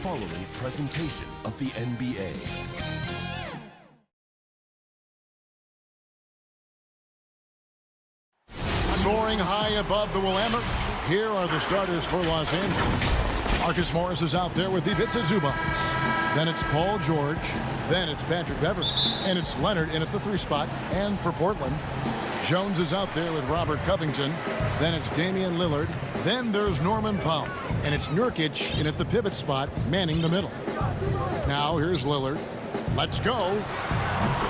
following presentation of the NBA. Soaring high above the Willamette, here are the starters for Los Angeles. Marcus Morris is out there with Ivica Zubac. Then it's Paul George. Then it's Patrick Beverley. And it's Leonard in at the 3 spot. And for Portland, Jones is out there with Robert Covington. Then it's Damian Lillard. Then there's Norman Powell. And it's Nurkic in at the pivot spot, manning the middle. Now here's Lillard. Let's go.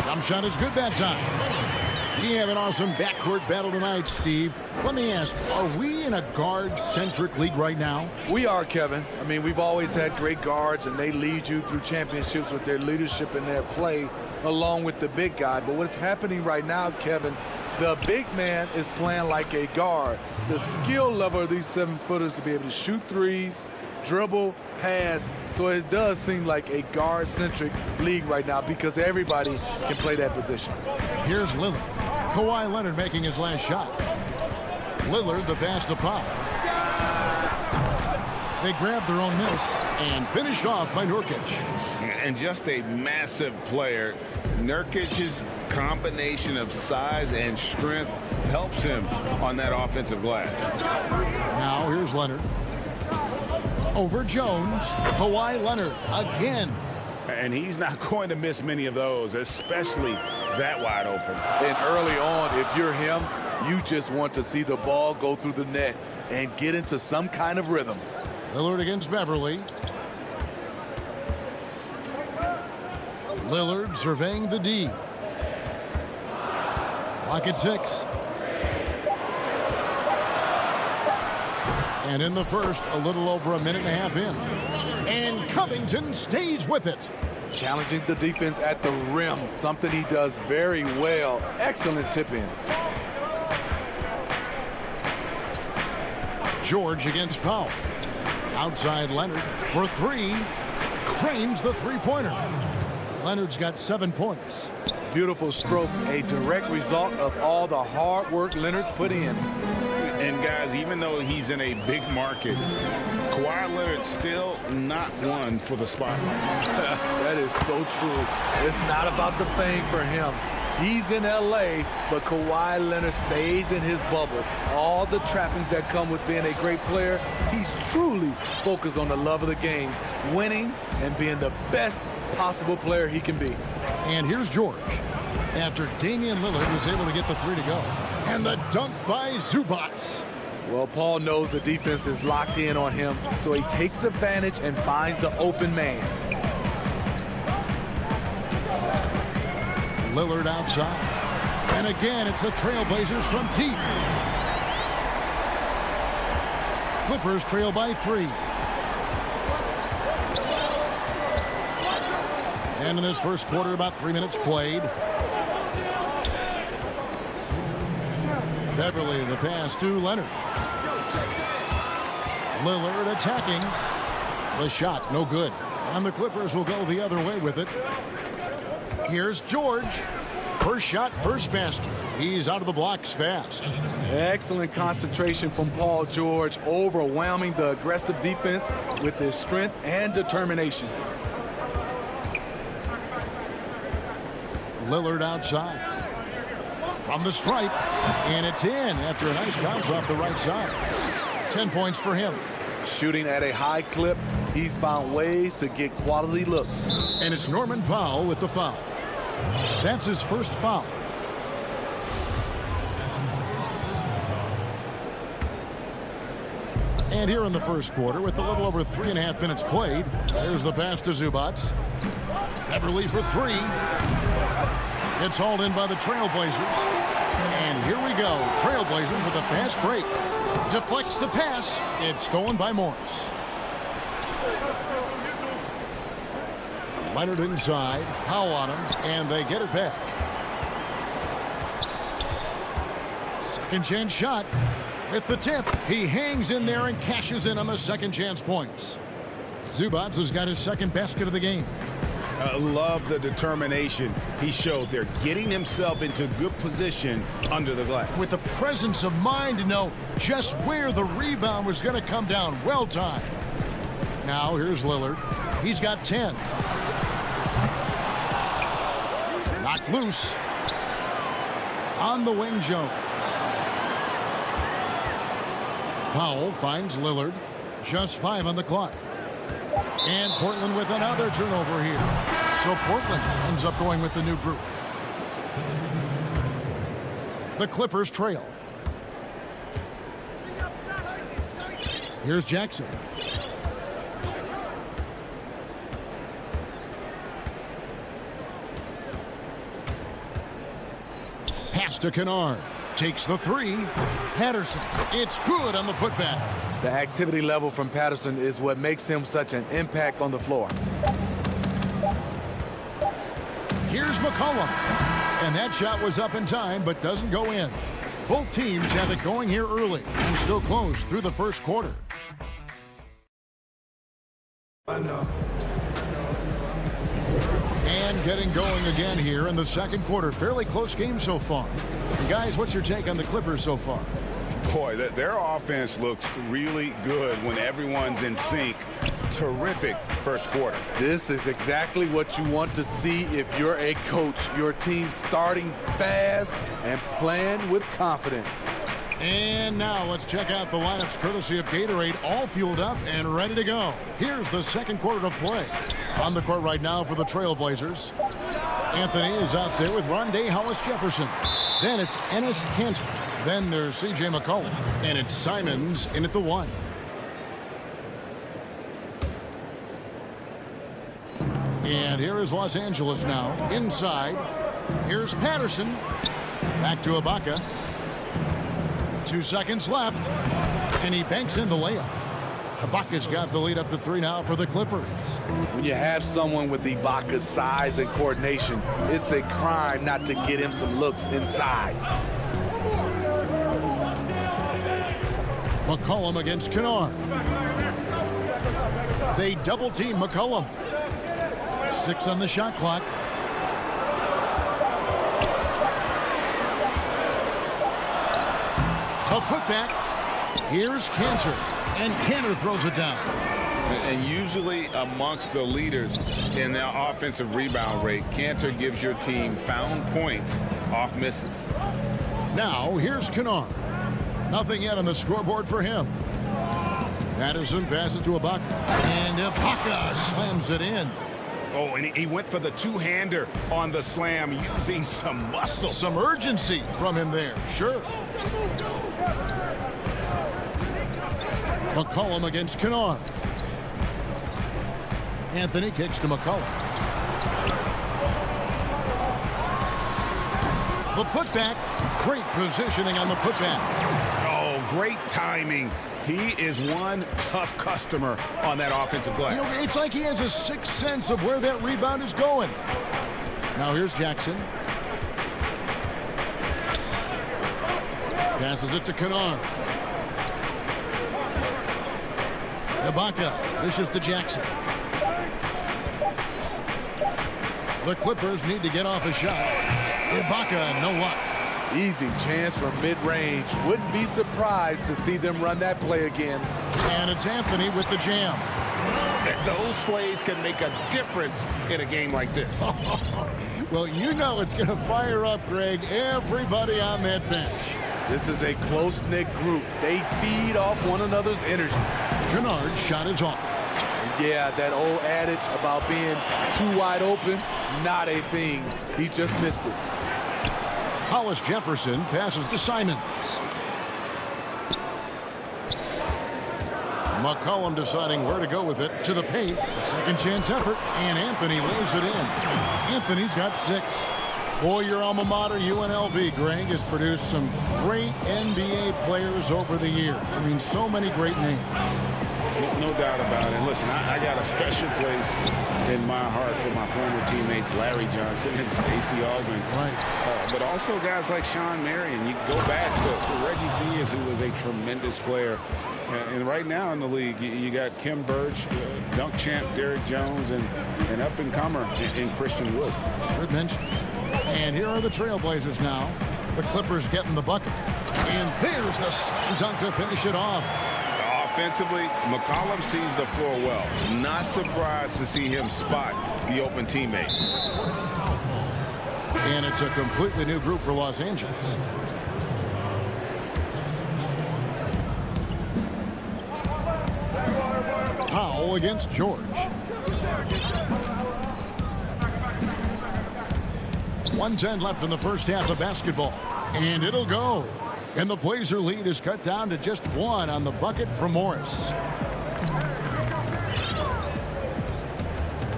Jump shot is good that time. We have an awesome backcourt battle tonight, Steve. Let me ask, are we in a guard-centric league right now? We are, Kevin. I mean, we've always had great guards, and they lead you through championships with their leadership and their play, along with the big guy. But what's happening right now, Kevin, the big man is playing like a guard. The skill level of these 7-footers to be able to shoot threes, dribble, pass. So it does seem like a guard-centric league right now because everybody can play that position. Here's Lillard. Kawhi Leonard making his last shot. Lillard the pass to Powell. They grabbed their own miss and finished off by Nurkic. And just a massive player. Nurkic's combination of size and strength helps him on that offensive glass. Now here's Leonard. Over Jones. Kawhi Leonard again. And he's not going to miss many of those, especially that wide open. And early on, if you're him, you just want to see the ball go through the net and get into some kind of rhythm. Lillard against Beverley. Lillard surveying the D. Clock at 6. And in the first, a little over a minute and a half in. And Covington stays with it. Challenging the defense at the rim, something he does very well. Excellent tip in. George against Powell. Outside Leonard for 3. Cranes the three-pointer. Leonard's got 7 points. Beautiful stroke, a direct result of all the hard work Leonard's put in. And guys, even though he's in a big market, Kawhi Leonard's still not one for the spotlight. That is so true. It's not about the fame for him. He's in L.A., but Kawhi Leonard stays in his bubble. All the trappings that come with being a great player, he's truly focused on the love of the game, winning and being the best possible player he can be. And here's George. After Damian Lillard was able to get the 3 to go. And the dunk by Zubac. Well, Paul knows the defense is locked in on him, so he takes advantage and finds the open man. Lillard outside. And again, it's the Trailblazers from deep. Clippers trail by 3. And in this first quarter, about 3 minutes played. Beverley, the pass to Leonard. Lillard attacking. The shot, no good. And the Clippers will go the other way with it. Here's George. First shot, first basket. He's out of the blocks fast. Excellent concentration from Paul George, overwhelming the aggressive defense with his strength and determination. Lillard outside. From the stripe, and it's in after a nice bounce off the right side. 10 points for him. Shooting at a high clip, he's found ways to get quality looks. And it's Norman Powell with the foul. That's his first foul. And here in the first quarter, with a little over 3.5 minutes played, there's the pass to Zubac. Beverley for 3. It's hauled in by the Trailblazers. And here we go. Trailblazers with a fast break. Deflects the pass. It's stolen by Morris. Leonard inside. Powell on him. And they get it back. Second chance shot. With the tip. He hangs in there and cashes in on the second chance points. Zubac has got his second basket of the game. Love the determination he showed there, getting himself into good position under the glass. With the presence of mind to know just where the rebound was going to come down. Well timed. Now here's Lillard. He's got 10. Knocked loose. On the wing, Jones. Powell finds Lillard. Just 5 on the clock. And Portland with another turnover here. So Portland ends up going with the new group. The Clippers trail. Here's Jackson. Pass to Kennard. Takes the three. Patterson. It's good on the putback. The activity level from Patterson is what makes him such an impact on the floor. Here's McCollum. And that shot was up in time, but doesn't go in. Both teams have it going here early and still close through the first quarter. And getting going again here in the second quarter. Fairly close game so far. And guys, what's your take on the Clippers so far? Boy, their offense looks really good when everyone's in sync. Terrific first quarter. This is exactly what you want to see if you're a coach. Your team starting fast and playing with confidence. And now let's check out the lineups courtesy of Gatorade, all fueled up and ready to go. Here's the second quarter of play. On the court right now for the Trailblazers. Anthony is out there with Rondé Hollis-Jefferson. Then it's Enes Kanter. Then there's C.J. McCollum. And it's Simons in at the 1. And here is Los Angeles now. Inside. Here's Patterson. Back to Ibaka. 2 seconds left. And he banks in the layup. Ibaka's got the lead up to 3 now for the Clippers. When you have someone with Ibaka's size and coordination, it's a crime not to get him some looks inside. McCollum against Kennard. They double team McCollum. 6 on the shot clock. A putback. Here's Kanter. And Kanter throws it down. And usually amongst the leaders in the offensive rebound rate, Kanter gives your team found points off misses. Now here's Kennard. Nothing yet on the scoreboard for him. Patterson passes to Ibaka. And Ibaka slams it in. Oh, and he went for the two-hander on the slam using some muscle. Some urgency from him there, sure. McCollum against Kennard. Anthony kicks to McCollum. The putback. Great positioning on the putback. Oh, great timing. He is one tough customer on that offensive glass. You know, it's like he has a sixth sense of where that rebound is going. Now here's Jackson. Passes it to Kennard. Ibaka dishes to Jackson. The Clippers need to get off a shot. Ibaka, no luck. Easy chance from mid-range. Wouldn't be surprised to see them run that play again. And it's Anthony with the jam. Those plays can make a difference in a game like this. Well, you know it's going to fire up, Greg, everybody on that bench. This is a close-knit group. They feed off one another's energy. Kennard's shot is off. And yeah, that old adage about being too wide open, not a thing. He just missed it. Hollis-Jefferson passes to Simons. McCollum deciding where to go with it. To the paint. Second chance effort. And Anthony lays it in. Anthony's got 6. Boy, your alma mater, UNLV, Greg, has produced some great NBA players over the years. I mean, so many great names. No doubt about it. Listen, I got a special place in my heart for my former teammates Larry Johnson and Stacey Augmon. Right. But also guys like Sean Marion. You go back to Reggie Diaz, who was a tremendous player. And right now in the league, you got Kim Birch, dunk champ Derrick Jones, and up-and-comer in Christian Wood. Good mention. And here are the Trailblazers now. The Clippers getting the bucket. And there's the slam dunk to finish it off. defensively, McCollum sees the floor well. Not surprised to see him spot the open teammate. And it's a completely new group for Los Angeles. Powell against George. .110 left in the first half of basketball. And it'll go. And the Blazer lead is cut down to just 1 on the bucket from Morris.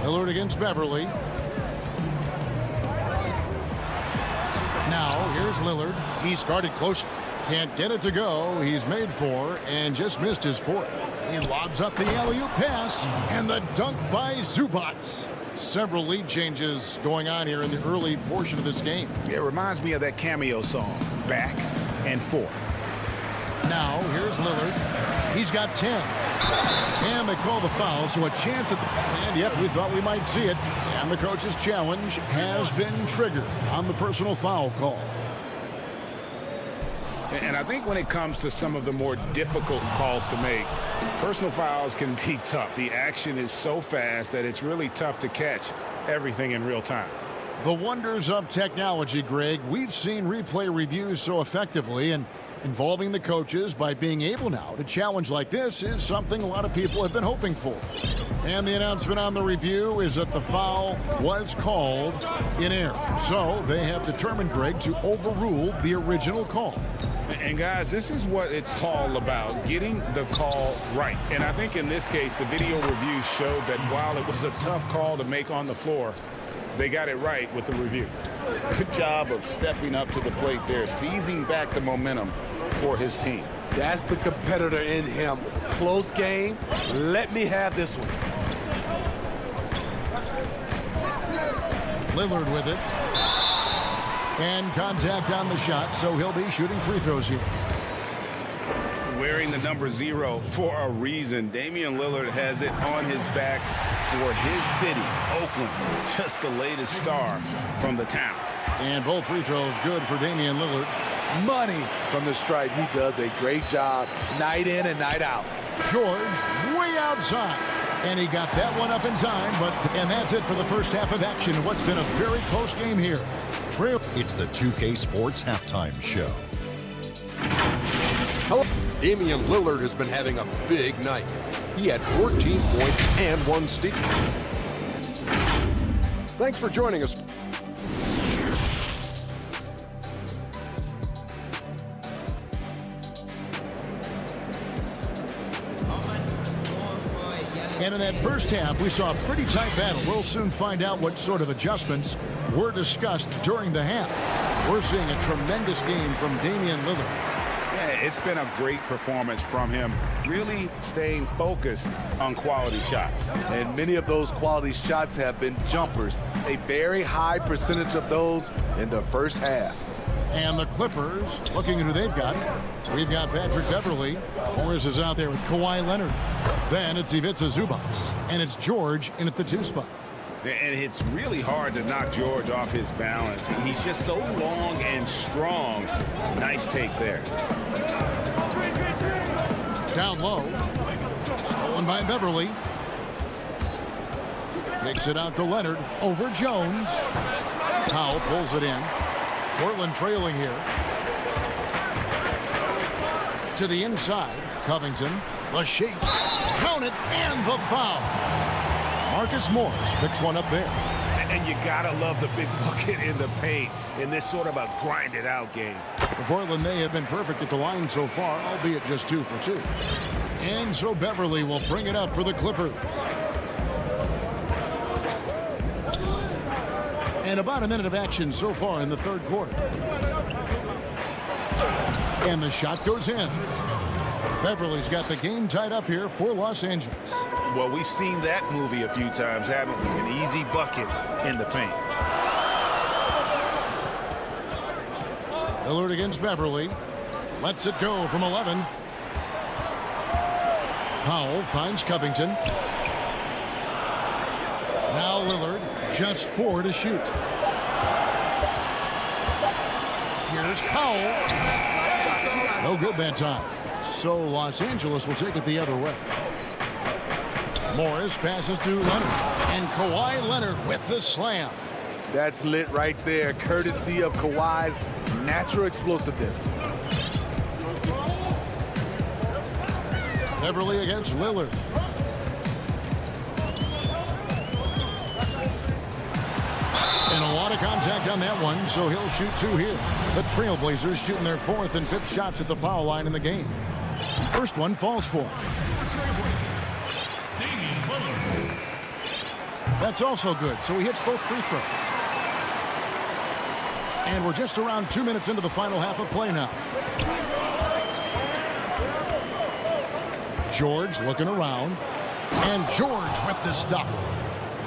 Lillard against Beverly. Now, here's Lillard. He's guarded closely. Can't get it to go. He's made 4 and just missed his 4th. He lobs up the alley-oop pass. And the dunk by Zubac. Several lead changes going on here in the early portion of this game. It reminds me of that cameo song, Back and Forth. Now, here's Lillard. He's got 10. And they call the foul, so a chance at the... And, yep, we thought we might see it. And the coach's challenge has been triggered on the personal foul call. And I think when it comes to some of the more difficult calls to make, personal fouls can be tough. The action is so fast that it's really tough to catch everything in real time. The wonders of technology, Greg. We've seen replay reviews so effectively, and involving the coaches by being able now to challenge like this is something a lot of people have been hoping for. And the announcement on the review is that the foul was called in error. So they have determined, Greg, to overrule the original call. And guys, this is what it's all about, getting the call right. And I think in this case, the video review showed that while it was a tough call to make on the floor, they got it right with the review. Good job of stepping up to the plate there, seizing back the momentum for his team. That's the competitor in him. Close game. Let me have this one. Lillard with it. And contact on the shot, so he'll be shooting free throws here. Wearing the number 0 for a reason. Damian Lillard has it on his back for his city, Oakland. Just the latest star from the town. And both free throws good for Damian Lillard. Money from the stripe. He does a great job night in and night out. George way outside. And he got that one up in time, and that's it for the first half of action. What's been a very close game here. It's the 2K Sports Halftime Show. Hello. Damian Lillard has been having a big night. He had 14 points and 1 steal. Thanks for joining us. And in that first half, we saw a pretty tight battle. We'll soon find out what sort of adjustments were discussed during the half. We're seeing a tremendous game from Damian Lillard. Yeah, it's been a great performance from him, really staying focused on quality shots. And many of those quality shots have been jumpers. A very high percentage of those in the first half. And the Clippers, looking at who they've got. We've got Patrick Beverly. Morris is out there with Kawhi Leonard. Then it's Ivica Zubac. And it's George in at the 2 spot. And it's really hard to knock George off his balance. He's just so long and strong. Nice take there. Down low. Stolen by Beverly. Takes it out to Leonard. Over Jones. Powell pulls it in. Portland trailing here. To the inside. Covington. The shake. Count it. And the foul. Marcus Morris picks one up there. And you gotta love the big bucket in the paint in this sort of a grinded-out game. For Portland, they have been perfect at the line so far, albeit just 2 for 2. And so Beverly will bring it up for the Clippers. And about a minute of action so far in the third quarter. And the shot goes in. Beverly's got the game tied up here for Los Angeles. Well, we've seen that movie a few times, haven't we? An easy bucket in the paint. Lillard against Beverly. Lets it go from 11. Powell finds Covington. Now Lillard, just 4 to shoot. Here's Powell. No good that time. So Los Angeles will take it the other way. Morris passes to Leonard. And Kawhi Leonard with the slam. That's lit right there, courtesy of Kawhi's natural explosiveness. Beverly against Lillard. And a lot of contact on that one, so he'll shoot two here. The Trailblazers shooting their 4th and 5th shots at the foul line in the game. First one falls for. That's also good, so he hits both free throws. And we're just around 2 minutes into the final half of play now. George looking around. And George with the stuff.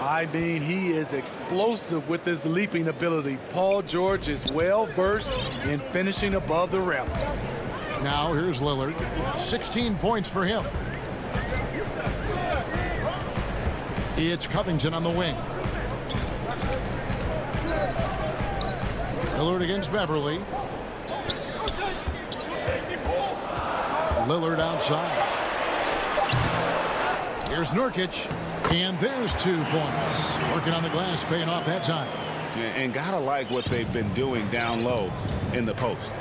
I mean, he is explosive with his leaping ability. Paul George is well versed in finishing above the rim. Now here's Lillard. 16 points for him. It's Covington on the wing. Lillard against Beverly. Lillard outside. Here's Nurkic. And there's 2 points. Working on the glass, paying off that time. And gotta like what they've been doing down low in the post.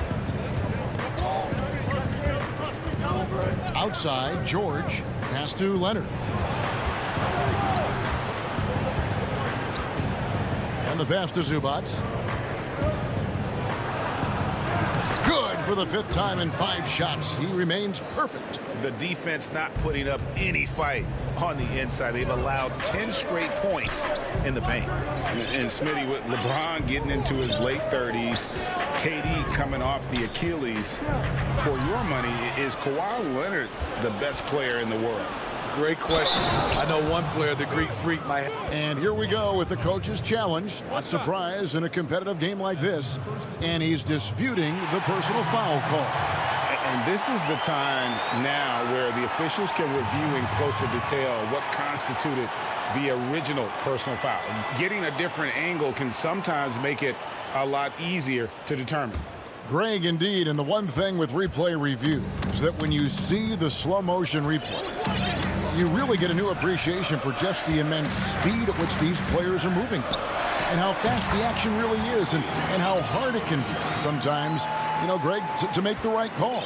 Outside, George. Pass to Leonard. And the pass to Zubac. Good for the 5th time in 5 shots. He remains perfect. The defense not putting up any fight on the inside. They've allowed 10 straight points in the paint. And Smitty, with LeBron getting into his late 30s, KD coming off the Achilles, for your money, is Kawhi Leonard the best player in the world? Great question. I know one player, the Greek Freak, might. And here we go with the coach's challenge. Not surprised in a competitive game like this. And he's disputing the personal foul call. And this is the time now where the officials can review in closer detail what constituted the original personal foul. Getting a different angle can sometimes make it a lot easier to determine. Greg, indeed, and the one thing with replay review is that when you see the slow motion replay, you really get a new appreciation for just the immense speed at which these players are moving and how fast the action really is and how hard it can be sometimes, you know, Greg, to make the right call.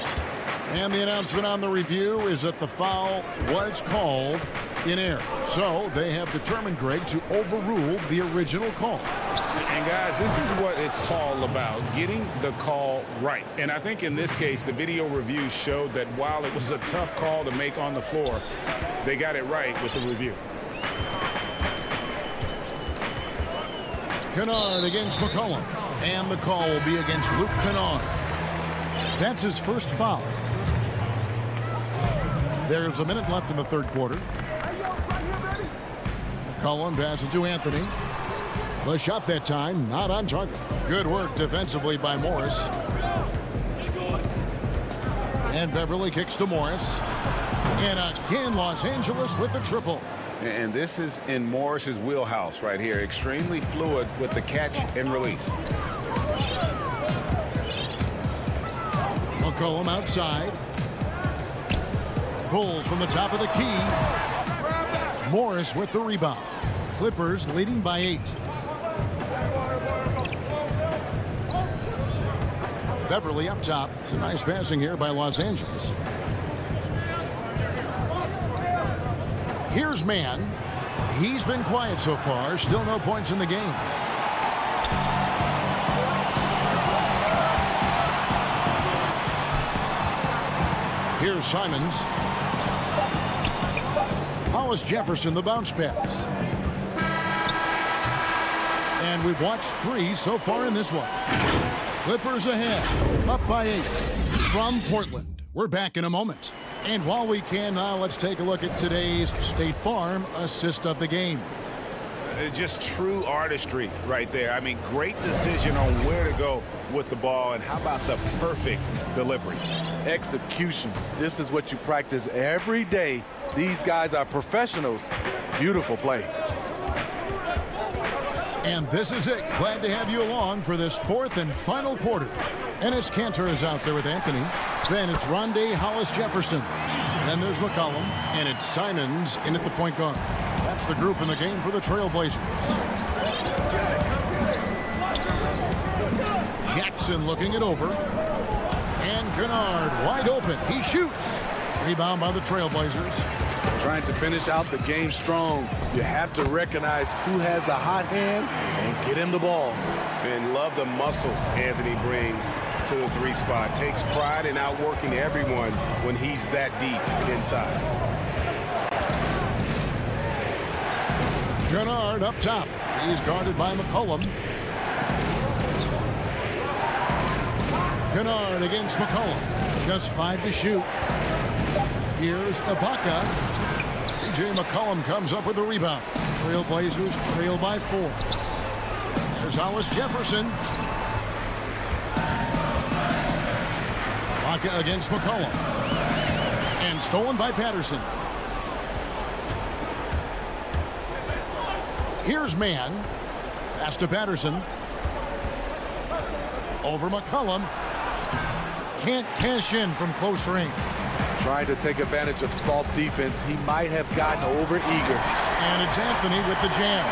And the announcement on the review is that the foul was called in error. So they have determined, Greg, to overrule the original call. And guys, this is what it's all about, getting the call right. And I think in this case, the video review showed that while it was a tough call to make on the floor, they got it right with the review. Kennard against McCollum. And the call will be against Luke Kennard. That's his first foul. There's a minute left in the 3rd quarter. McCollum passes to Anthony. The shot that time, not on target. Good work defensively by Morris. And Beverly kicks to Morris. And again, Los Angeles with the triple. And this is in Morris's wheelhouse right here. Extremely fluid with the catch and release. McCollum outside. Pulls from the top of the key. Morris with the rebound. Clippers leading by 8. Beverly up top. It's a nice passing here by Los Angeles. Here's Mann. He's been quiet so far. Still no points in the game. Here's Simons. Hollis Jefferson, the bounce pass. And we've watched 3 so far in this one. Clippers ahead, up by 8 from Portland. We're back in a moment. And while we can now, let's take a look at today's State Farm assist of the game. Just true artistry right there. I mean, great decision on where to go with the ball, and how about the perfect delivery? Execution. This is what you practice every day. These guys are professionals. Beautiful play. And this is it. Glad to have you along for this 4th and final quarter. Ennis Cantor is out there with Anthony. Then it's Rondé Hollis-Jefferson. Then there's McCollum. And it's Simons in at the point guard. That's the group in the game for the Trailblazers. Jackson looking it over. And Kennard wide open. He shoots. Rebound by the Trailblazers. Trying to finish out the game strong. You have to recognize who has the hot hand and get him the ball. And love the muscle Anthony brings to the 3 spot. Takes pride in outworking everyone when he's that deep inside. Kennard up top. He's guarded by McCollum. Kennard against McCollum. Just 5 to shoot. Here's Ibaka. C.J. McCollum comes up with the rebound. Trailblazers trail by 4. There's Hollis-Jefferson. Ibaka against McCollum. And stolen by Patterson. Here's Mann. Pass to Patterson. Over McCollum. Can't cash in from close range. Trying to take advantage of soft defense. He might have gotten over eager. And it's Anthony with the jam.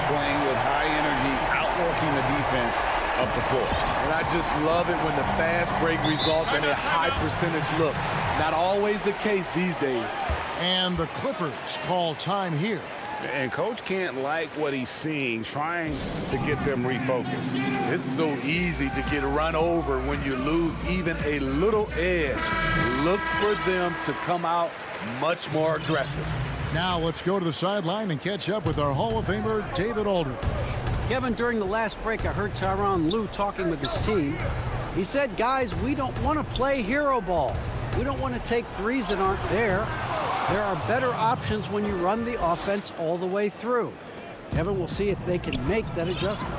Playing with high energy, outworking the defense up the floor. And I just love it when the fast break results in a high percentage look. Not always the case these days. And the Clippers call time here. And coach can't like what he's seeing, trying to get them refocused. It's so easy to get run over when you lose even a little edge. Look for them to come out much more aggressive. Now let's go to the sideline and catch up with our Hall of Famer, David Aldridge. Kevin, during the last break, I heard Tyronn Lue talking with his team. He said, guys, we don't want to play hero ball. We don't want to take threes that aren't there. There are better options when you run the offense all the way through. Kevin, we'll see if they can make that adjustment.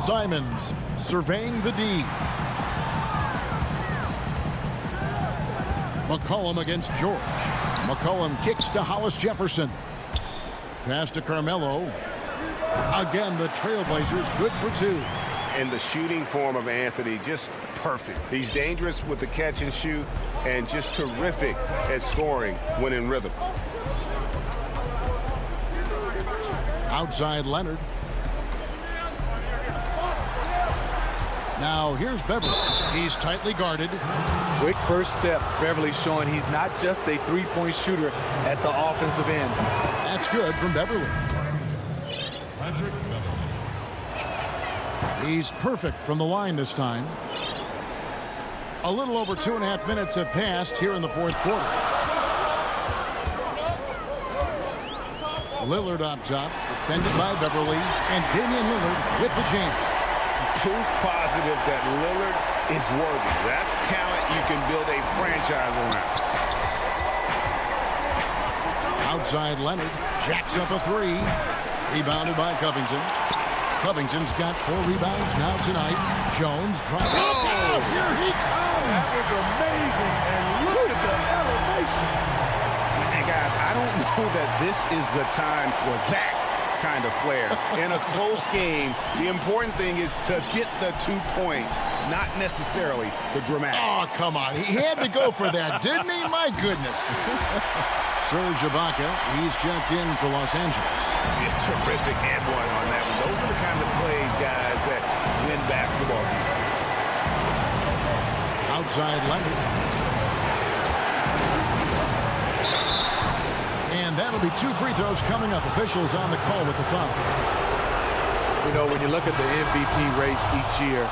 Simons surveying the D. McCollum against George. McCollum kicks to Hollis-Jefferson. Pass to Carmelo. Again, the Trailblazers good for 2. And the shooting form of Anthony, just perfect. He's dangerous with the catch and shoot and just terrific at scoring when in rhythm. Outside Leonard. Now here's Beverly. He's tightly guarded. Quick first step. Beverly showing he's not just a three-point shooter at the offensive end. That's good from Beverly. He's perfect from the line this time. A little over 2.5 minutes have passed here in the 4th quarter. Lillard up top, defended by Beverly, and Damian Lillard with the jam. Proof positive that Lillard is worthy. That's talent you can build a franchise around. Outside Leonard, jacks up a 3. Rebounded by Covington. Covington's got 4 rebounds now tonight. Jones trying to... Oh, here he comes! That was amazing, and look at the elevation. And guys, I don't know that this is the time for that kind of flair. In a close game, the important thing is to get the 2 points, not necessarily the dramatics. Oh, come on. He had to go for that, didn't he? My goodness. Serge Ibaka, he's checked in for Los Angeles. A terrific and one on that one. Those are the kind of plays, guys, that win basketball games. Outside Leonard. And that'll be 2 free throws coming up. Officials on the call with the foul. You know, when you look at the MVP race each year,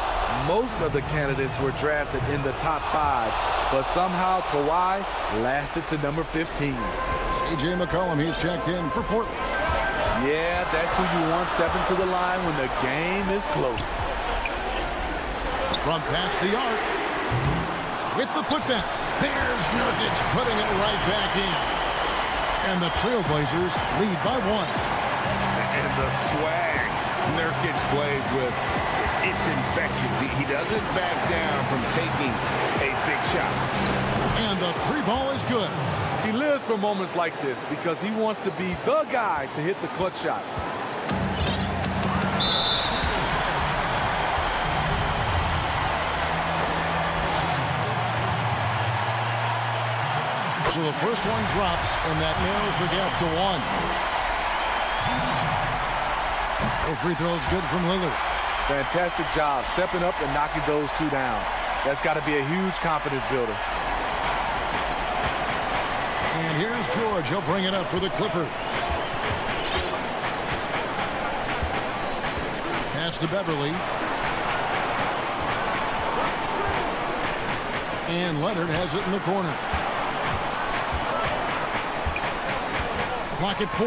most of the candidates were drafted in the top 5, but somehow Kawhi lasted to number 15. C.J. McCollum, he's checked in for Portland. Yeah, that's who you want stepping to the line when the game is close. From past the arc. With the putback. There's Nurkic putting it right back in. And the Trailblazers lead by 1. And the swag Nurkic plays with, it's infectious. He doesn't back down from taking a big shot. And the 3 ball is good. He lives for moments like this because he wants to be the guy to hit the clutch shot. So the first one drops, and that narrows the gap to 1. No free throws good from Lillard. Fantastic job stepping up and knocking those 2 down. That's got to be a huge confidence builder. And here's George. He'll bring it up for the Clippers. Pass to Beverly. And Leonard has it in the corner. Clock at 4.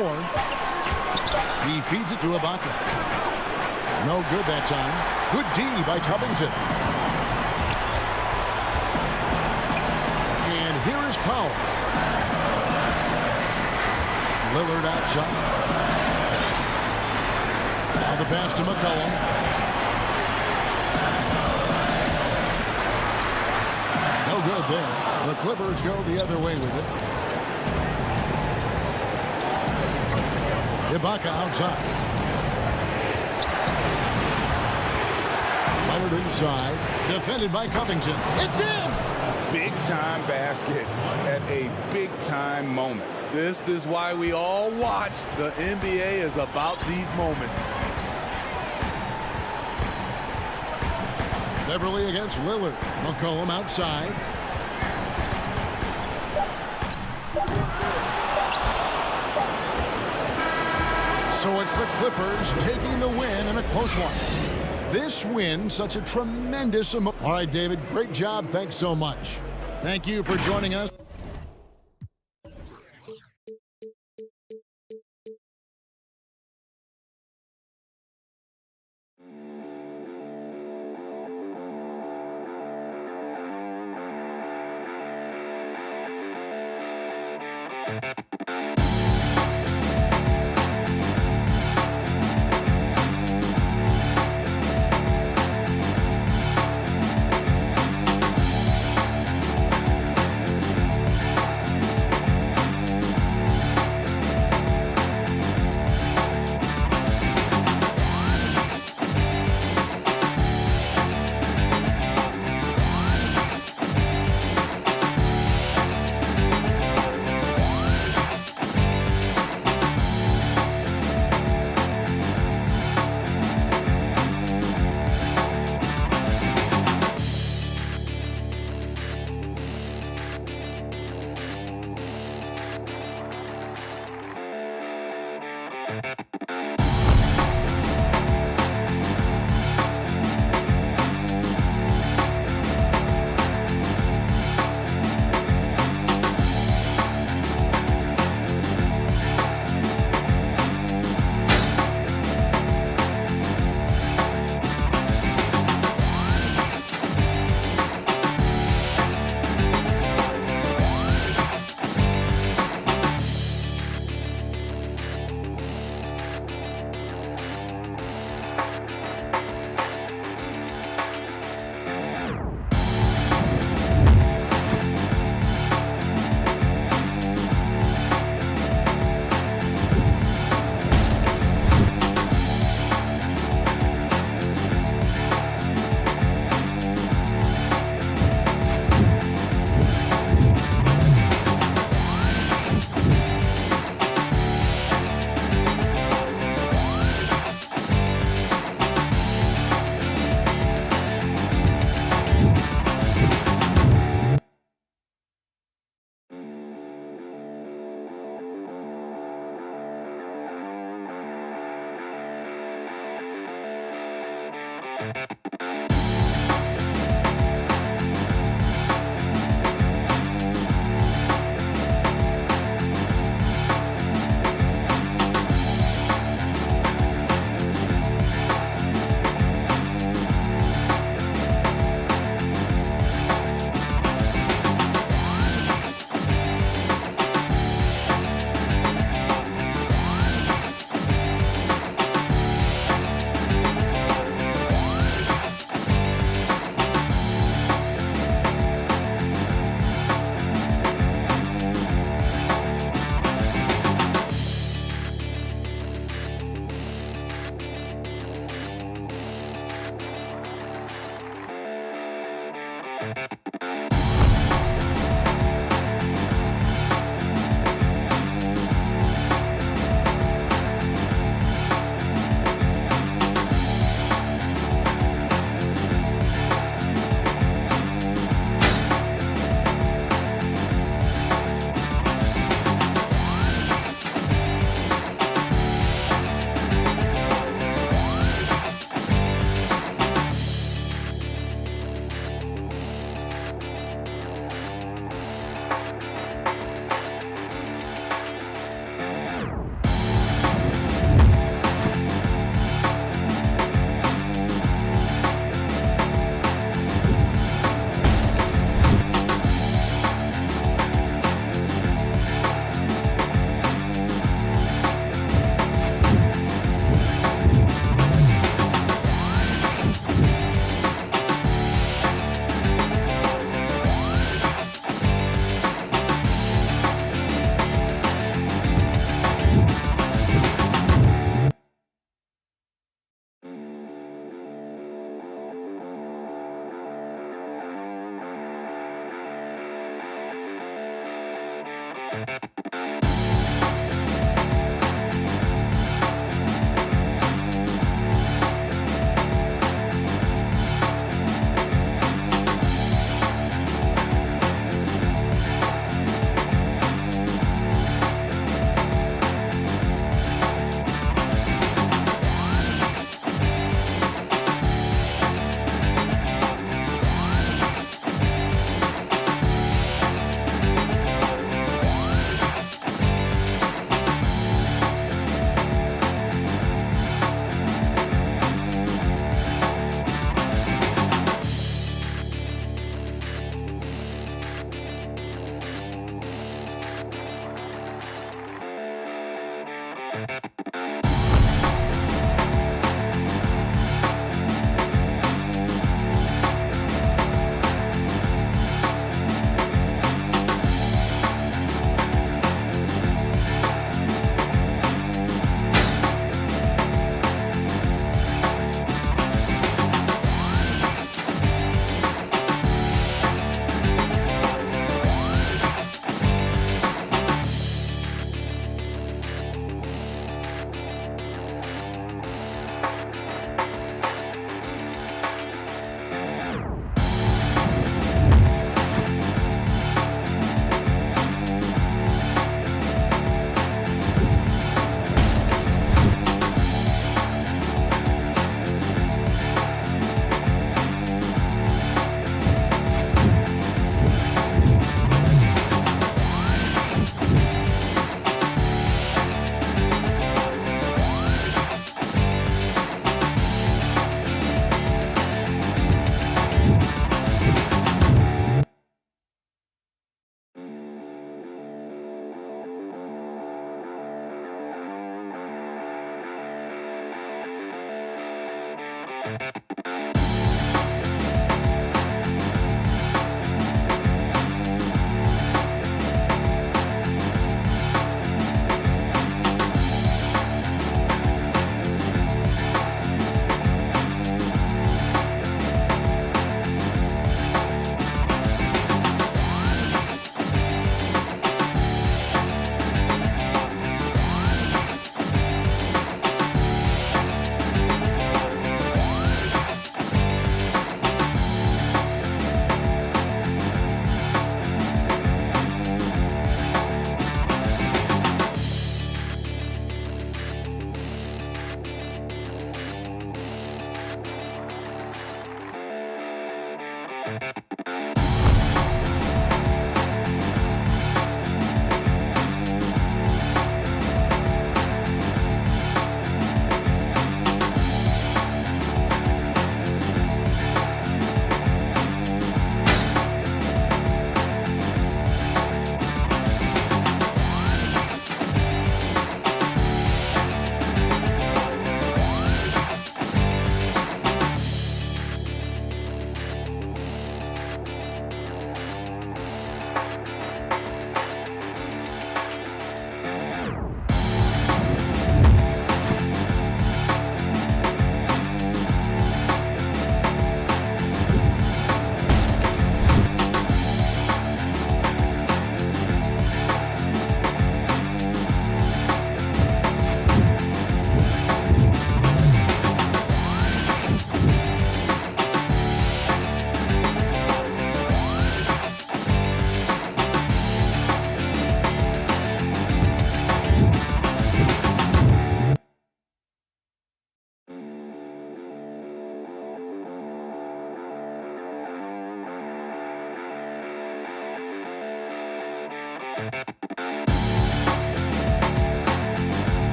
He feeds it to Ibaka. No good that time. Good D by Covington. And here is Powell. Lillard outside. Now the pass to McCollum. No good there. The Clippers go the other way with it. Ibaka outside. Leonard inside. Defended by Covington. It's in! Big-time basket at a big-time moment. This is why we all watch. The NBA is about these moments. Beverly against Lillard. McCollum outside. So it's the Clippers taking the win in a close one. This win, such a tremendous emotion. All right, David, great job. Thanks so much. Thank you for joining us.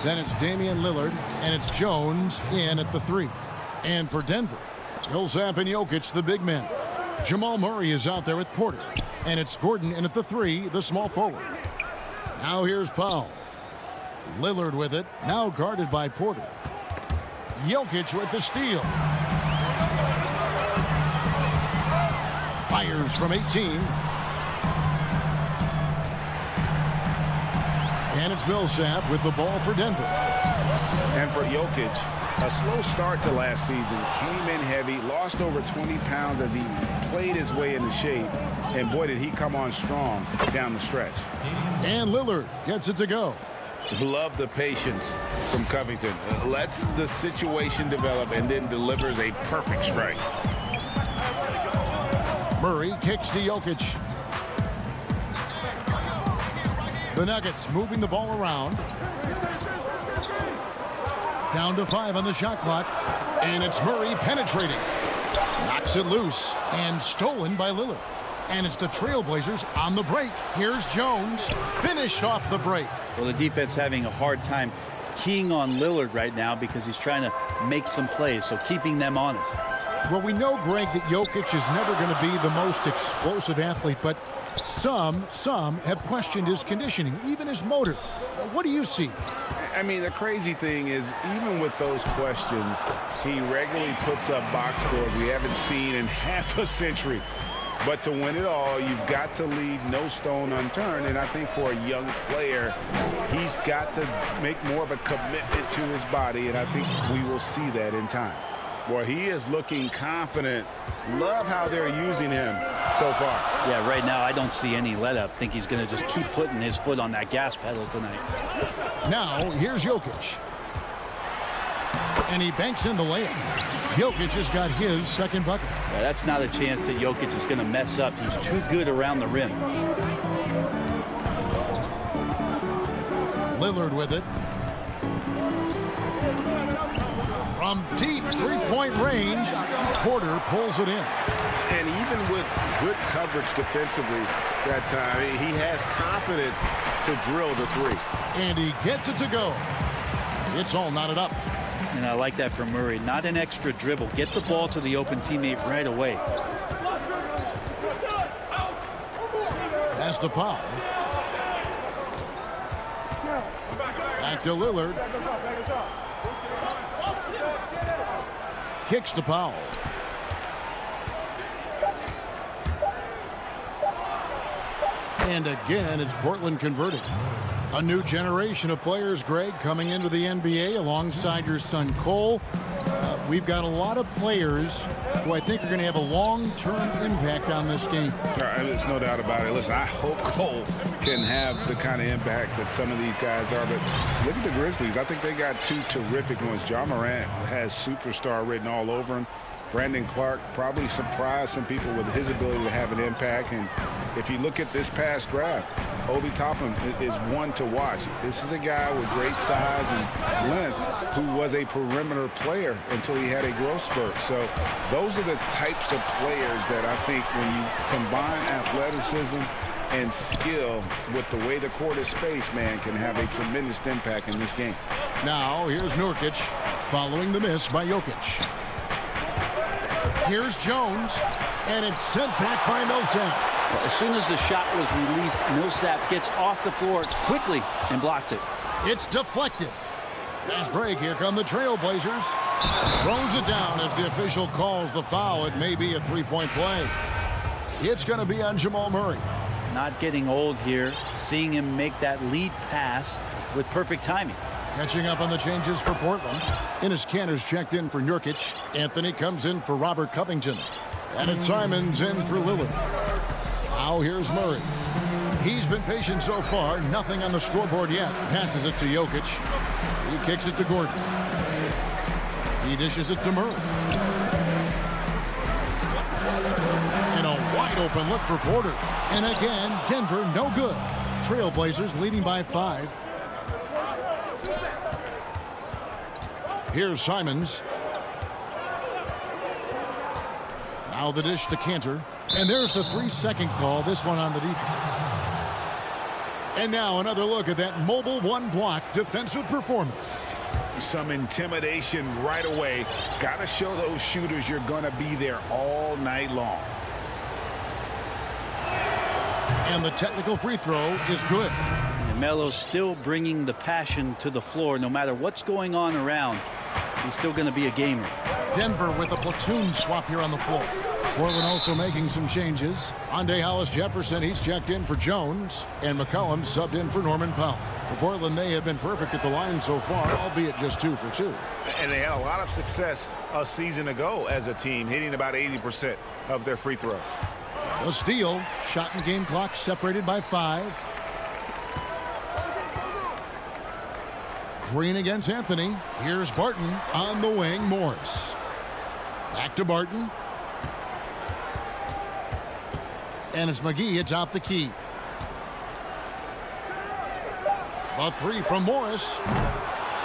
Then it's Damian Lillard, and it's Jones in at the 3. And for Denver, Millsap and Jokic, the big men. Jamal Murray is out there with Porter, and it's Gordon in at the 3, the small forward. Now here's Powell. Lillard with it. Now guarded by Porter. Jokic with the steal. Fires from 18. And it's Millsap with the ball for Denver. And for Jokic, a slow start to last season, came in heavy, lost over 20 pounds as he played his way into shape, and boy, did he come on strong down the stretch. And Lillard gets it to go. Love the patience from Covington. Lets the situation develop and then delivers a perfect strike. Murray kicks to Jokic. The Nuggets moving the ball around. Down to 5 on the shot clock. And it's Murray penetrating. Knocks it loose and stolen by Lillard. And it's the Trailblazers on the break. Here's Jones. Finished off the break. Well, the defense having a hard time keying on Lillard right now because he's trying to make some plays, so keeping them honest. Well, we know, Greg, that Jokic is never going to be the most explosive athlete, but some have questioned his conditioning, even his motor. What do you see? I mean, the crazy thing is, even with those questions, he regularly puts up box scores we haven't seen in half a century. But to win it all, you've got to leave no stone unturned. And I think for a young player, he's got to make more of a commitment to his body. And I think we will see that in time. Boy, he is looking confident. Love how they're using him so far. Yeah, right now I don't see any let up. Think he's going to just keep putting his foot on that gas pedal tonight. Now, here's Jokic. And he banks in the layup. Jokic has got his second bucket. Yeah, that's not a chance that Jokic is going to mess up. He's too good around the rim. Lillard with it. From deep three-point range, Porter pulls it in. And even with good coverage defensively that time, he has confidence to drill the three. And he gets it to go. It's all knotted up. And I like that from Murray. Not an extra dribble. Get the ball to the open teammate right away. Pass to Powell. Back to Lillard. Kicks to Powell. And again, it's Portland converting. A new generation of players, Greg, coming into the NBA alongside your son Cole. We've got a lot of players who I think are going to have a long-term impact on this game. There's no doubt about it. Listen, I hope Cole can have the kind of impact that some of these guys are. But look at the Grizzlies. I think they got two terrific ones. Ja Morant has superstar written all over him. Brandon Clark probably surprised some people with his ability to have an impact. And if you look at this past draft, Obi Toppin is one to watch. This is a guy with great size and length who was a perimeter player until he had a growth spurt. So those are the types of players that I think when you combine athleticism and skill with the way the court is spaced, man, can have a tremendous impact in this game. Now here's Nurkic following the miss by Jokic. Here's Jones, and it's sent back by Millsap. As soon as the shot was released, Millsap gets off the floor quickly and blocks it. It's deflected. Fast break. Here come the Trailblazers. Throws it down as the official calls the foul. It may be a three-point play. It's going to be on Jamal Murray. Not getting old here. Seeing him make that lead pass with perfect timing. Catching up on the changes for Portland. Enes Kanter's checked in for Nurkic. Anthony comes in for Robert Covington. And it's Simons in for Lillard. Now here's Murray. He's been patient so far. Nothing on the scoreboard yet. Passes it to Jokic. He kicks it to Gordon. He dishes it to Murray. And a wide open look for Porter. And again, Denver no good. Trailblazers leading by 5. Here's Simons. Now the dish to Kanter. And there's the 3-second call, this one on the defense. And now another look at that mobile one-block defensive performance. Some intimidation right away. Got to show those shooters you're going to be there all night long. And the technical free throw is good. And Melo's still bringing the passion to the floor. No matter what's going on around, he's still going to be a gamer. Denver with a platoon swap here on the floor. Portland also making some changes. Andre Hollis-Jefferson, he's checked in for Jones. And McCollum subbed in for Norman Powell. For Portland, they have been perfect at the line so far, albeit just 2 for 2. And they had a lot of success a season ago as a team, hitting about 80% of their free throws. A steal. Shot and game clock separated by 5. Green against Anthony. Here's Barton on the wing. Morris. Back to Barton. And it's McGee atop the key. A 3 from Morris.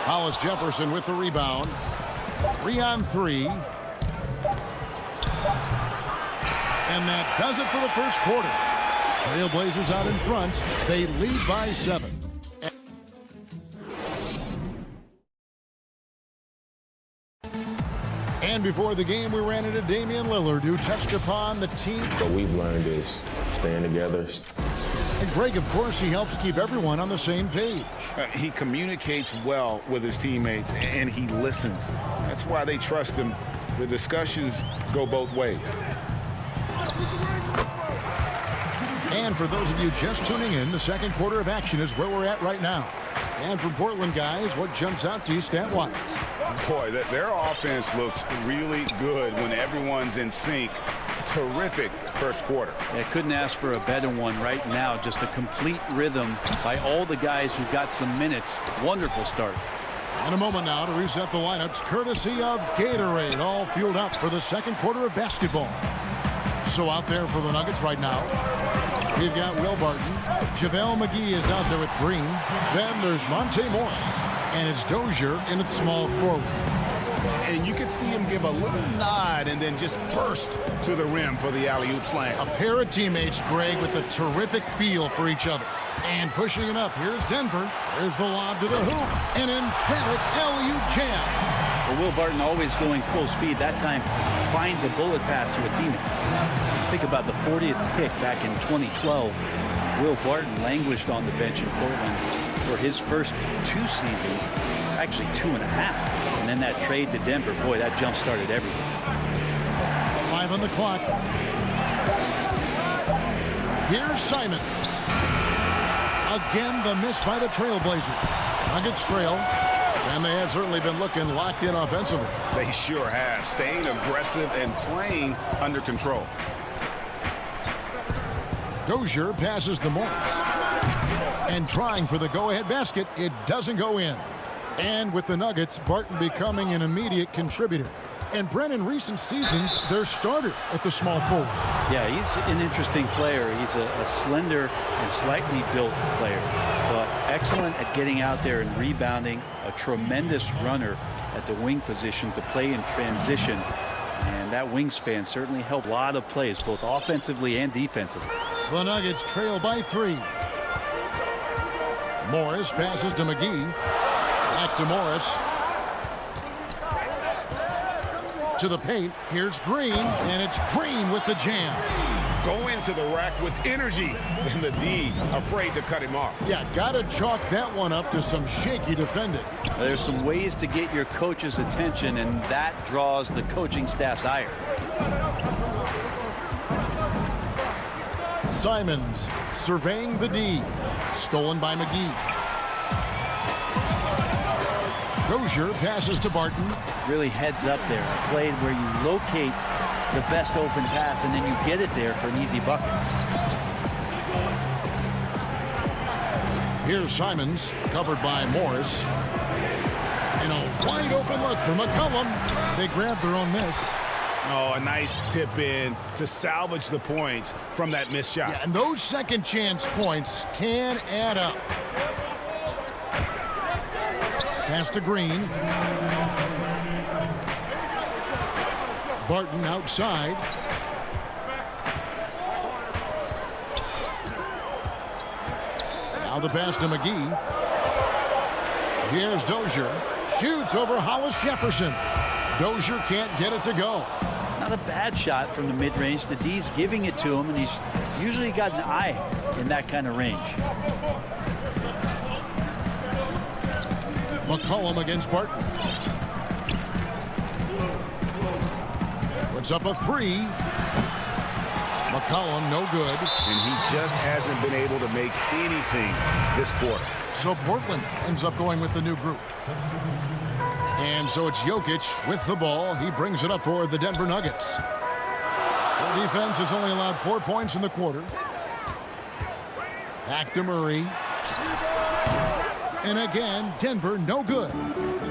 Hollis-Jefferson with the rebound. 3 on 3. And that does it for the first quarter. Trailblazers out in front. They lead by 7. And before the game, we ran into Damian Lillard, who touched upon the team. What we've learned is staying together. And Greg, of course, he helps keep everyone on the same page. He communicates well with his teammates, and he listens. That's why they trust him. The discussions go both ways. And for those of you just tuning in, the second quarter of action is where we're at right now. And from Portland, guys, what jumps out to you stat-wise? Boy, their offense looks really good when everyone's in sync. Terrific first quarter. I couldn't ask for a better one right now. Just a complete rhythm by all the guys who got some minutes. Wonderful start. In a moment now to reset the lineups, courtesy of Gatorade, all fueled up for the second quarter of basketball. So out there for the Nuggets right now, we've got Will Barton. JaVale McGee is out there with Green. Then there's Monte Morris. And it's Dozier in at small forward. And you can see him give a little nod and then just burst to the rim for the alley-oop slam. A pair of teammates, Greg, with a terrific feel for each other. And pushing it up, here's Denver. There's the lob to the hoop. An emphatic alley-oop jam. Well, Will Barton always going full speed. That time finds a bullet pass to a teammate. Think about the 40th pick back in 2012. Will Barton languished on the bench in Portland for his first 2 seasons, actually 2.5. And then that trade to Denver, boy, that jump-started everything. 5 on the clock. Here's Simons. Again, the miss by the Trailblazers. Nuggets trail, and they have certainly been looking locked in offensively. They sure have, staying aggressive and playing under control. Dozier passes to Morris. And trying for the go-ahead basket, it doesn't go in. And with the Nuggets, Barton becoming an immediate contributor. And Brent, in recent seasons, their starter at the small forward. Yeah, he's an interesting player. He's a slender and slightly built player, but excellent at getting out there and rebounding. A tremendous runner at the wing position to play in transition. And that wingspan certainly helped a lot of plays, both offensively and defensively. The Nuggets trail by 3. Morris passes to McGee. Back to Morris. To the paint. Here's Green, and it's Green with the jam. Go into the rack with energy, and the D afraid to cut him off. Yeah, gotta chalk that one up to some shaky defending. There's some ways to get your coach's attention, and that draws the coaching staff's ire. Simons surveying the D. Stolen by McGee. Dozier passes to Barton. Really heads up there. A play where you locate the best open pass and then you get it there for an easy bucket. Here's Simons, covered by Morris. And a wide open look for McCollum. They grab their own miss. Oh, a nice tip in to salvage the points from that missed shot. Yeah, and those second chance points can add up. Pass to Green. Barton outside. Now the pass to McGee. Here's Dozier. Shoots over Hollis-Jefferson. Dozier can't get it to go. Not a bad shot from the mid-range. The D's giving it to him, and he's usually got an eye in that kind of range. McCollum against Barton. Puts up a three. McCollum, no good. And he just hasn't been able to make anything this quarter. So Portland ends up going with the new group. And so it's Jokic with the ball. He brings it up for the Denver Nuggets. Their defense has only allowed 4 points in the quarter. Back to Murray. And again, Denver, no good.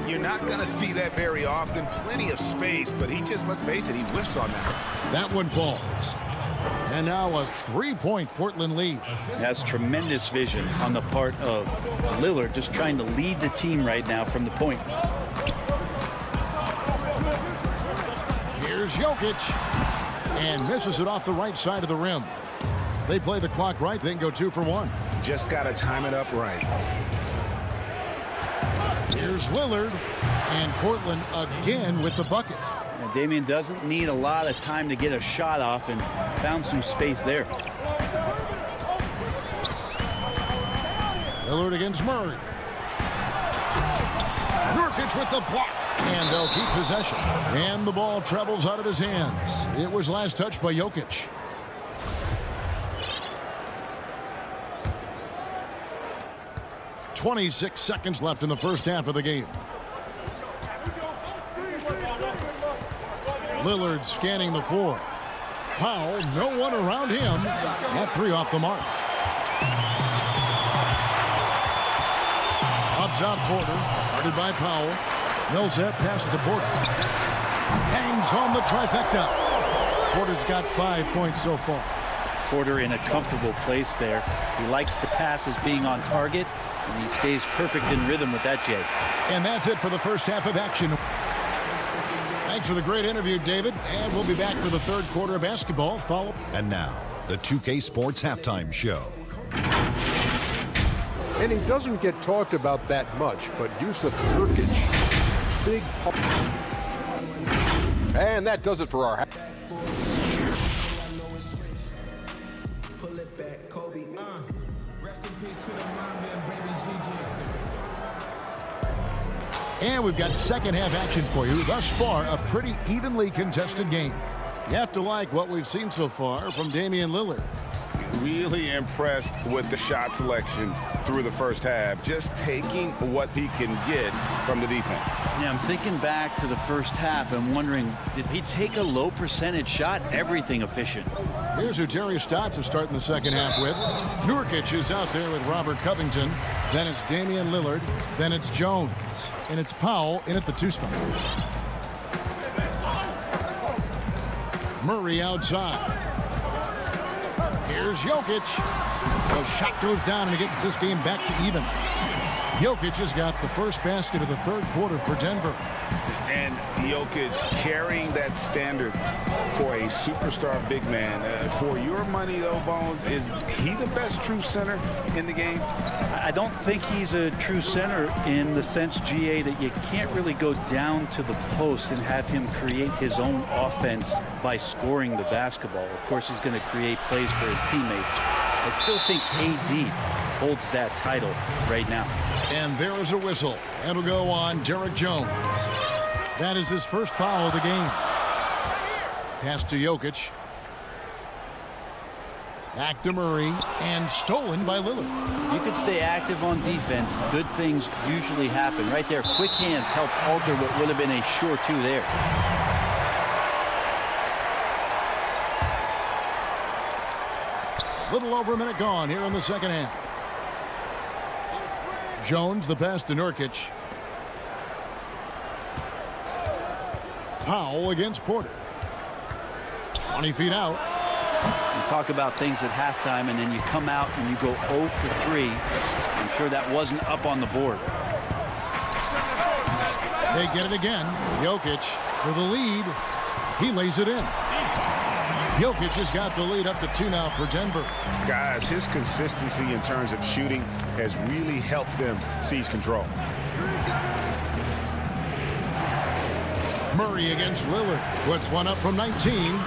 You're not going to see that very often. Plenty of space, but he just, let's face it, he whiffs on that. That one falls. And now a 3-point Portland lead. Has tremendous vision on the part of Lillard, just trying to lead the team right now from the point. Here's Jokic. And misses it off the right side of the rim. They play the clock right, they can go 2 for 1. Just got to time it up right. Here's Lillard. And Portland again with the bucket. And Damian doesn't need a lot of time to get a shot off and found some space there. Lillard against Murray. Nurkic with the block. And they'll keep possession. And the ball travels out of his hands. It was last touched by Jokic. .26 seconds left in the first half of the game. Lillard scanning the floor. Powell, no one around him. That three off the mark. Up top, Porter. Guarded by Powell. Millsap passes to Porter. Hangs home the trifecta. Porter's got 5 points so far. Porter in a comfortable place there. He likes the passes being on target, and he stays perfect in rhythm with that, Jay. And that's it for the first half of action. Thanks for the great interview, David. And we'll be back for the third quarter of basketball. Follow. And now, the 2K Sports Halftime Show. And he doesn't get talked about that much, but Yusuf Nurkic, big. And that does it for our. Pull it back, Kobe. Rest in peace to the mom and baby Gigi. And we've got second half action for you. Thus far, a pretty evenly contested game. You have to like what we've seen so far from Damian Lillard. Really impressed with the shot selection through the first half. Just taking what he can get from the defense. Yeah, I'm thinking back to the first half and wondering, did he take a low percentage shot? Everything efficient. Here's who Terry Stotts is starting the second half with. Nurkic is out there with Robert Covington. Then it's Damian Lillard. Then it's Jones. And it's Powell in at the 2 spot. Murray outside. Here's Jokic. The shot goes down and he gets this game back to even. Jokic has got the first basket of the third quarter for Denver. And Jokic carrying that standard for a superstar big man. For your money, though, Bones, is he the best true center in the game? I don't think he's a true center in the sense, GA, that you can't really go down to the post and have him create his own offense by scoring the basketball. Of course, he's going to create plays for his teammates. I still think AD holds that title right now. And there is a whistle. That'll go on Derek Jones. That is his first foul of the game. Pass to Jokic. Back to Murray. And stolen by Lillard. You could stay active on defense. Good things usually happen. Right there, quick hands helped alter what would have been a sure two there. Little over a minute gone here in the second half. Jones, the pass to Nurkic. Powell against Porter. 20 feet out. You talk about things at halftime, and then you come out and you go 0 for 3. I'm sure that wasn't up on the board. They get it again. Jokic for the lead. He lays it in. Jokic has got the lead up to 2 now for Denver. Guys, his consistency in terms of shooting has really helped them seize control. Murray against Lillard. Puts one up from 19.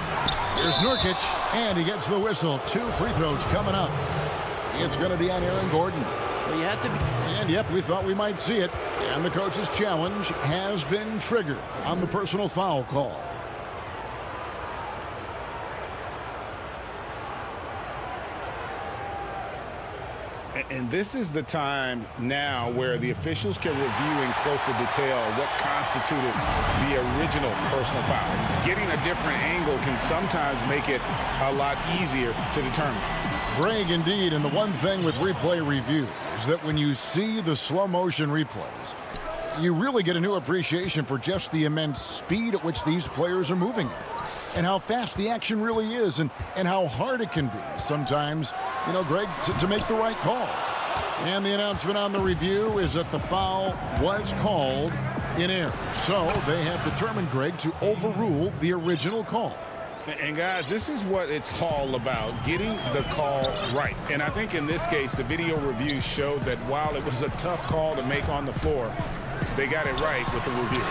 Here's Nurkic, and he gets the whistle. 2 free throws coming up. It's going to be on Aaron Gordon. Well, you have to be. And yep, we thought we might see it. And the coach's challenge has been triggered on the personal foul call. And this is the time now where the officials can review in closer detail what constituted the original personal foul. Getting a different angle can sometimes make it a lot easier to determine. Greg, indeed, and the one thing with replay review is that when you see the slow motion replays, you really get a new appreciation for just the immense speed at which these players are moving at. And how fast the action really is, and how hard it can be sometimes, you know, Greg, to make the right call. And the announcement on the review is that the foul was called in error. So they have determined, Greg, to overrule the original call. And guys, this is what it's all about, getting the call right. And I think in this case, the video review showed that while it was a tough call to make on the floor, they got it right with the review.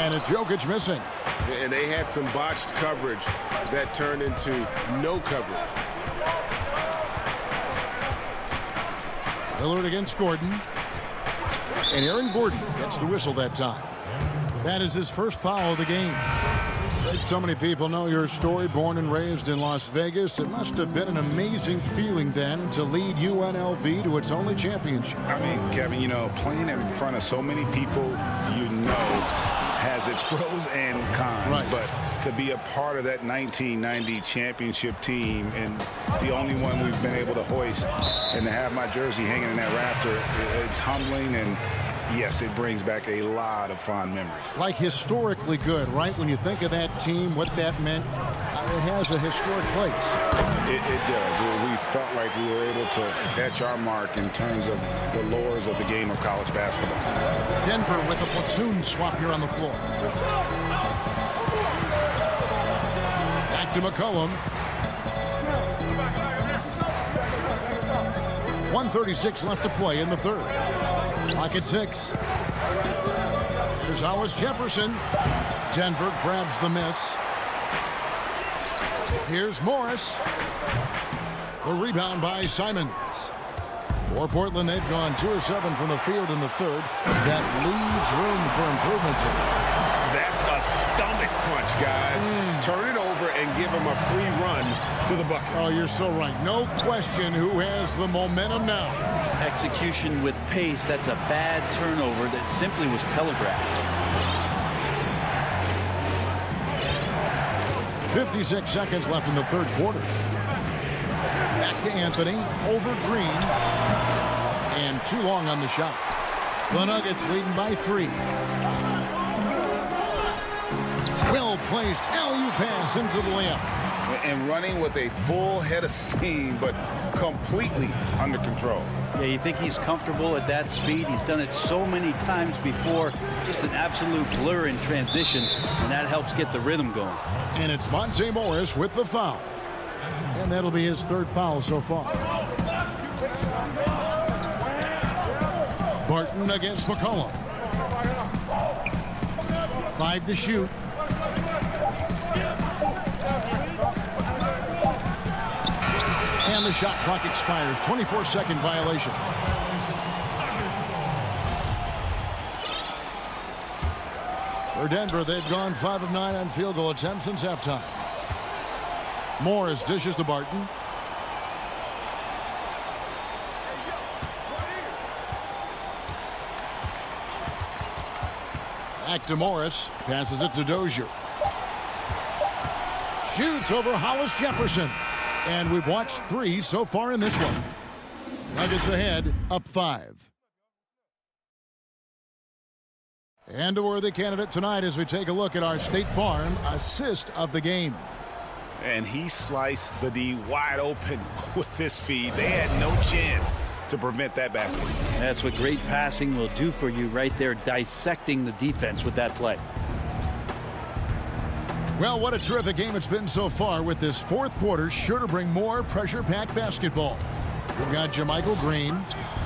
And it's Jokic missing. And they had some botched coverage that turned into no coverage. Lillard against Gordon. And Aaron Gordon gets the whistle that time. That is his first foul of the game. So many people know your story, born and raised in Las Vegas. It must have been an amazing feeling then to lead UNLV to its only championship. I mean, Kevin, you know, playing in front of so many people you know has its pros and cons. Right. But to be a part of that 1990 championship team and the only one we've been able to hoist and to have my jersey hanging in that rafter, it's humbling, and yes, it brings back a lot of fond memories. Like historically good, right? When you think of that team, what that meant, it has a historic place. It does. We felt like we were able to etch our mark in terms of the lures of the game of college basketball. Denver with a platoon swap here on the floor. Back to McCollum. 1:36 left to play in the third. Clock at 6. Here's Hollis Jefferson. Denver grabs the miss. Here's Morris. The rebound by Simons. For Portland, they've gone 2 of 7 from the field in the third. That leaves room for improvements. That's a stomach punch, guys. Turn it over and give him a free run to the bucket. Oh, you're so right. No question who has the momentum now. Execution with pace. That's a bad turnover that simply was telegraphed. 56 seconds left in the third quarter. Back to Anthony, over Green, and too long on the shot. The Nuggets leading by 3. Well-placed alley-oop pass into the layup. And running with a full head of steam, but completely under control. Yeah, you think he's comfortable at that speed. He's done it so many times before. Just an absolute blur in transition, and that helps get the rhythm going. And it's Monte Morris with the foul. And that'll be his third foul so far. Barton against McCollum. 5 to shoot. And the shot clock expires. 24-second violation. For Denver, they've gone 5 of 9 on field goal attempts since halftime. Morris dishes to Barton. Back to Morris. Passes it to Dozier. Shoots over Hollis Jefferson. And we've watched 3 so far in this one. Nuggets ahead, up 5. And a worthy candidate tonight as we take a look at our State Farm assist of the game. And he sliced the D wide open with this feed. They had no chance to prevent that basket. That's what great passing will do for you right there, dissecting the defense with that play. Well, what a terrific game it's been so far, with this fourth quarter sure to bring more pressure-packed basketball. We've got Jermichael Green.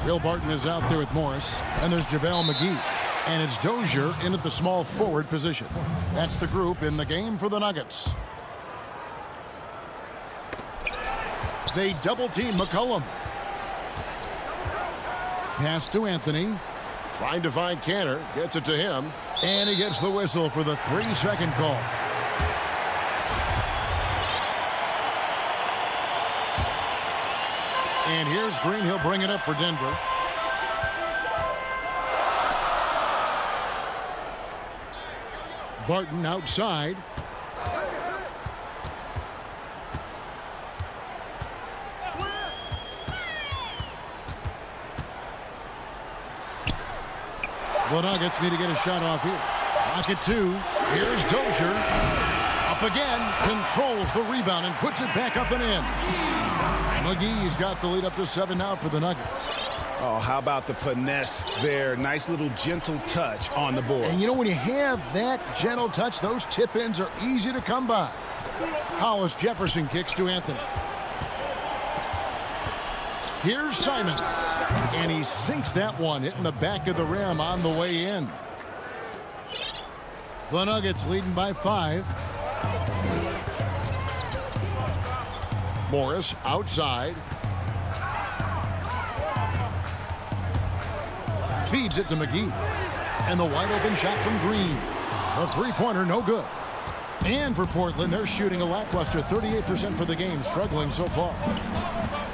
Will Barton is out there with Morris. And there's JaVale McGee. And it's Dozier in at the small forward position. That's the group in the game for the Nuggets. They double-team McCollum. Pass to Anthony. Trying to find Canner. Gets it to him. And he gets the whistle for the 3-second call. And here's Green. He'll bring it up for Denver. Barton outside. The Nuggets need to get a shot off here. Pocket 2. Here's Dozier. Up again. Controls the rebound and puts it back up and in. McGee's got the lead up to 7 now for the Nuggets. Oh, how about the finesse there? Nice little gentle touch on the board. And you know, when you have that gentle touch, those tip-ins are easy to come by. Hollis Jefferson kicks to Anthony. Here's Simons. And he sinks that one, hitting the back of the rim on the way in. The Nuggets leading by 5. Morris outside. Feeds it to McGee. And the wide open shot from Green. The three-pointer no good. And for Portland, they're shooting a lackluster 38% for the game, struggling so far.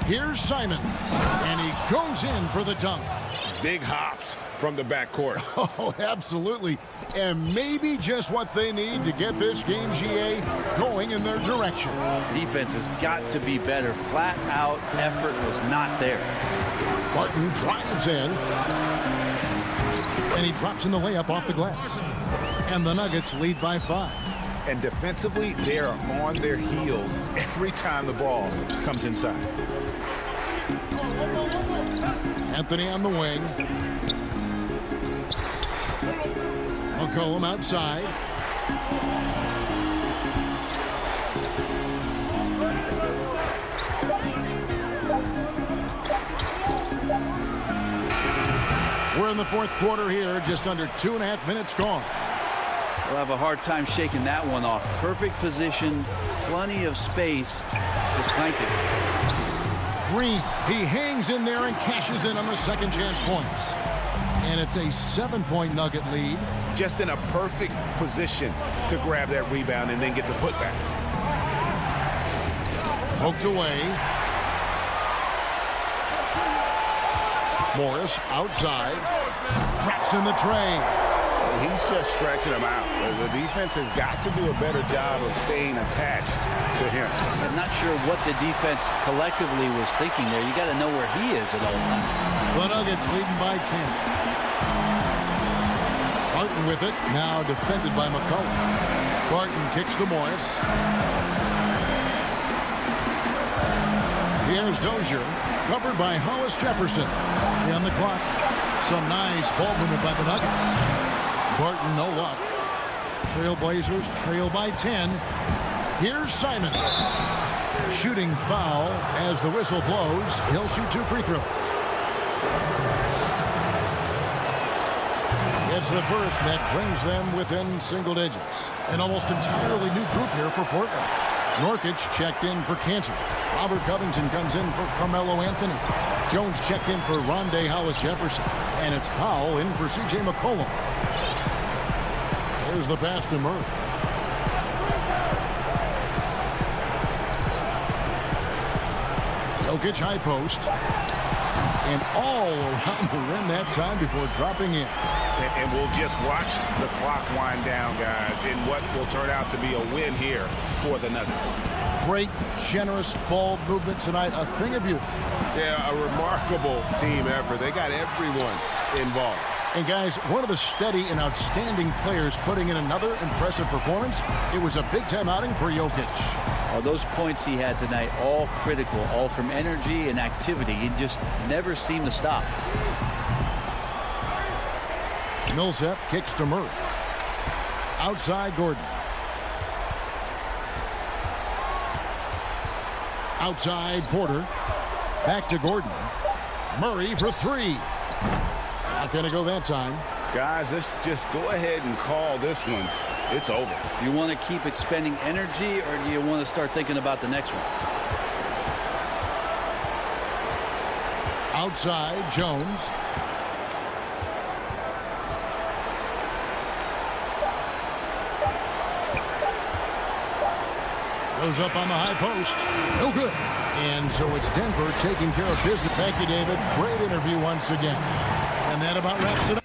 Here's Simons. And he goes in for the dunk. Big hops from the backcourt. Oh, absolutely. And maybe just what they need to get this game, GA, going in their direction. Defense has got to be better. Flat out effort was not there. Barton drives in. And he drops in the layup off the glass. And the Nuggets lead by 5. And defensively, they are on their heels every time the ball comes inside. Anthony on the wing. McCollum outside. We're in the fourth quarter here, just under 2.5 minutes gone. We'll have a hard time shaking that one off. Perfect position, plenty of space. Just clanked it. Green, he hangs in there and cashes in on the second chance points. And it's a 7-point Nugget lead. Just in a perfect position to grab that rebound and then get the putback. Poked away. Morris outside. Traps in the tray. He's just stretching him out. The defense has got to do a better job of staying attached to him. I'm not sure what the defense collectively was thinking there. You got to know where he is at all times. The Nuggets leading by 10. Barton with it, now defended by McCollum. Barton kicks to Morris. Here's Dozier, covered by Hollis Jefferson. On the clock, some nice ball movement by the Nuggets. Barton, no luck. Trailblazers trail by 10. Here's Simons. Shooting foul as the whistle blows. He'll shoot 2 free throws. It's the first that brings them within single digits. An almost entirely new group here for Portland. Norkic checked in for Cantor. Robert Covington comes in for Carmelo Anthony. Jones checked in for Rondé Hollis Jefferson. And it's Powell in for C.J. McCollum. There's the pass to Murray. Jokic high post. And all around the rim that time before dropping in. And we'll just watch the clock wind down, guys, in what will turn out to be a win here for the Nuggets. Great, generous ball movement tonight. A thing of beauty. Yeah, a remarkable team effort. They got everyone involved. And guys, one of the steady and outstanding players putting in another impressive performance. It was a big-time outing for Jokic. Oh, those points he had tonight, all critical, all from energy and activity. He just never seemed to stop. Millsap kicks to Murray. Outside Gordon. Outside Porter. Back to Gordon. Murray for 3. Not going to go that time. Guys, let's just go ahead and call this one. It's over. You want to keep expending energy, or do you want to start thinking about the next one? Outside, Jones. Goes up on the high post. No good. And so it's Denver taking care of business. Thank you, David. Great interview once again. And that about wraps it up.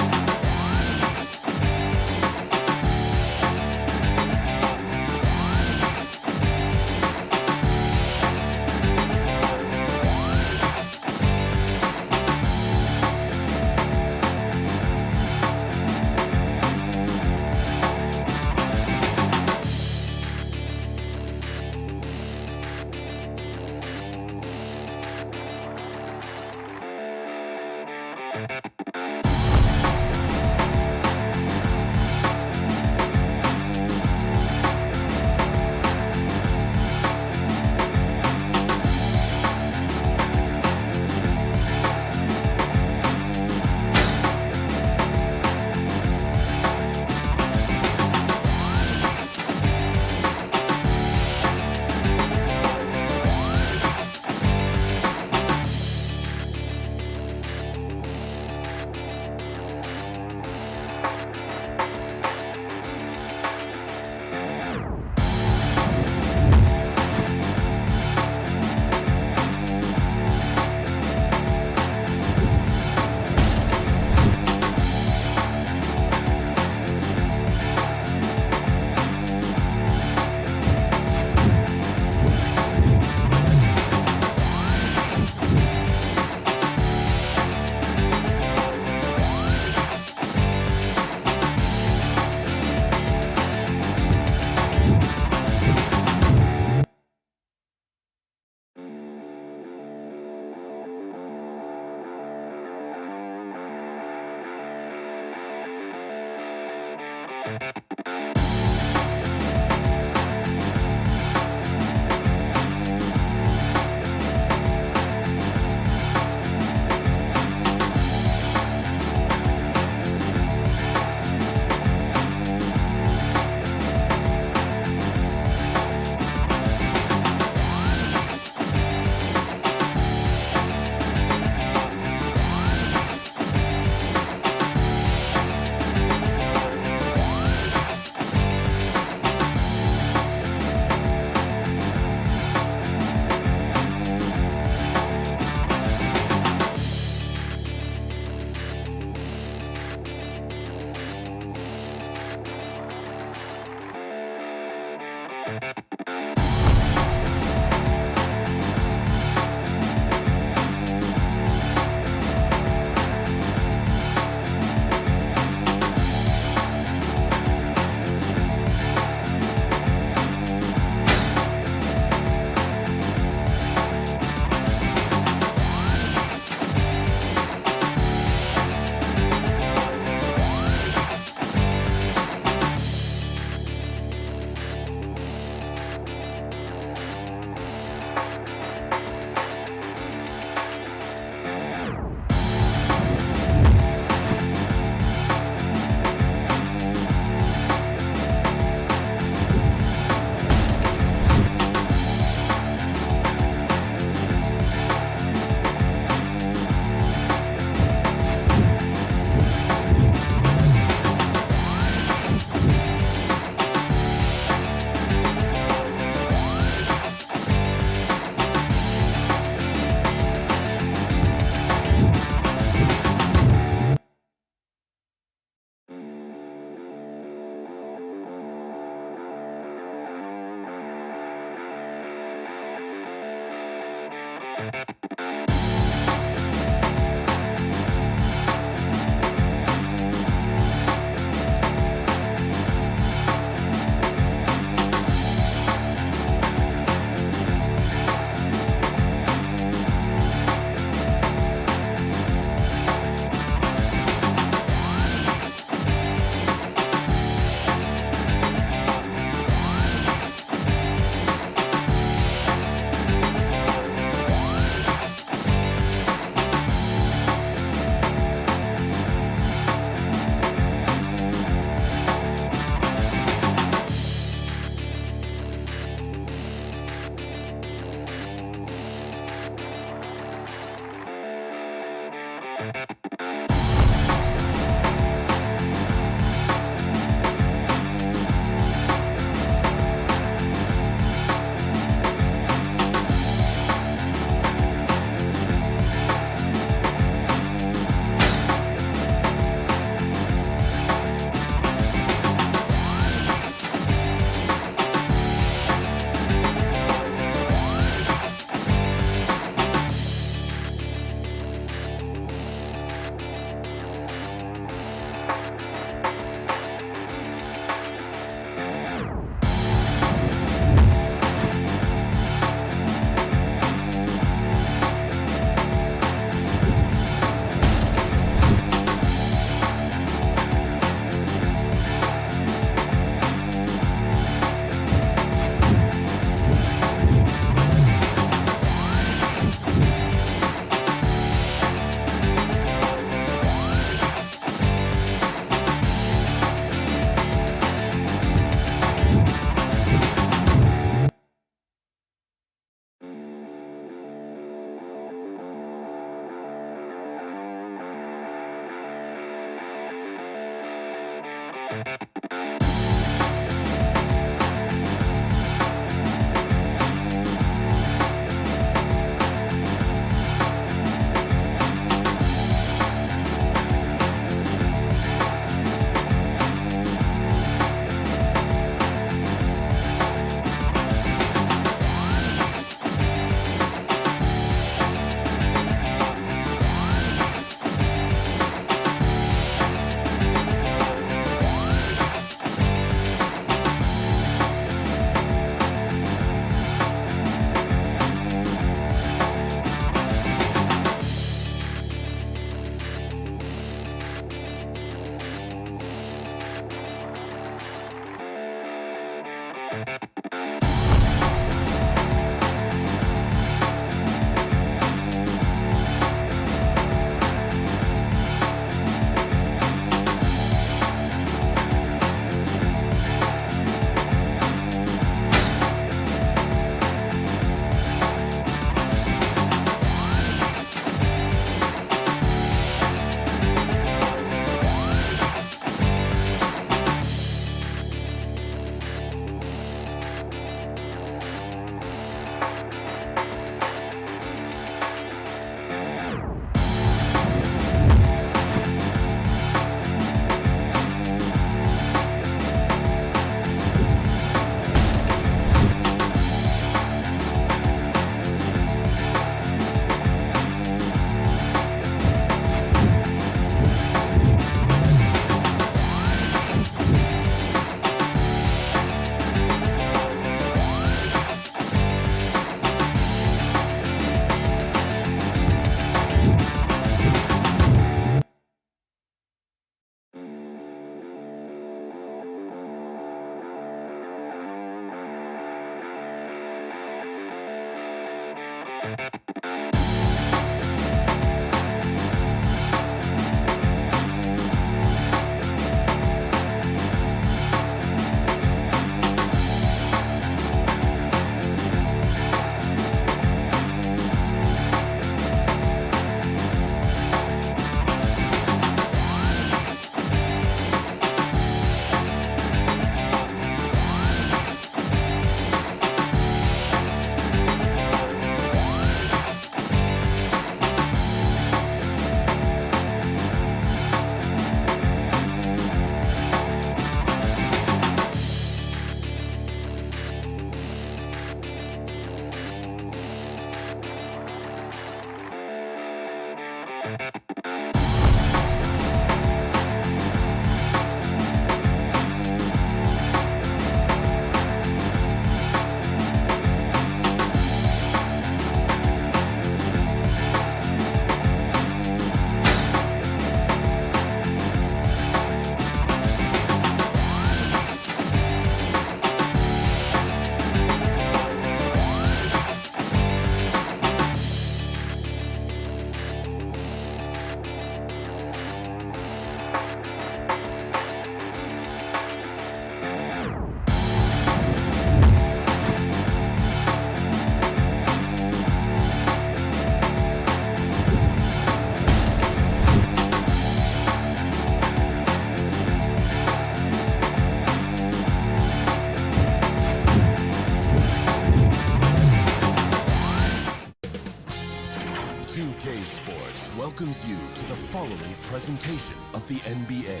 CLA Sports welcomes you to the following presentation of the NBA.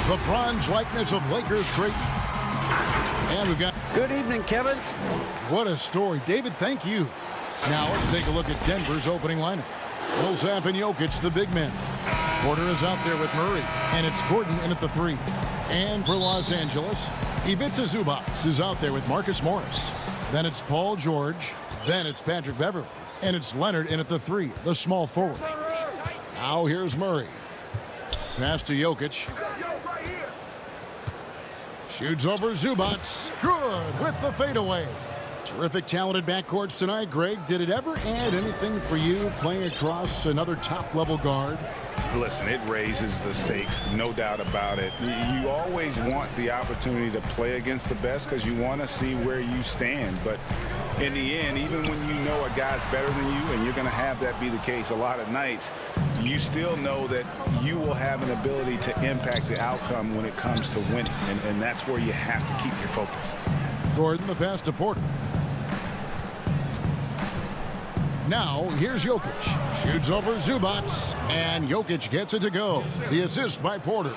The bronze likeness of Lakers great. And we've got... Good evening, Kevin. What a story. David, thank you. Now let's take a look at Denver's opening lineup. Millsap and Jokic, the big men. Porter is out there with Murray. And it's Gordon in at the 3. And for Los Angeles, Ivica Zubac is out there with Marcus Morris. Then it's Paul George. Then it's Patrick Beverley. And it's Leonard in at the 3, the small forward. Now here's Murray. Pass to Jokic. Shoots over Zubac. Good with the fadeaway. Terrific talented backcourts tonight. Greg, did it ever add anything for you playing across another top-level guard? Listen, it raises the stakes, no doubt about it. You always want the opportunity to play against the best because you want to see where you stand. But in the end, even when you know a guy's better than you, and you're going to have that be the case a lot of nights, you still know that you will have an ability to impact the outcome when it comes to winning, and that's where you have to keep your focus. Gordon, the pass to Porter. Now, here's Jokic. Shoots over Zubac, and Jokic gets it to go. The assist by Porter.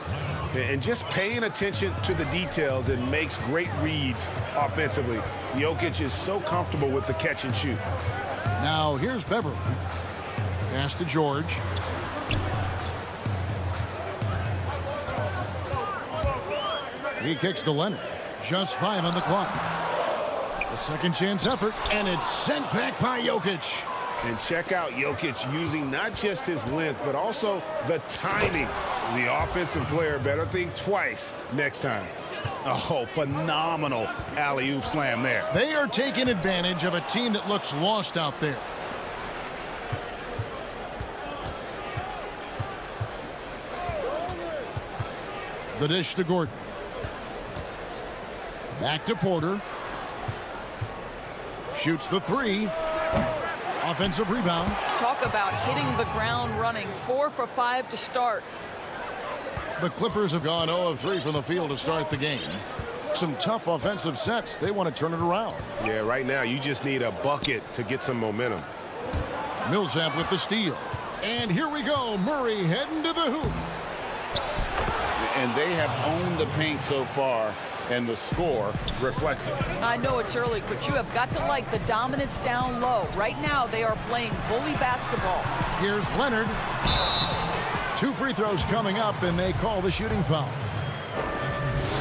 And just paying attention to the details, it makes great reads offensively. Jokic is so comfortable with the catch and shoot. Now, here's Beverly. Pass to George. He kicks to Leonard. Just 5 on the clock. A second chance effort, and it's sent back by Jokic. And check out Jokic using not just his length, but also the timing. The offensive player better think twice next time. Oh, phenomenal alley-oop slam there. They are taking advantage of a team that looks lost out there. The dish to Gordon. Back to Porter. Shoots the 3. Offensive rebound. Talk about hitting the ground running. 4 for 5 to start. The Clippers have gone 0 of 3 from the field to start the game. Some tough offensive sets. They want to turn it around. Yeah, right now you just need a bucket to get some momentum. Millsap with the steal. And here we go. Murray heading to the hoop. And they have owned the paint so far, and the score reflects it. I know it's early, but you have got to like the dominance down low. Right now, they are playing bully basketball. Here's Leonard. 2 free throws coming up, and they call the shooting foul.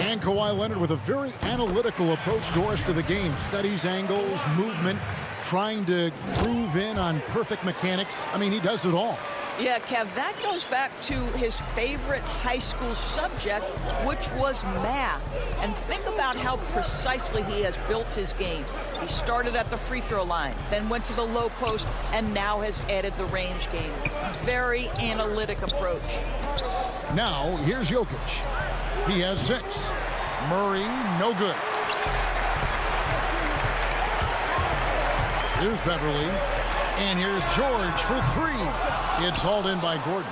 And Kawhi Leonard with a very analytical approach to the rest of the game. Studies angles, movement, trying to groove in on perfect mechanics. I mean, he does it all. Yeah, Kev, that goes back to his favorite high school subject, which was math. And think about how precisely he has built his game. He started at the free throw line, then went to the low post, and now has added the range game. Very analytic approach. Now, here's Jokic. He has 6. Murray, no good. Here's Beverly. And here's George for 3. It's hauled in by Gordon.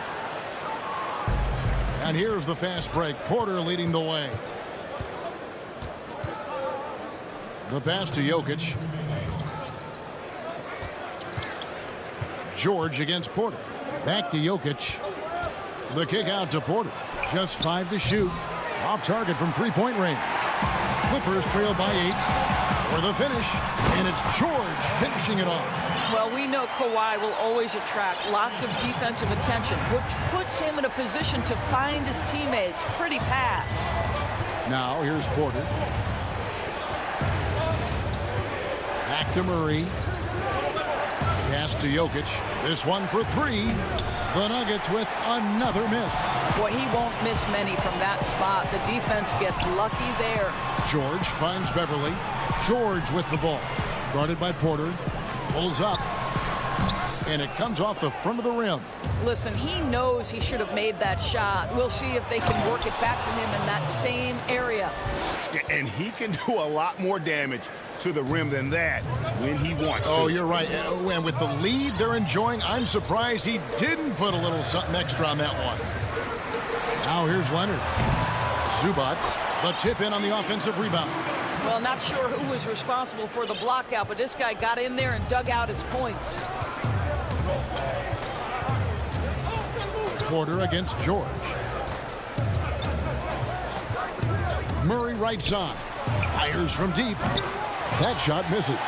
And here's the fast break. Porter leading the way. The pass to Jokic. George against Porter. Back to Jokic. The kick out to Porter. Just 5 to shoot. Off target from 3-point range. Clippers trail by 8. For the finish. And it's George finishing it off. Well, we know Kawhi will always attract lots of defensive attention, which puts him in a position to find his teammates. Pretty pass. Now, here's Porter. Back to Murray. Pass to Jokic. This one for 3. The Nuggets with another miss. Boy, he won't miss many from that spot. The defense gets lucky there. George finds Beverly. George with the ball. Guarded by Porter. Pulls up. And it comes off the front of the rim. Listen, he knows he should have made that shot. We'll see if they can work it back to him in that same area. And he can do a lot more damage to the rim than that when he wants to. Oh, you're right. And with the lead they're enjoying, I'm surprised he didn't put a little something extra on that one. Now here's Leonard. Zubac, the tip in on the offensive rebound. Well, not sure who was responsible for the block out, but this guy got in there and dug out his points. Porter against George. Murray right side. Fires from deep. That shot misses.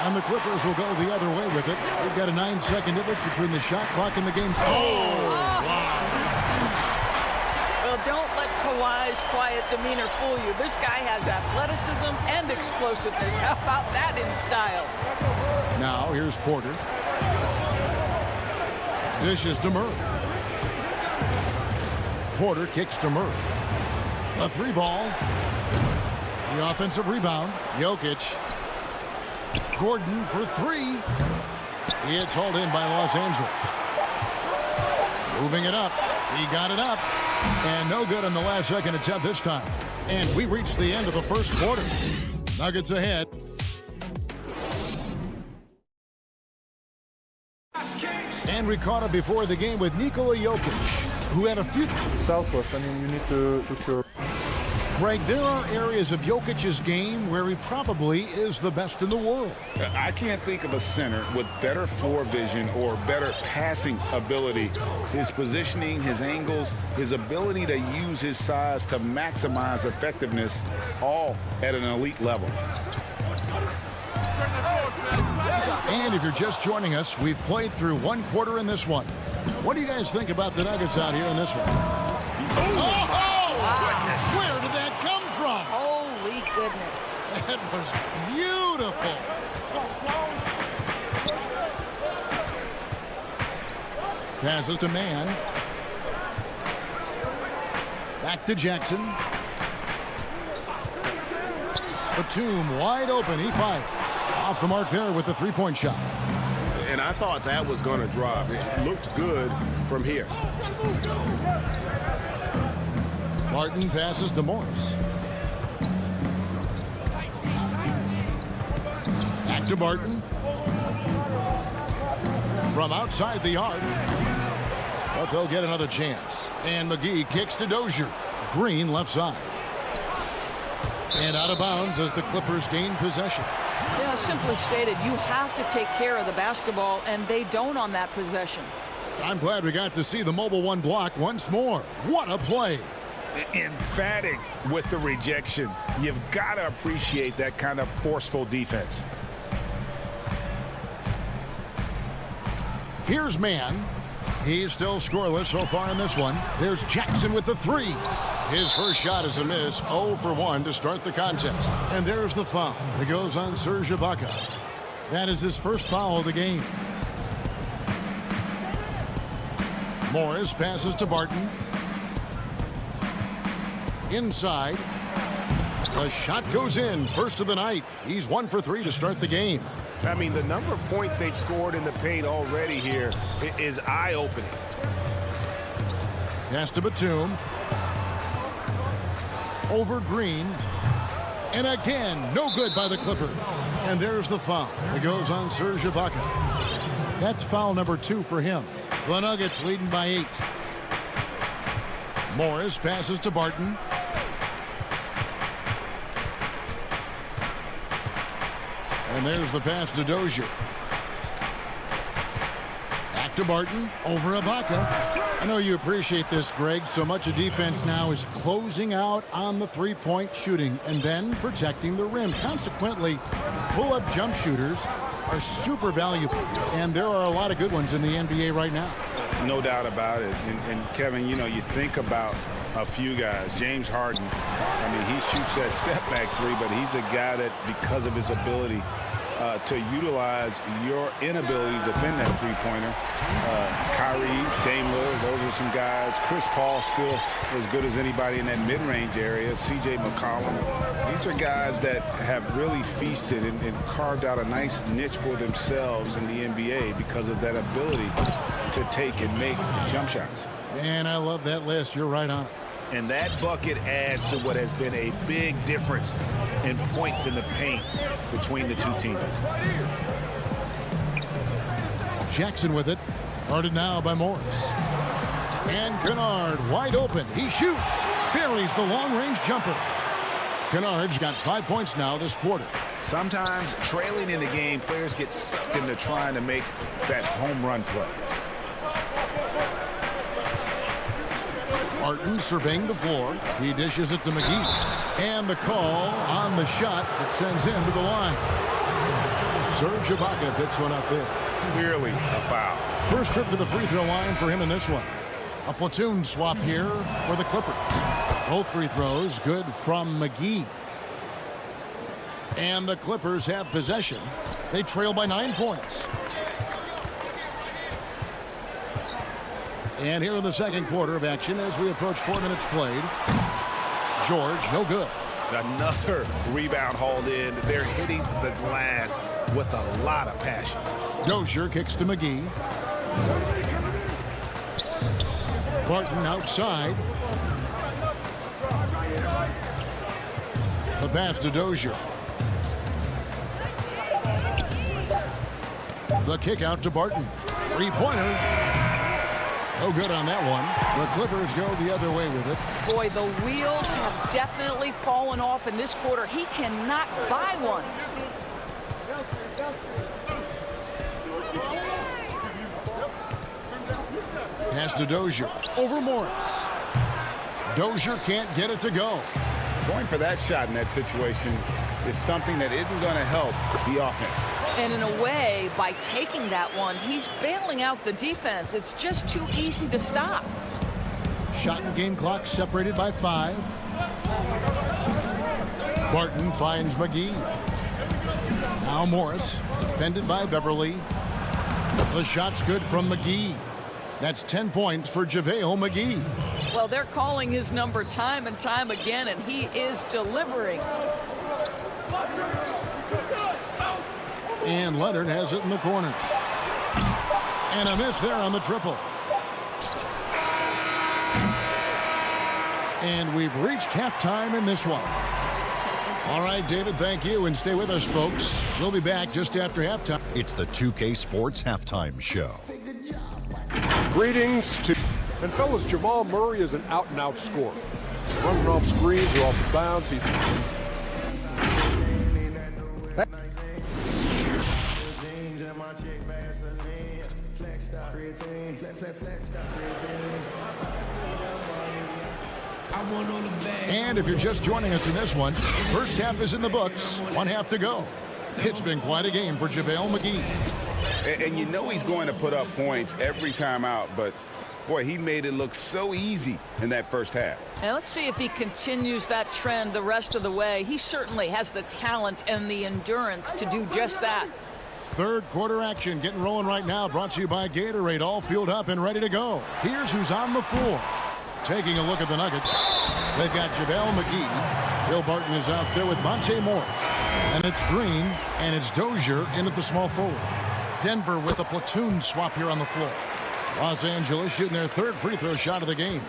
And the Clippers will go the other way with it. We've got a 9-second difference between the shot clock and the game. Oh, wow. Well, don't let Kawhi's quiet demeanor fool you. This guy has athleticism and explosiveness. How about that in style? Now, here's Porter. Dishes to Murray. Porter kicks to Murray. A 3-ball. The offensive rebound. Jokic. Gordon for 3. It's hauled in by Los Angeles. Moving it up. He got it up. And no good on the last second attempt this time. And we reached the end of the first quarter. Nuggets ahead. And we caught up before the game with Nikola Jokic, who had a few... Selfless. I mean, you need to show. Greg, there are areas of Jokic's game where he probably is the best in the world. I can't think of a center with better floor vision or better passing ability. His positioning, his angles, his ability to use his size to maximize effectiveness, all at an elite level. And if you're just joining us, we've played through one quarter in this one. What do you guys think about the Nuggets out here in this one? Goodness. Where did that come from? Holy goodness. That was beautiful. Passes to Mann. Back to Jackson. Batum wide open. He fired. Off the mark there with the three-point shot. And I thought that was going to drop. It looked good from here. Martin passes to Morris. Back to Barton. From outside the arc. But they'll get another chance. And McGee kicks to Dozier. Green left side. And out of bounds as the Clippers gain possession. Yeah, simply stated, you have to take care of the basketball, and they don't on that possession. I'm glad we got to see the mobile one block once more. What a play. Emphatic with the rejection. You've got to appreciate that kind of forceful defense. Here's Mann. He's still scoreless so far in this one. There's Jackson with the three. His first shot is a miss. 0 for 1 to start the contest. And there's the foul. It goes on Serge Ibaka. That is his first foul of the game. Morris passes to Barton. Inside. The shot goes in. First of the night. He's 1 for 3 to start the game. I mean, the number of points they've scored in the paint already here is eye-opening. Pass to Batum. Over Green. And again, no good by the Clippers. And there's the foul. It goes on Serge Ibaka. That's foul number 2 for him. The Nuggets leading by 8. Morris passes to Barton. And there's the pass to Dozier. Back to Barton. Over Ibaka. I know you appreciate this, Greg. So much of defense now is closing out on the three-point shooting and then protecting the rim. Consequently, pull-up jump shooters are super valuable. And there are a lot of good ones in the NBA right now. No doubt about it. And Kevin, you know, you think about a few guys. James Harden, I mean, he shoots that step-back three, but he's a guy that, because of his ability to utilize your inability to defend that three-pointer. Kyrie, Dame Lillard, those are some guys. Chris Paul still as good as anybody in that mid-range area. C.J. McCollum. These are guys that have really feasted and carved out a nice niche for themselves in the NBA because of that ability to take and make jump shots. And I love that list. You're right on it. And that bucket adds to what has been a big difference in points in the paint between the two teams. Jackson with it. Guarded now by Morris. And Kennard wide open. He shoots. Buries the long-range jumper. Kennard's got 5 points now this quarter. Sometimes trailing in the game, players get sucked into trying to make that home run play. Martin surveying the floor. He dishes it to McGee. And the call on the shot that sends him to the line. Serge Ibaka picks one up there. Clearly a foul. First trip to the free throw line for him in this one. A platoon swap here for the Clippers. Both free throws good from McGee. And the Clippers have possession. They trail by 9 points. And here in the second quarter of action as we approach 4 minutes played. George, no good. Another rebound hauled in. They're hitting the glass with a lot of passion. Dozier kicks to McGee. Barton outside. The pass to Dozier. The kick out to Barton. Three-pointer. No good on that one. The Clippers go the other way with it. Boy, the wheels have definitely fallen off in this quarter. He cannot buy one. Pass to Dozier. Over Morris. Dozier can't get it to go. Going for that shot in that situation is something that isn't going to help the offense. And in a way, by taking that one, he's bailing out the defense. It's just too easy to stop. Shot and game clock separated by 5. Barton finds McGee. Now Morris, defended by Beverly. The shot's good from McGee. That's 10 points for JaVale McGee. Well, they're calling his number time and time again, and he is delivering. And Leonard has it in the corner. And a miss there on the triple. And we've reached halftime in this one. All right, David, thank you. And stay with us, folks. We'll be back just after halftime. It's the 2K Sports Halftime Show. Greetings to... And fellas, Jamal Murray is an out-and-out scorer. Running off screens or off the bounce. He's... And if you're just joining us in this one, first half is in the books. 1 half to go. It's been quite a game for JaVale McGee. And you know he's going to put up points every time out, but boy, he made it look so easy in that first half. And let's see if he continues that trend the rest of the way. He certainly has the talent and the endurance to do just that. Third quarter action getting rolling right now. Brought to you by Gatorade. All fueled up and ready to go. Here's who's on the floor. Taking a look at the Nuggets. They've got JaVale McGee. Bill Barton is out there with Monte Morris. And it's Green and it's Dozier in at the small forward. Denver with a platoon swap here on the floor. Los Angeles shooting their third free throw shot of the game.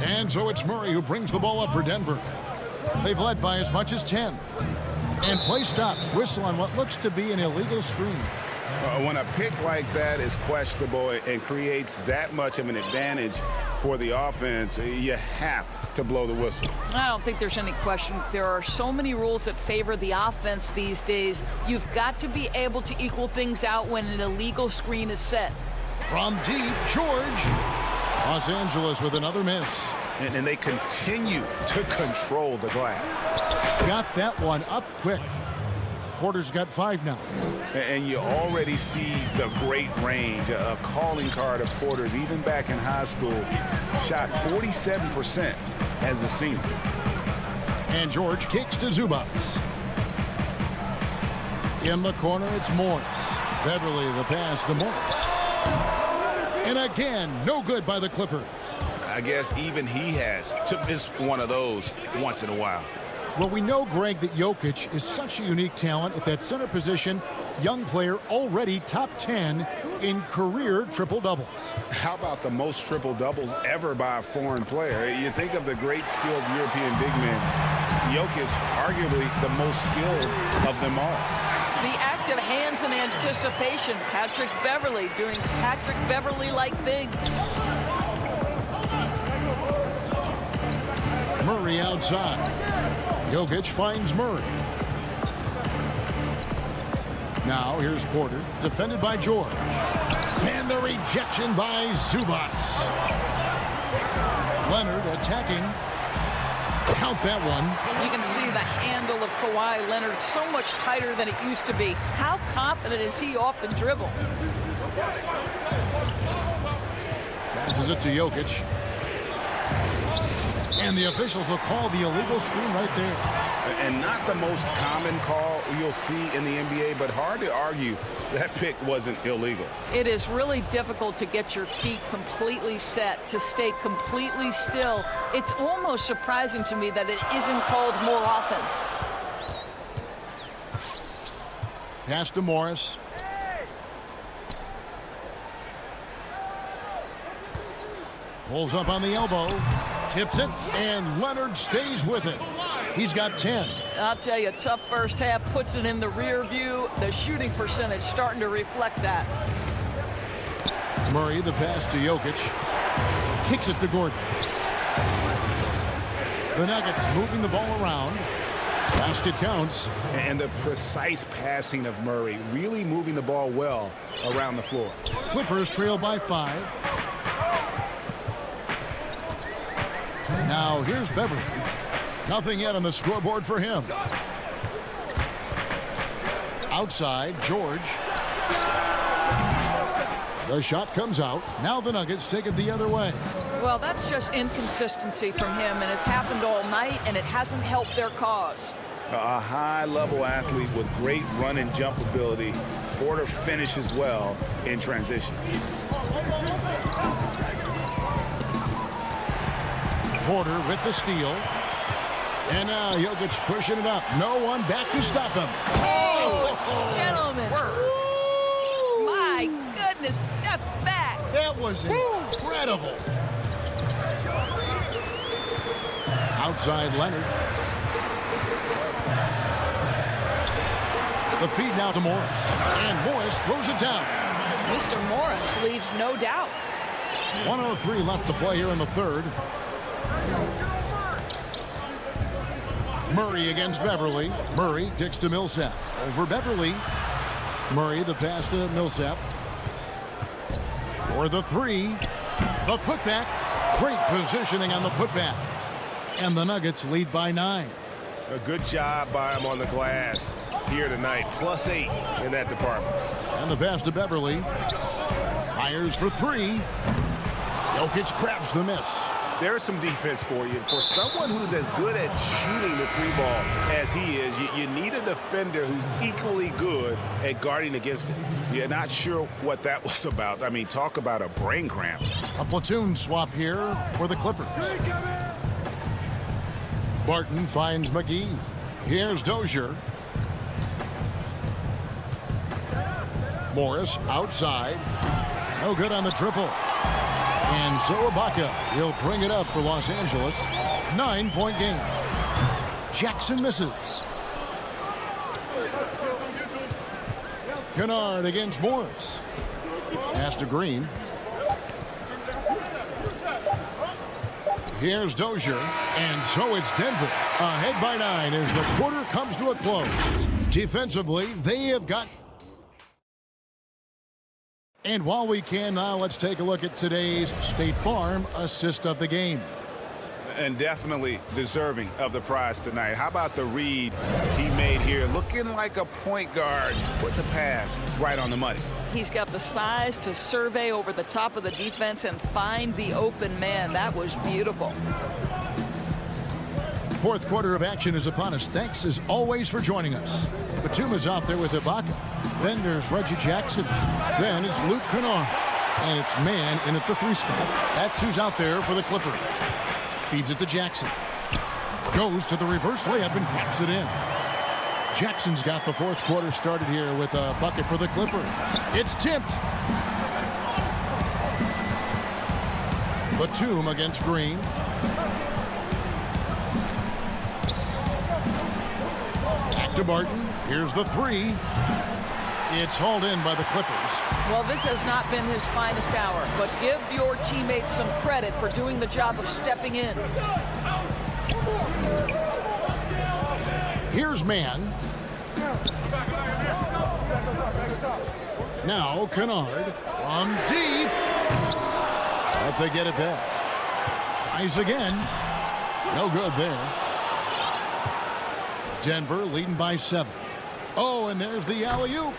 And so it's Murray who brings the ball up for Denver. They've led by as much as 10. And play stops. Whistle on what looks to be an illegal screen. When a pick like that is questionable and creates that much of an advantage for the offense, you have to blow the whistle. I don't think there's any question. There are so many rules that favor the offense these days. You've got to be able to equal things out when an illegal screen is set. From deep, George. Los Angeles with another miss. And they continue to control the glass. Got that one up quick. Porter's got 5 now. And you already see the great range, a calling card of Porter's, even back in high school. Shot 47% as a senior. And George kicks to Zubac. In the corner, it's Morris. Beverly, the pass to Morris. And again, no good by the Clippers. I guess even he has to miss one of those once in a while. Well, we know, Greg, that Jokic is such a unique talent at that center position. Young player, already top 10 in career triple-doubles. How about the most triple-doubles ever by a foreign player? You think of the great skilled European big men. Jokic, arguably the most skilled of them all. The active hands in anticipation. Patrick Beverly doing Patrick Beverly-like things. Murray outside. Jokic finds Murray. Now here's Porter, defended by George. And the rejection by Zubac. Leonard attacking. Count that one. You can see the handle of Kawhi Leonard so much tighter than it used to be. How confident is he off the dribble? Passes it to Jokic. And the officials will call the illegal screen right there. And not the most common call you'll see in the NBA, but hard to argue that pick wasn't illegal. It is really difficult to get your feet completely set, to stay completely still. It's almost surprising to me that it isn't called more often. Pass to Morris. Pulls up on the elbow. Tips it, and Leonard stays with it. He's got 10. I'll tell you, tough first half, puts it in the rear view. The shooting percentage starting to reflect that. Murray, the pass to Jokic. Kicks it to Gordon. The Nuggets moving the ball around. Basket counts. And the precise passing of Murray, really moving the ball well around the floor. Clippers trail by 5. Now here's Beverly. Nothing yet on the scoreboard for him. Outside, George. The shot comes out. Now the Nuggets take it the other way. Well, that's just inconsistency from him, and it's happened all night, and it hasn't helped their cause. A high-level athlete with great run and jump ability. Porter finishes well in transition. Porter with the steal. And now Jokic pushing it up. No one back to stop him. Oh, gentlemen. My goodness, step back. That was incredible. Outside Leonard. The feed now to Morris. And Morris throws it down. Mr. Morris leaves no doubt. 1:03 left to play here in the third. Murray against Beverly. Murray kicks to Millsap. Over Beverly. Murray, the pass to Millsap. For the 3. The putback. Great positioning on the putback. And the Nuggets lead by 9. A good job by him on the glass here tonight. +8 in that department. And the pass to Beverly. Fires for 3. Jokic grabs the miss. There's some defense for you. For someone who's as good at shooting the 3 ball as he is, you need a defender who's equally good at guarding against it. You're not sure what that was about. I mean, talk about a brain cramp. A platoon swap here for the Clippers. Barton finds McGee. Here's Dozier. Morris outside. No good on the triple. And so Ibaka will bring it up for Los Angeles. 9-point game. Jackson misses. Kennard against Morris. Pass to Green. Here's Dozier. And so it's Denver ahead by 9 as the quarter comes to a close. Defensively, they have got... And while we can now, let's take a look at today's State Farm assist of the game. And definitely deserving of the prize tonight. How about the read he made here? Looking like a point guard. Put the pass right on the money. He's got the size to survey over the top of the defense and find the open man. That was beautiful. Fourth quarter of action is upon us. Thanks as always for joining us. Batum is out there with Ibaka. Then there's Reggie Jackson. Then it's Luke Kennard. And it's man in at the 3 spot. That's who's out there for the Clippers. Feeds it to Jackson. Goes to the reverse layup and claps it in. Jackson's got the fourth quarter started here with a bucket for the Clippers. It's tipped. Batum against Green. Back to Barton. Here's the 3. It's hauled in by the Clippers. Well, this has not been his finest hour, but give your teammates some credit for doing the job of stepping in. Here's man. Now Kennard from deep. But they get it back. Tries again. No good there. Denver leading by 7. Oh, and there's the alley-oop.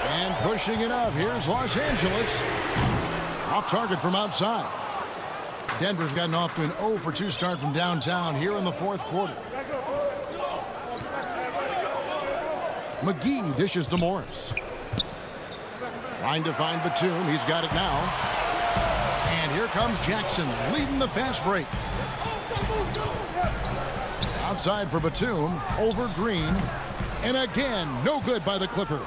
And pushing it up. Here's Los Angeles. Off target from outside. Denver's gotten off to an 0 for 2 start from downtown here in the fourth quarter. McGee dishes to Morris. Trying to find Batum. He's got it now. And here comes Jackson leading the fast break. Outside for Batum. Over Green. And again, no good by the Clippers.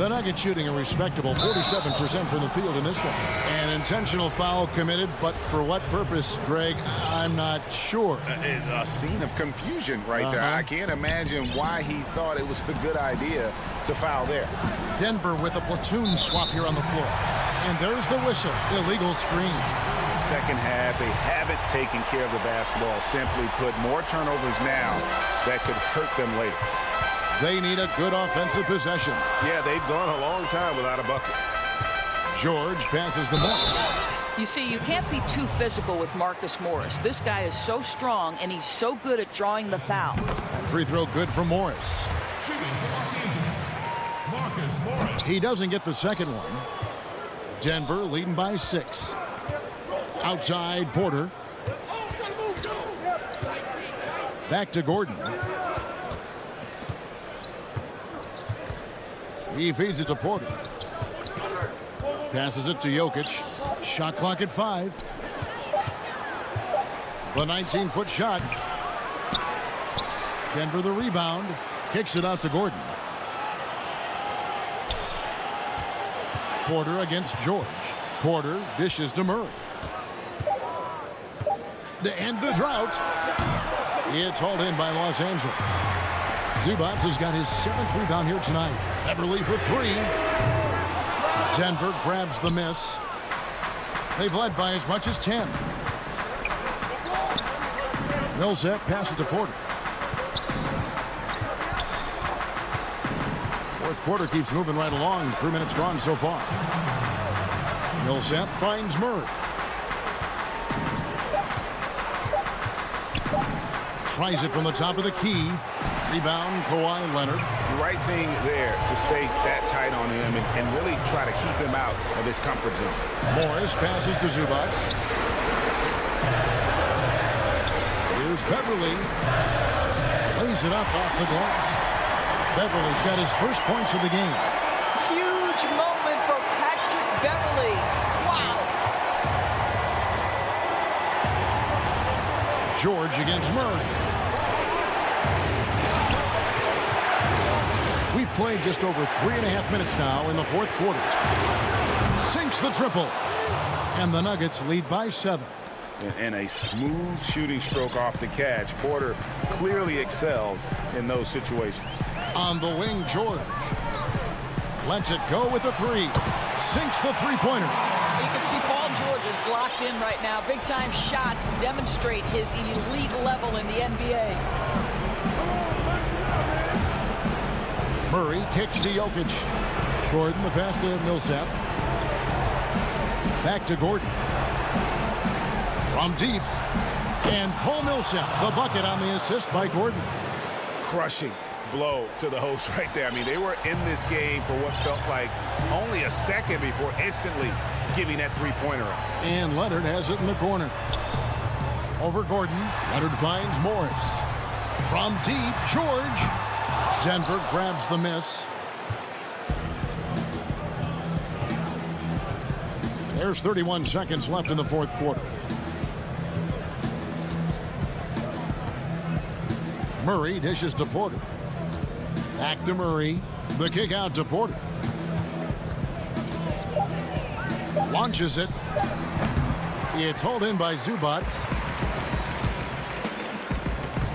The Nuggets shooting a respectable 47% from the field in this one. An intentional foul committed, but for what purpose, Greg? I'm not sure. A scene of confusion right there. I can't imagine why he thought it was a good idea to foul there. Denver with a platoon swap here on the floor. And there's the whistle. Illegal screen. Second half, they haven't taken care of the basketball. Simply put, more turnovers now that could hurt them later. They need a good offensive possession. Yeah, they've gone a long time without a bucket. George passes to Morris. You see, you can't be too physical with Marcus Morris. This guy is so strong, and he's so good at drawing the foul. And free throw good for Morris. He doesn't get the second one. Denver leading by 6. Outside Porter. Back to Gordon. He feeds it to Porter. Passes it to Jokic. Shot clock at 5. The 19-foot shot. Denver the rebound. Kicks it out to Gordon. Porter against George. Porter dishes to Murray. To end the drought. It's hauled in by Los Angeles. Zubac has got his 7th rebound here tonight. Beverly for 3. Denver grabs the miss. They've led by as much as 10. Millsap passes to Porter. Fourth quarter keeps moving right along. 3 minutes gone so far. Millsap finds Murray. Tries it from the top of the key. Rebound, Kawhi Leonard. The right thing there to stay that tight on him and really try to keep him out of his comfort zone. Morris passes to Zubac. Here's Beverly. Lays it up off the glass. Beverly's got his first points of the game. Huge moment for Patrick Beverly. Wow. George against Murray. We've played just over 3.5 minutes now in the fourth quarter. Sinks the triple. And the Nuggets lead by 7. And a smooth shooting stroke off the catch. Porter clearly excels in those situations. On the wing, George. Lets it go with a 3. Sinks the three-pointer. You can see Paul George is locked in right now. Big-time shots demonstrate his elite level in the NBA. Murray kicks to Jokic. Gordon, the pass to Millsap. Back to Gordon. From deep. And Paul Millsap, the bucket on the assist by Gordon. Crushing blow to the host right there. I mean, they were in this game for what felt like only a second before instantly giving that three-pointer up. And Leonard has it in the corner. Over Gordon. Leonard finds Morris. From deep, George. Denver grabs the miss. There's 31 seconds left in the fourth quarter. Murray dishes to Porter. Back to Murray. The kick out to Porter. Launches it. It's hauled in by Zubac.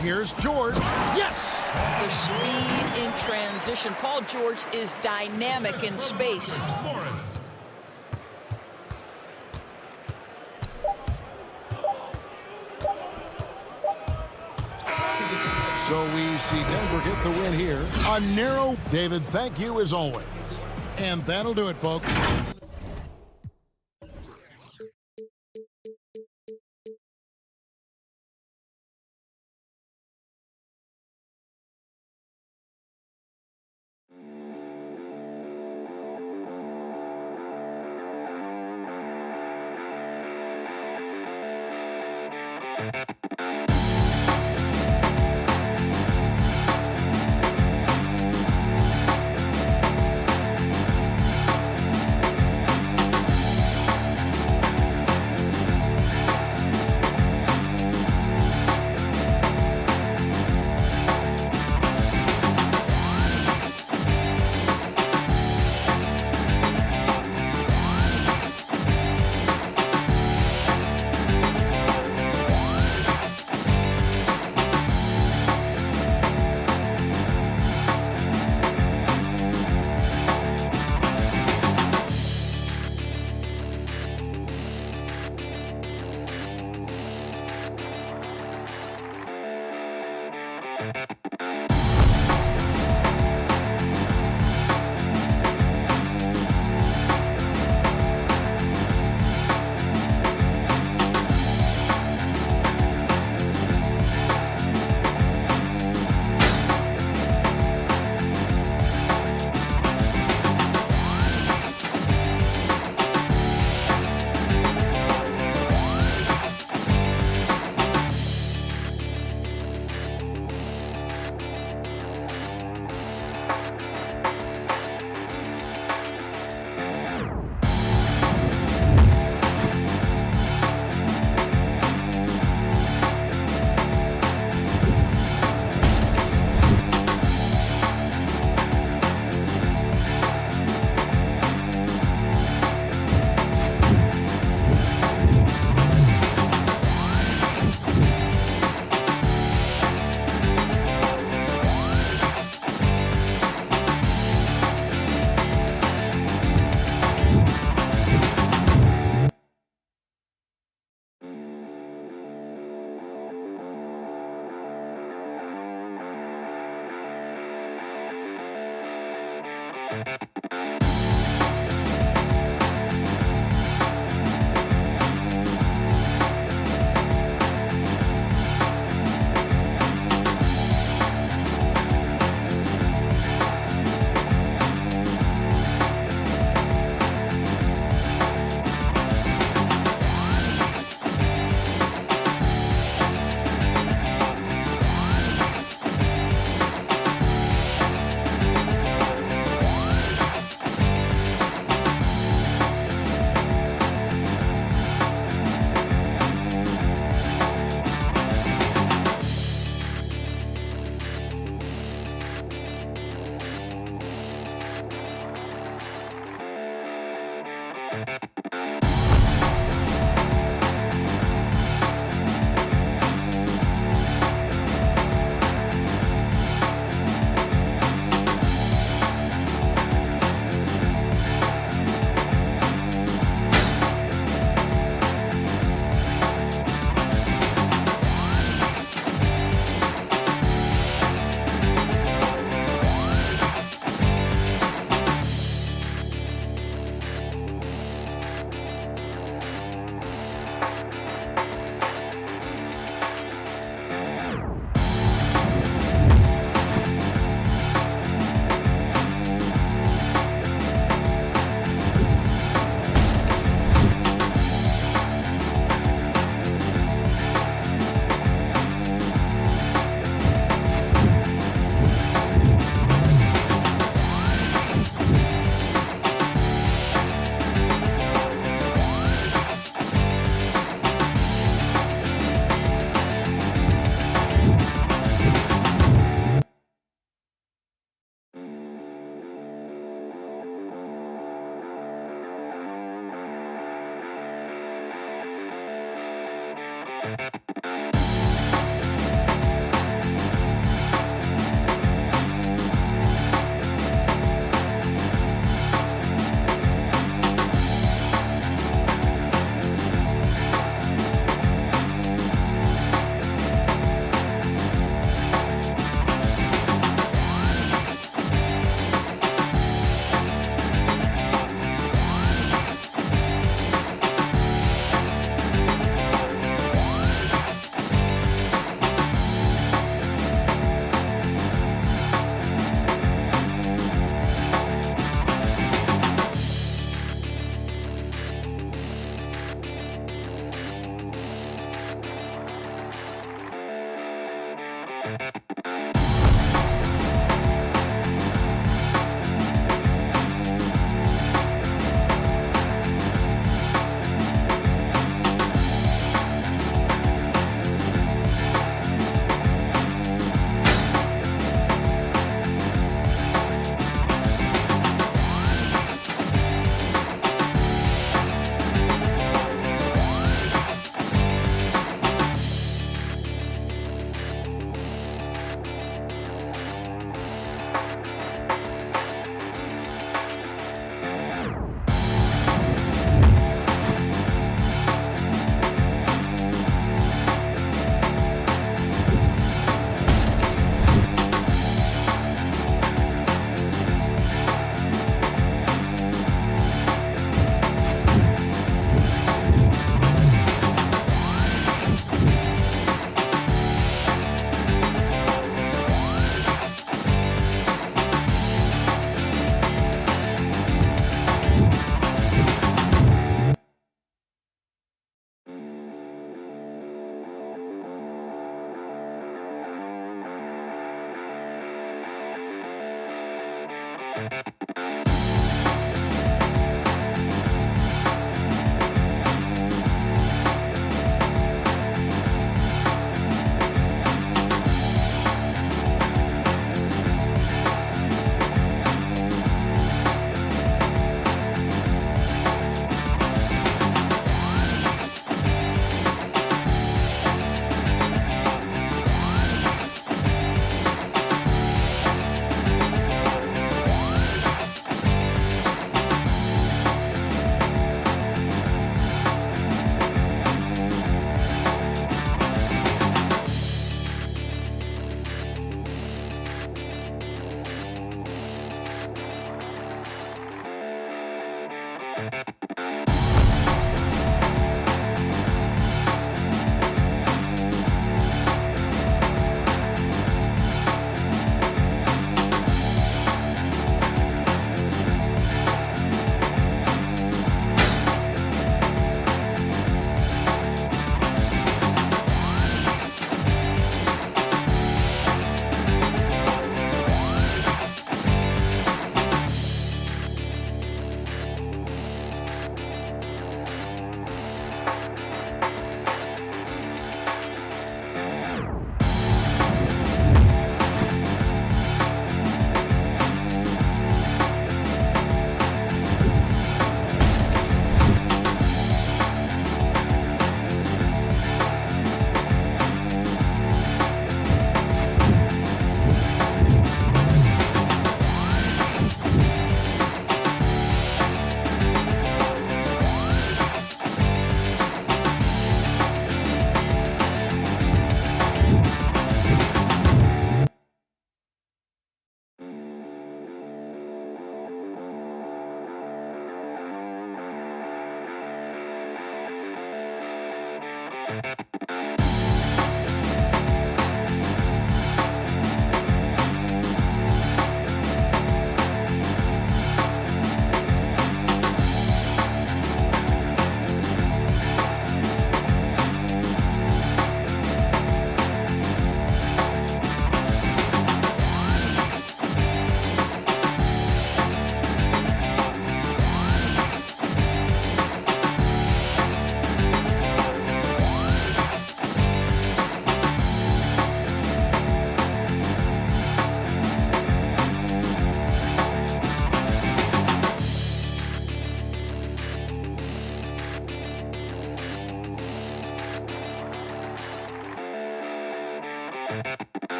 Here's George. Yes! The speed in transition. Paul George is dynamic in space. So we see Denver get the win here. A narrow. David, thank you as always. And that'll do it, folks.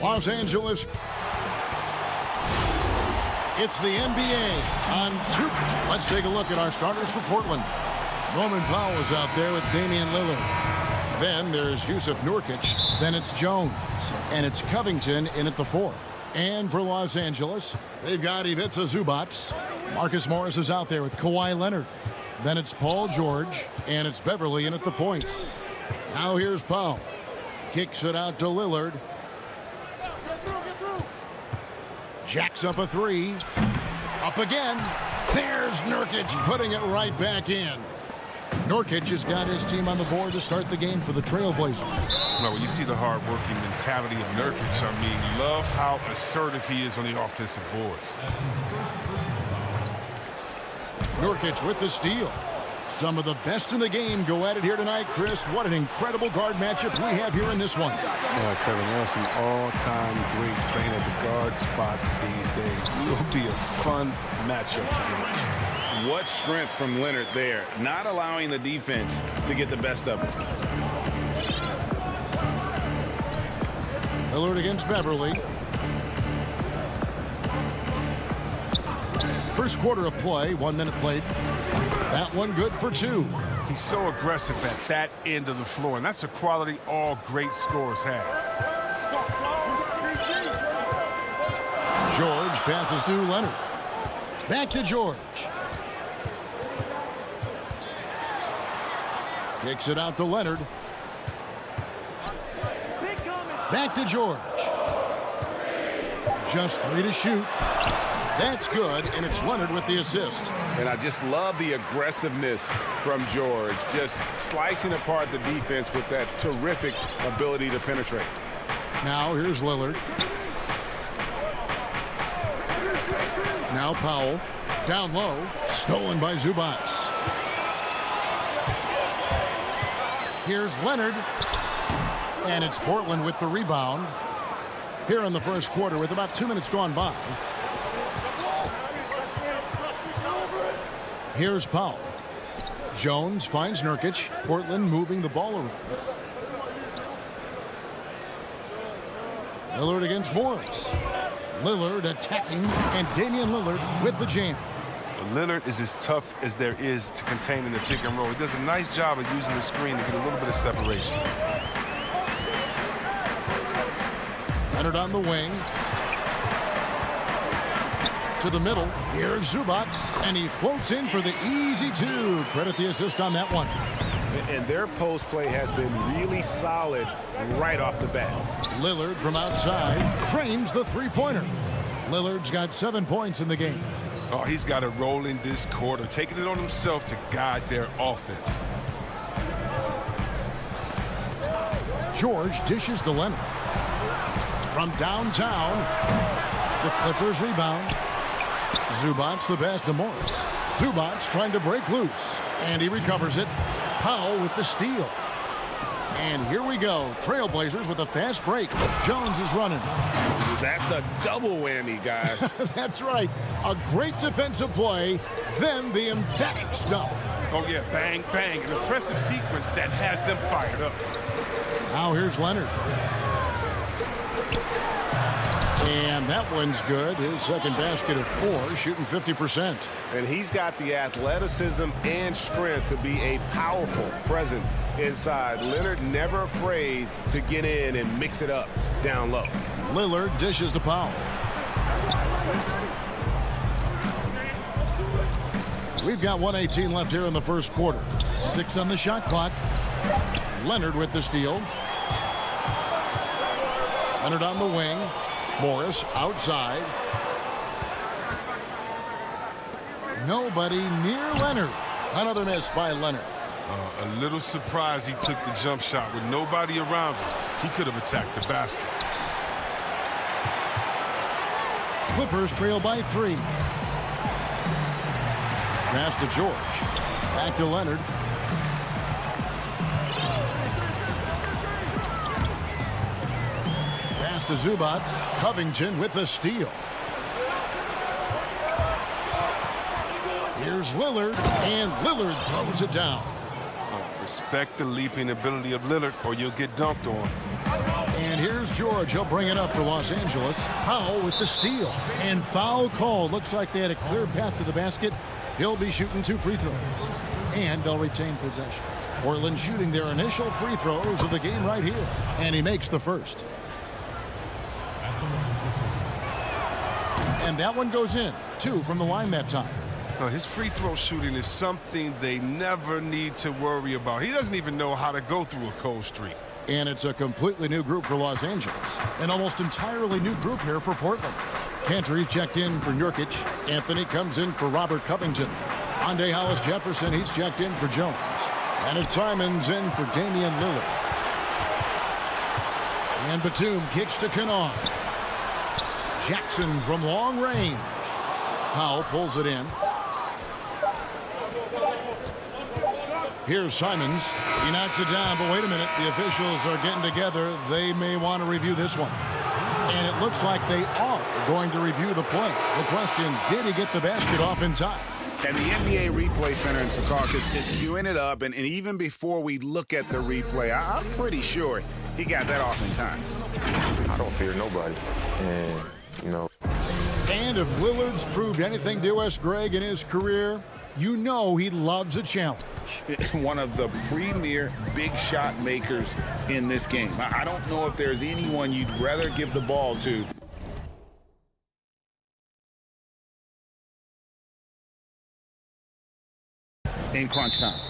Los Angeles. It's the NBA on 2. Let's take a look at our starters for Portland. Norman Powell is out there with Damian Lillard. Then there's Yusuf Nurkic. Then it's Jones. And it's Covington in at the 4. And for Los Angeles, they've got Ivica Zubac. Marcus Morris is out there with Kawhi Leonard. Then it's Paul George. And it's Beverly in at the point. Now here's Powell. Kicks it out to Lillard. Jacks up a 3. Up again. There's Nurkic putting it right back in. Nurkic has got his team on the board to start the game for the Trailblazers. Well, when you see the hard-working mentality of Nurkic, I mean, love how assertive he is on the offensive boards. Nurkic with the steal. Some of the best in the game go at it here tonight, Chris. What an incredible guard matchup we have here in this one. Yeah, Kevin, there are some all-time greats playing at the guard spots these days. It will be a fun matchup to watch. What strength from Leonard there, not allowing the defense to get the best of him. Lillard against Beverly. First quarter of play, 1 minute played. That one good for 2. He's so aggressive at that end of the floor, and that's a quality all great scorers have. George passes to Leonard. Back to George. Kicks it out to Leonard. Back to George. Just 3 to shoot. That's good, and it's Leonard with the assist. And I just love the aggressiveness from George, just slicing apart the defense with that terrific ability to penetrate. Now here's Lillard. Now Powell. Down low. Stolen by Zubac. Here's Leonard. And it's Portland with the rebound. Here in the first quarter with about 2 minutes gone by. Here's Powell. Jones finds Nurkic. Portland moving the ball around. Lillard against Morris. Lillard attacking, and Damian Lillard with the jam. Lillard is as tough as there is to contain in the pick and roll. He does a nice job of using the screen to get a little bit of separation. Leonard on the wing. To the middle. Here's Zubac, and he floats in for the easy 2. Credit the assist on that one. And their post play has been really solid right off the bat. Lillard from outside trains the 3-pointer. Lillard's got 7 points in the game. Oh, he's got a role in this quarter, taking it on himself to guide their offense. George dishes to Leonard. From downtown, the Clippers rebound. Zubac the pass to Morris. Zubac trying to break loose, and he recovers it. Powell with the steal. And here we go. Trailblazers with a fast break. Jones is running. That's a double whammy, guys. That's right. A great defensive play, then the emphatic stuff. Oh, yeah, bang, bang. An impressive sequence that has them fired up. Now here's Leonard. And that one's good. His second basket of 4, shooting 50%. And he's got the athleticism and strength to be a powerful presence inside. Leonard never afraid to get in and mix it up down low. Lillard dishes to Powell. We've got 1:18 left here in the first quarter. 6 on the shot clock. Leonard with the steal. Leonard on the wing. Morris outside. Nobody near Leonard. Another miss by Leonard. A little surprised he took the jump shot with nobody around him. He could have attacked the basket. Clippers trail by 3. Pass to George. Back to Leonard. Pass to Zubac. Covington with the steal. Here's Lillard, and Lillard throws it down. Respect the leaping ability of Lillard, or you'll get dunked on. And here's George. He'll bring it up for Los Angeles. Powell with the steal. And foul call. Looks like they had a clear path to the basket. He'll be shooting 2 free throws. And they'll retain possession. Portland shooting their initial free throws of the game right here. And he makes the first. And that one goes in. 2 from the line that time. His free throw shooting is something they never need to worry about. He doesn't even know how to go through a cold streak. And it's a completely new group for Los Angeles. An almost entirely new group here for Portland. Cantor checked in for Nurkic. Anthony comes in for Robert Covington. Andre Hollis-Jefferson, he's checked in for Jones. And it's Simons in for Damian Lillard. And Batum kicks to Kennard. Jackson from long range. Powell pulls it in. Here's Simons. He knocks it down, but wait a minute. The officials are getting together. They may want to review this one. And it looks like they are going to review the play. The question, did he get the basket off in time? And the NBA Replay Center in Secaucus is queuing it up. And even before we look at the replay, I'm pretty sure he got that off in time. I don't fear nobody. And, you know. And if Lillard's proved anything to us, Greg, in his career, you know he loves a challenge. One of the premier big shot makers in this game. I don't know if there's anyone you'd rather give the ball to. In crunch time.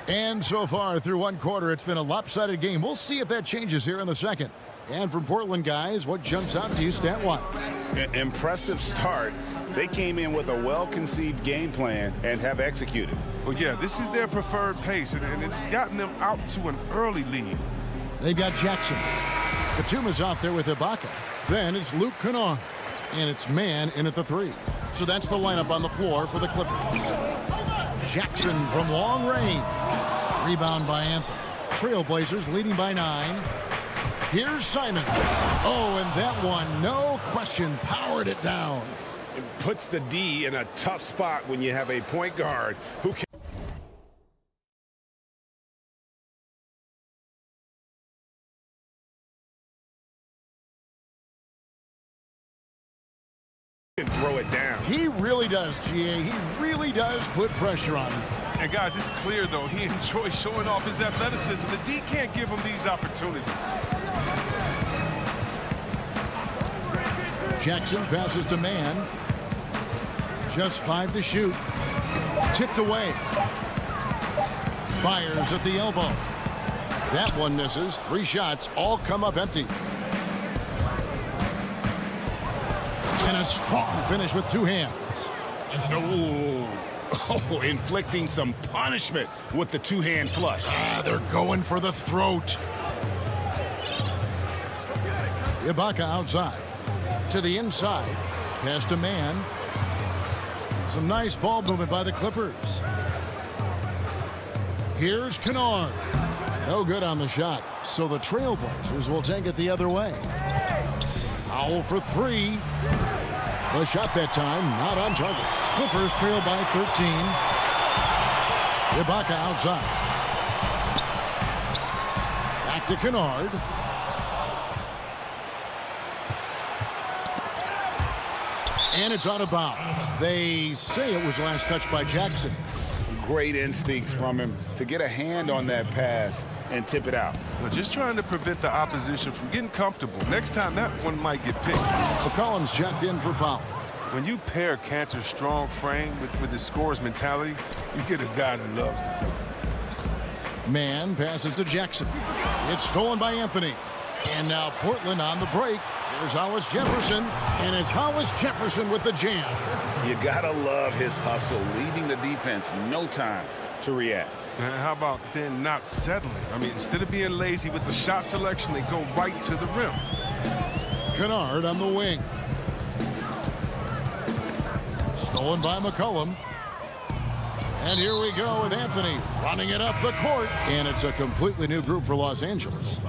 And so far through one quarter, it's been a lopsided game. We'll see if that changes here in the second. And from Portland, guys, what jumps out to you stat-wise? Impressive start. They came in with a well-conceived game plan and have executed. Well, yeah, this is their preferred pace, and it's gotten them out to an early lead. They've got Jackson. Batum is out there with Ibaka. Then it's Luke Kennard. And it's man in at the 3. So that's the lineup on the floor for the Clippers. Jackson from long range. Rebound by Anthony. Trailblazers leading by 9. Here's Simons. Oh, and that one, no question, powered it down. It puts the D in a tough spot when you have a point guard who can throw it down. He really does, GA. He really does put pressure on him. And guys, it's clear, though, he enjoys showing off his athleticism. The D can't give him these opportunities. Jackson passes to man. Just 5 to shoot. Tipped away. Fires at the elbow. That one misses. 3 shots, all come up empty. And a strong finish with 2 hands. Oh, inflicting some punishment with the 2-hand flush. They're going for the throat. Ibaka outside. To the inside. Pass to man. Some nice ball movement by the Clippers. Here's Kennard. No good on the shot. So the Trailblazers will take it the other way. Powell for 3. The shot that time, not on target. Clippers trail by 13. Ibaka outside. Back to Kennard. And it's out of bounds. They say it was last touched by Jackson. Great instincts from him to get a hand on that pass and tip it out. We're just trying to prevent the opposition from getting comfortable. Next time, that one might get picked. McCollum's checked in for Powell. When you pair Cantor's strong frame with his scorer's mentality, you get a guy that loves to dunk. Man passes to Jackson. It's stolen by Anthony. And now Portland on the break. There's Hollis-Jefferson. And it's Hollis-Jefferson with the jam. You gotta love his hustle, leaving the defense no time to react. And how about then not settling? I mean, instead of being lazy with the shot selection, they go right to the rim. Kennard on the wing. Stolen by McCollum. And here we go with Anthony running it up the court. And it's a completely new group for Los Angeles.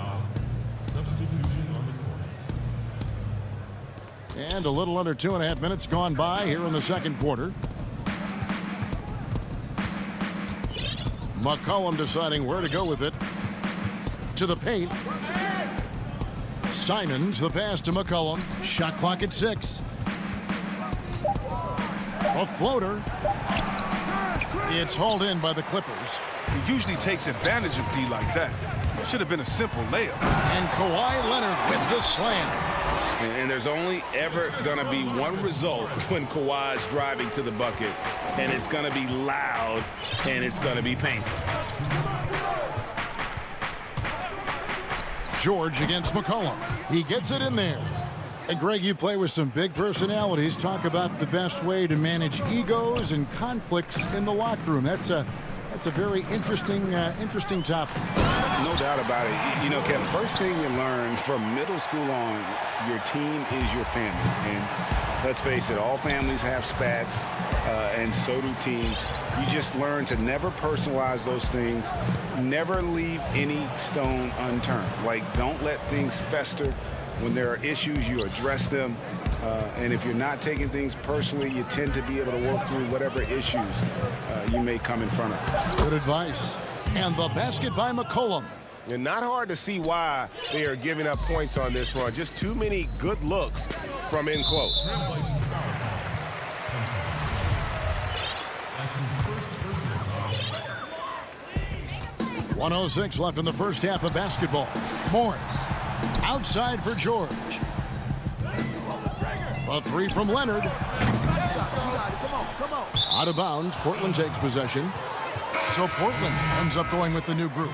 And a little under 2.5 minutes gone by here in the second quarter. McCollum deciding where to go with it. to the paint. Simons, the pass to McCollum. Shot clock at 6. A floater. It's hauled in by the Clippers. He usually takes advantage of D like that. Should have been a simple layup. And Kawhi Leonard with the slam. And there's only ever going to be one result when Kawhi's driving to the bucket, and it's going to be loud, and it's going to be painful. George against McCollum. He gets it in there. And Greg, you play with some big personalities. Talk about the best way to manage egos and conflicts in the locker room. That's a very interesting topic. No doubt about it. You know, Kevin, first thing you learn from middle school on, your team is your family. And let's face it, all families have spats, and so do teams. You just learn to never personalize those things. Never leave any stone unturned. Like, don't let things fester. When there are issues, you address them. And if you're not taking things personally, you tend to be able to work through whatever issues you may come in front of. Good advice. And the basket by McCollum. And not hard to see why they are giving up points on this run. Just too many good looks from in close. .106 left in the first half of basketball. Morris. Outside for George. A three from Leonard. Out of bounds. Portland takes possession. So Portland ends up going with the new group.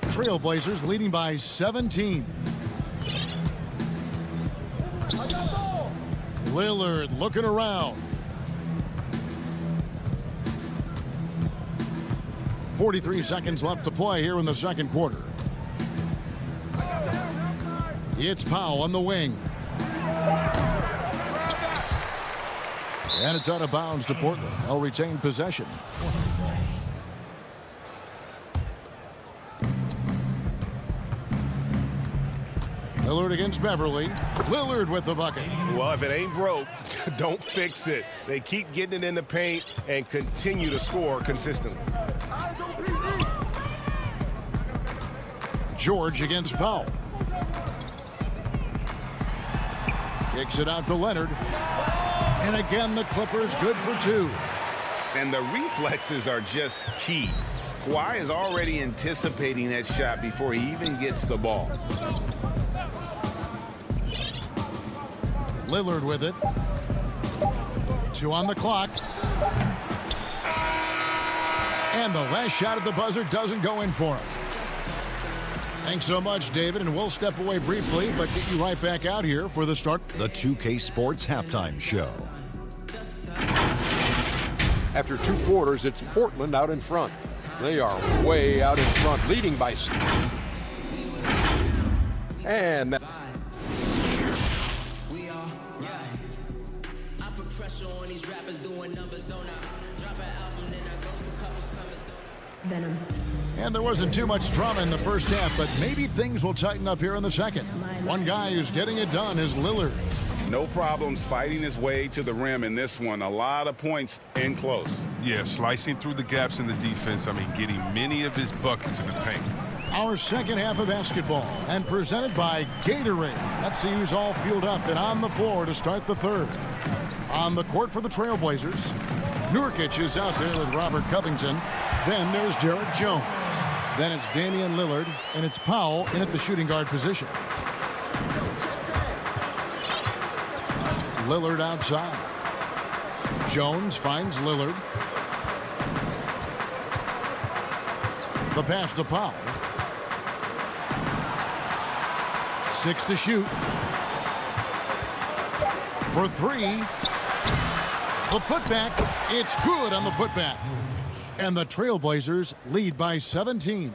Trailblazers leading by 17. Lillard looking around. 43 seconds left to play here in the second quarter. It's Powell on the wing. And it's out of bounds to Portland. They'll retain possession. Lillard against Beverly. Lillard with the bucket. Well, if it ain't broke, don't fix it. They keep getting it in the paint and continue to score consistently. George against Powell. Kicks it out to Leonard. And again, the Clippers good for two. And the reflexes are just key. Kawhi is already anticipating that shot before he even gets the ball. Lillard with it. 2 on the clock. And the last shot at the buzzer doesn't go in for him. Thanks so much, David, and we'll step away briefly, but get you right back out here for the start. The 2K Sports Halftime Show. After 2 quarters, it's Portland out in front. They are way out in front, leading by... And that... Venom. And there wasn't too much drama in the first half, but maybe things will tighten up here in the second. One guy who's getting it done is Lillard. No problems fighting his way to the rim in this one. A lot of points in close. Yeah, slicing through the gaps in the defense. I mean, getting many of his buckets in the paint. Our second half of basketball, and presented by Gatorade. Let's see who's all fueled up and on the floor to start the third. On the court for the Trailblazers, Nurkic is out there with Robert Covington. Then there's Derek Jones. Then it's Damian Lillard, and it's Powell in at the shooting guard position. Lillard outside. Jones finds Lillard. The pass to Powell. 6 to shoot. For 3. The putback. It's good on the putback. And the Trailblazers lead by 17.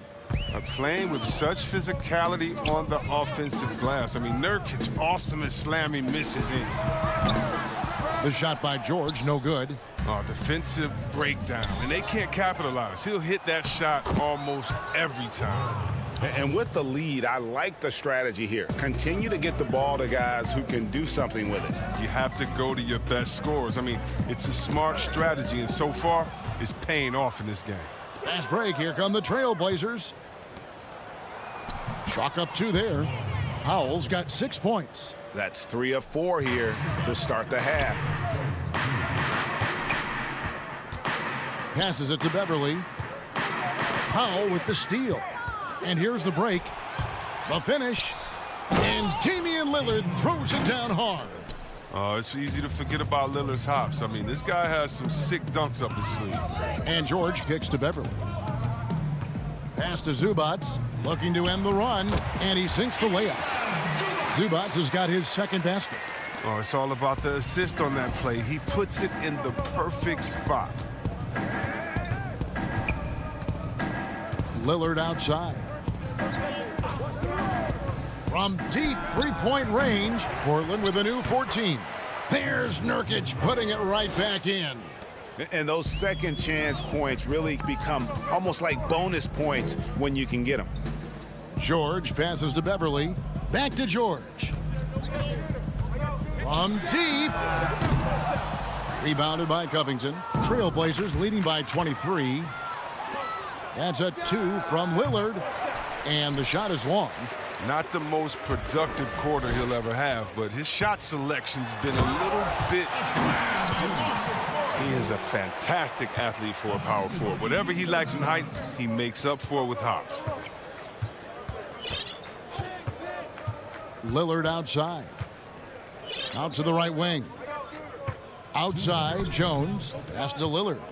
Playing with such physicality on the offensive glass. I mean, Nurkic's awesome at slamming misses in. The shot by George, no good. Defensive breakdown, and they can't capitalize. He'll hit that shot almost every time. And with the lead, I like the strategy here. Continue to get the ball to guys who can do something with it. You have to go to your best scorers. I mean, it's a smart strategy, and so far, it's paying off in this game. Fast break. Here come the Trailblazers. Chalk up 2 there. Powell's got 6 points. That's 3 of 4 here to start the half. Passes it to Beverly. Powell with the steal. And here's the break. The finish. And Damian Lillard throws it down hard. It's easy to forget about Lillard's hops. I mean, this guy has some sick dunks up his sleeve. And George kicks to Beverly. Pass to Zubac, looking to end the run, and he sinks the layup. Zubac has got his second basket. Oh, it's all about the assist on that play. He puts it in the perfect spot. Lillard outside. From deep three-point range, Portland with a new 14. There's Nurkic putting it right back in. And those second chance points really become almost like bonus points when you can get them. George passes to Beverly. Back to George. From deep. Rebounded by Covington. Trailblazers leading by 23. That's a 2 from Lillard. And the shot is long. Not the most productive quarter he'll ever have, but his shot selection's been a little bit dubious. He is a fantastic athlete for a power forward. Whatever he lacks in height, he makes up for it with hops. Lillard outside. Out to the right wing. Outside, Jones. Pass to Lillard.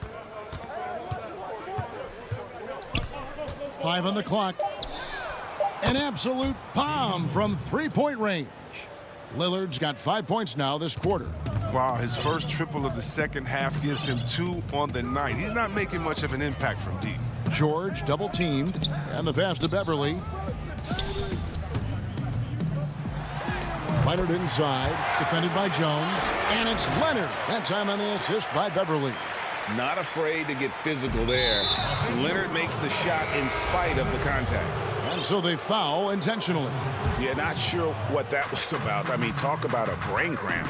5 on the clock. An absolute bomb from three-point range. Lillard's got 5 points now this quarter. Wow, his first triple of the second half gives him 2 on the night. He's not making much of an impact from deep. George double-teamed, and the pass to Beverly. Leonard inside, defended by Jones, and it's Leonard. That time on the assist by Beverly. Not afraid to get physical there. Leonard makes the shot in spite of the contact. And so they foul intentionally. Yeah, not sure what that was about. I mean, talk about a brain cramp.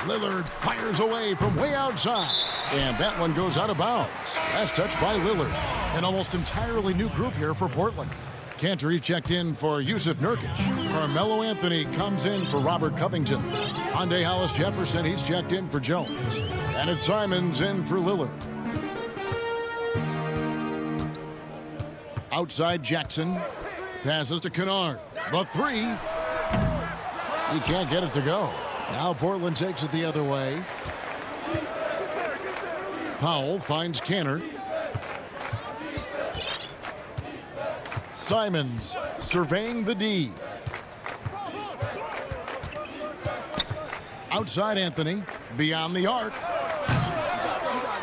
Lillard fires away from way outside. And that one goes out of bounds. Last touch by Lillard. An almost entirely new group here for Portland. Cantor checked in for Yusuf Nurkic. Carmelo Anthony comes in for Robert Covington. Hyundai Hollis Jefferson, he's checked in for Jones. And it's Simons in for Lillard. Outside Jackson. Passes to Kennard. The 3. He can't get it to go. Now Portland takes it the other way. Powell finds Cantor. Simons surveying the D. Outside Anthony. Beyond the arc.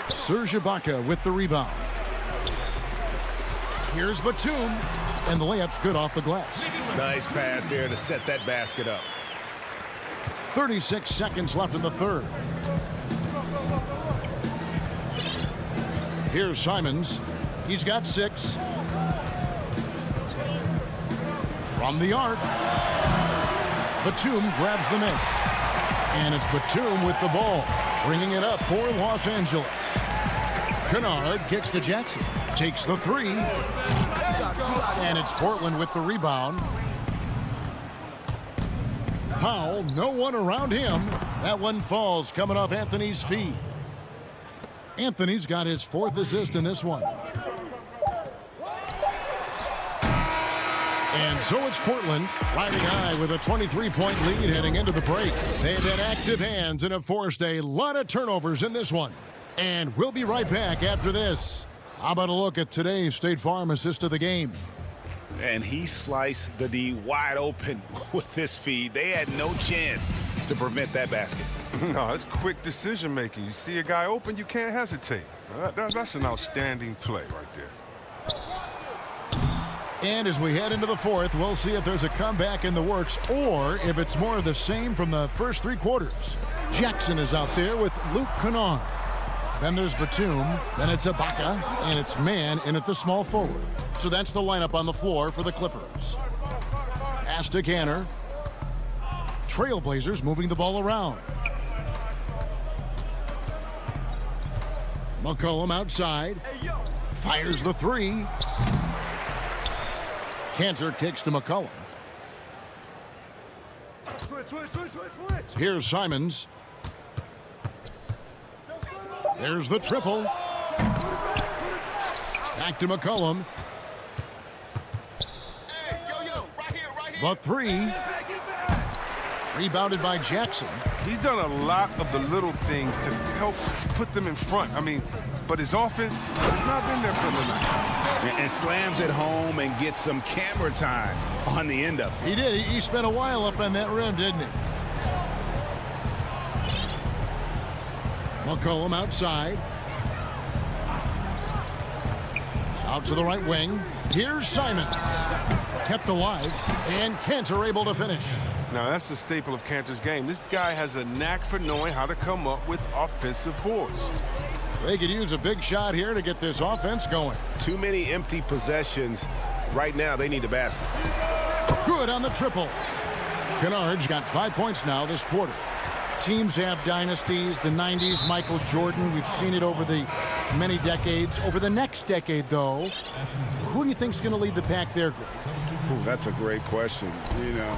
Serge Ibaka with the rebound. Here's Batum. And the layup's good off the glass. Nice pass there to set that basket up. 36 seconds left in the third. Here's Simons. He's got 6. From the arc. Batum grabs the miss. And it's Batum with the ball, bringing it up for Los Angeles. Kennard kicks to Jackson. Takes the 3. And it's Portland with the rebound. Powell, no one around him. That one falls coming off Anthony's feet. Anthony's got his 4th assist in this one. And so it's Portland riding high with a 23-point lead heading into the break. They've had active hands and have forced a lot of turnovers in this one. And we'll be right back after this. How about a look at today's State Farm assist of the game? And he sliced the D wide open with this feed. They had no chance to prevent that basket. No, it's quick decision making. You see a guy open, you can't hesitate. That's an outstanding play right there. And as we head into the 4th, we'll see if there's a comeback in the works or if it's more of the same from the first 3 quarters. Jackson is out there with Luke Kennard. Then there's Batum. Then it's Ibaka. And it's Mann in at the small forward. So that's the lineup on the floor for the Clippers. Pass to Cantor. Trailblazers moving the ball around. McCollum outside. Fires the three. Cantor kicks to McCollum. Here's Simons. There's the triple. Back to McCollum. The three. Rebounded by Jackson. He's done a lot of the little things to help put them in front. I mean, but his offense has not been there for the night. And slams it home and gets some camera time on the end of it. He did. He spent a while up on that rim, didn't he? McCollum outside. Out to the right wing. Here's Simons. Kept alive, and Cantor able to finish. Now, that's the staple of Cantor's game. This guy has a knack for knowing how to come up with offensive boards. They could use a big shot here to get this offense going. Too many empty possessions. Right now, they need a basket. Good on the triple. Kennard's got 5 points now this quarter. Teams have dynasties. The 90s, Michael Jordan. We've seen it over the many decades. Over the next decade, though, who do you think's going to lead the pack there, Greg? Ooh, that's a great question. You know,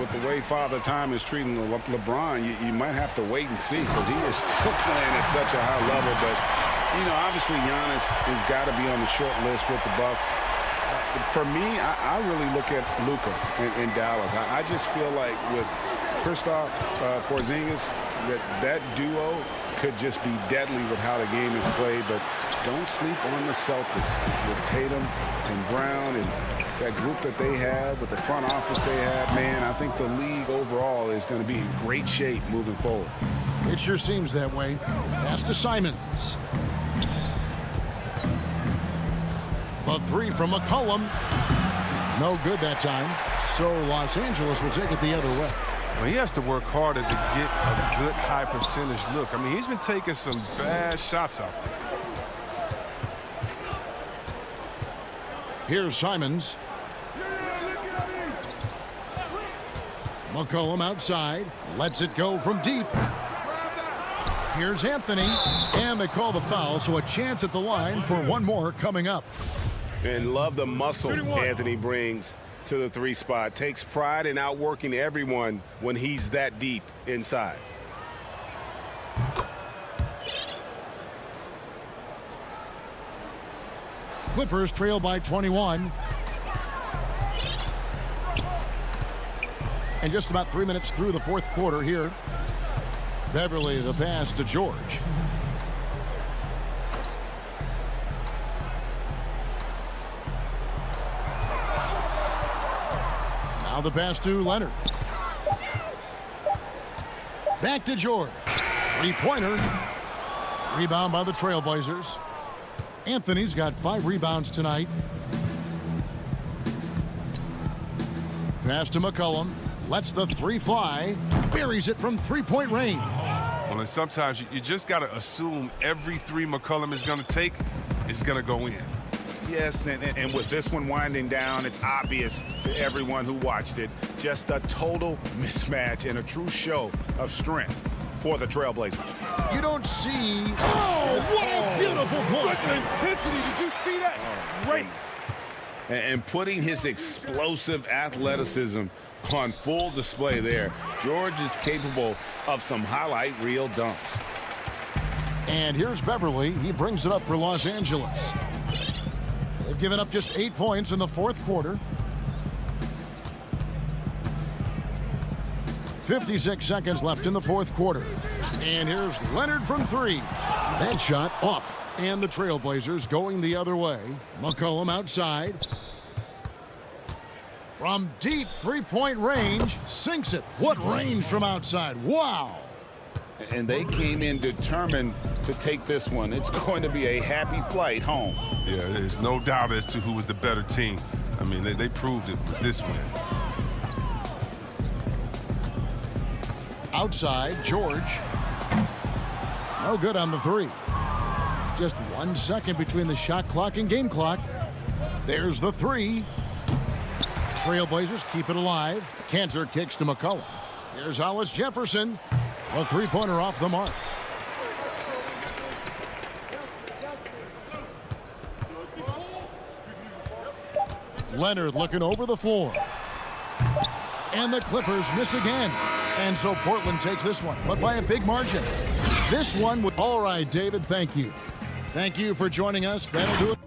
with the way Father Time is treating LeBron, you might have to wait and see because he is still playing at such a high level. But, you know, obviously Giannis has got to be on the short list with the Bucks. For me, I really look at Luka in Dallas. I just feel like with Kristaps Porzingis, that duo could just be deadly with how the game is played. But don't sleep on the Celtics with Tatum and Brown and that group that they have, with the front office they have. Man, I think the league overall is going to be in great shape moving forward. It sure seems that way. Pass to Simons. A three from McCollum. No good that time. So Los Angeles will take it the other way. Well, he has to work harder to get a good high percentage look. I mean, he's been taking some bad shots out there. Here's Simons. McCollum outside. Lets it go from deep. Here's Anthony. And they call the foul, so a chance at the line for one more coming up. And love the muscle Anthony brings to the three spot. Takes pride in outworking everyone when he's that deep inside. Clippers trail by 21. And just about 3 minutes through the fourth quarter here. Beverly, the pass to George. Now the pass to Leonard. Back to George. Three-pointer. Rebound by the Trailblazers. Anthony's got 5 rebounds tonight. Pass to McCollum. Lets the three fly. Buries it from three-point range. Well, and sometimes you just got to assume every three McCollum is going to take is going to go in. Yes, and with this one winding down, it's obvious to everyone who watched it. Just a total mismatch and a true show of strength for the Trailblazers. You don't see... Oh, what a beautiful point. Intensity. Did you see that? Great. And putting his explosive athleticism on full display there. George is capable of some highlight reel dunks. And here's Beverly. He brings it up for Los Angeles. They've given up just 8 points in the fourth quarter. 56 seconds left in the fourth quarter. And here's Leonard from three. That shot off. And the Trailblazers going the other way. McCollum outside. From deep three-point range, sinks it. What range from outside. Wow. And they came in determined to take this one. It's going to be a happy flight home. Yeah, there's no doubt as to who was the better team. I mean, they proved it with this one. Outside, George. No good on the three. Just 1 second between the shot clock and game clock. There's the three. Trailblazers keep it alive. Cantor kicks to McCollum. Here's Hollis Jefferson. A three-pointer off the mark. Leonard looking over the floor. And the Clippers miss again. And so Portland takes this one, but by a big margin. This one would... All right, David, thank you. Thank you for joining us. That'll do it.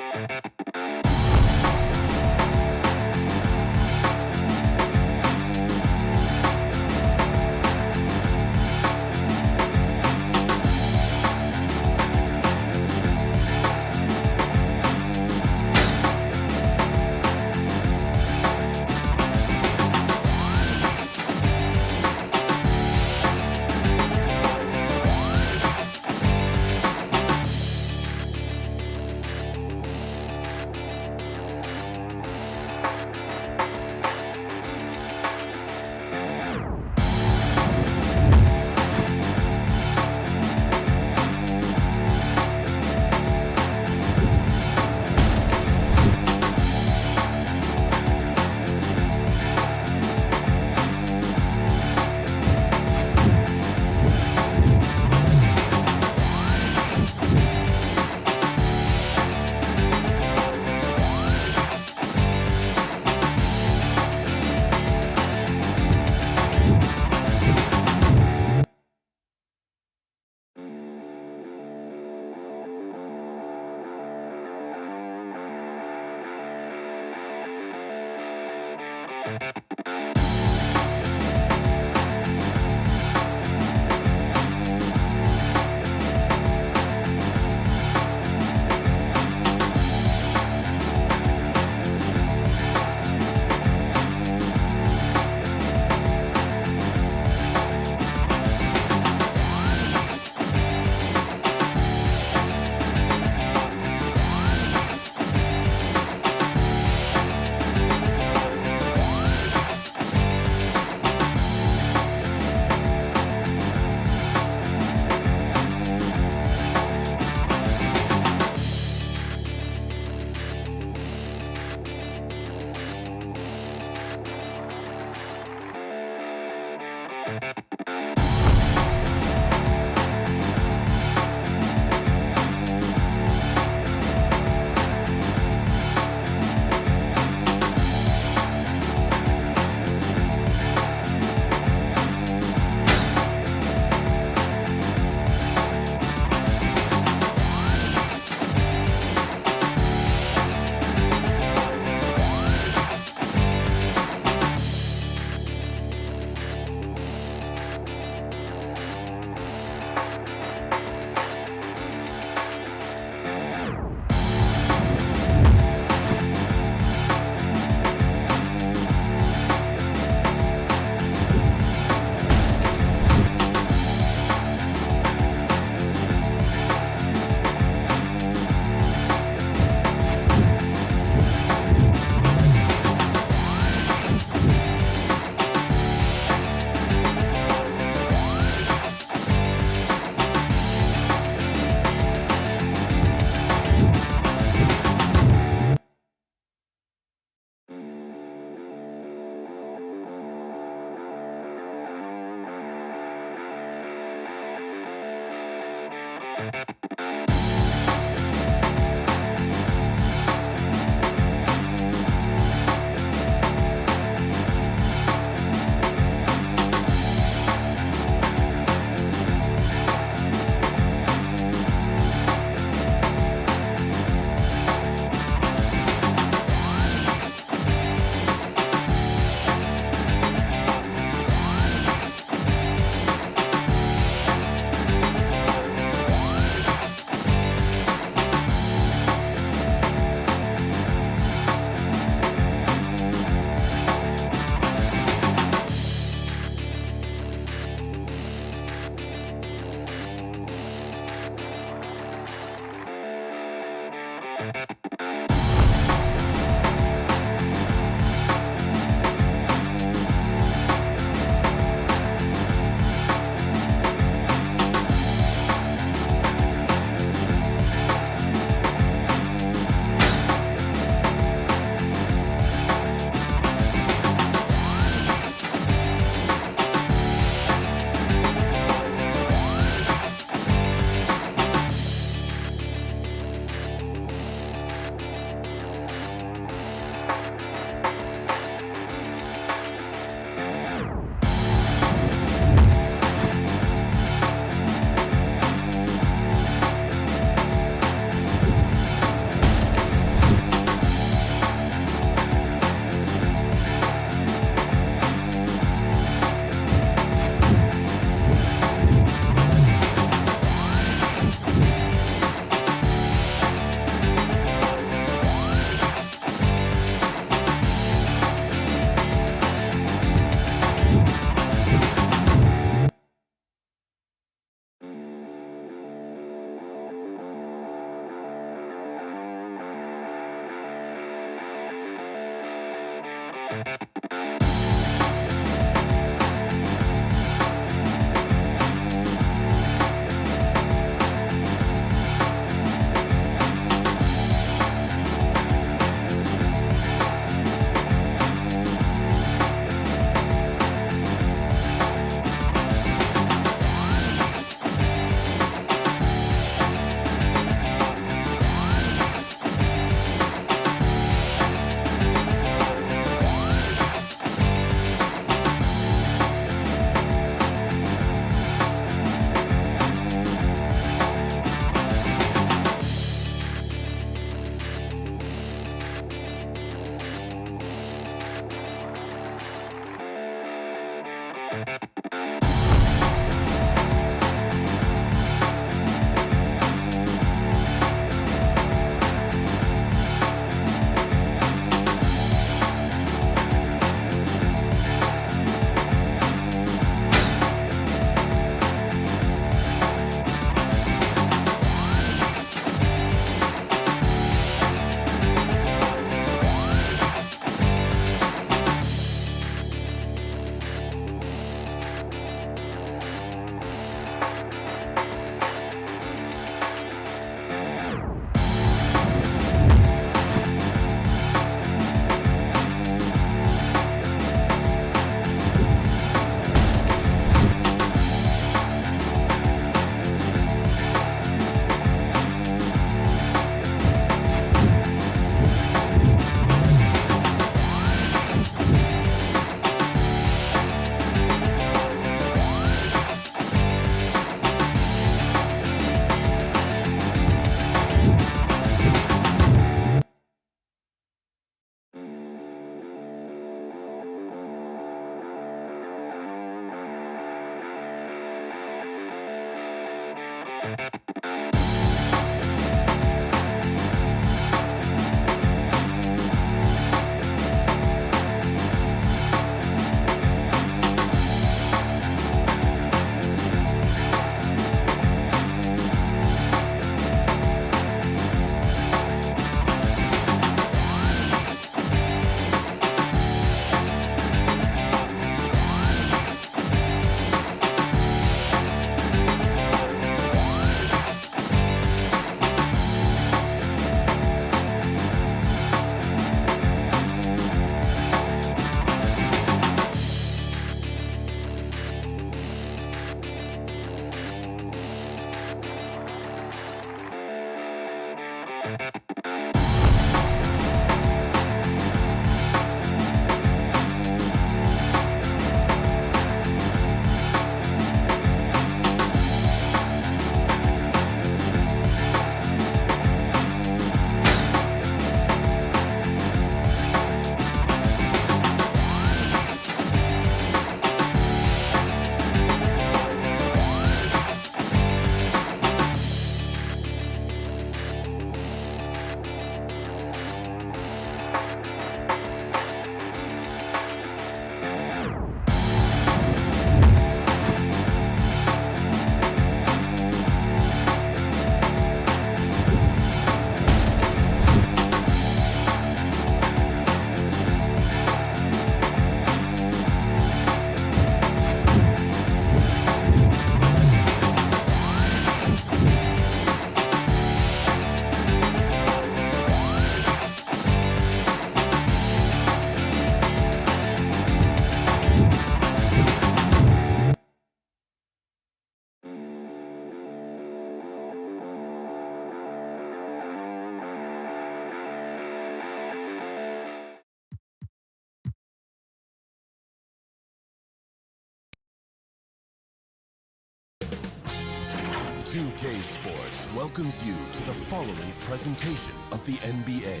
2K Sports welcomes you to the following presentation of the NBA.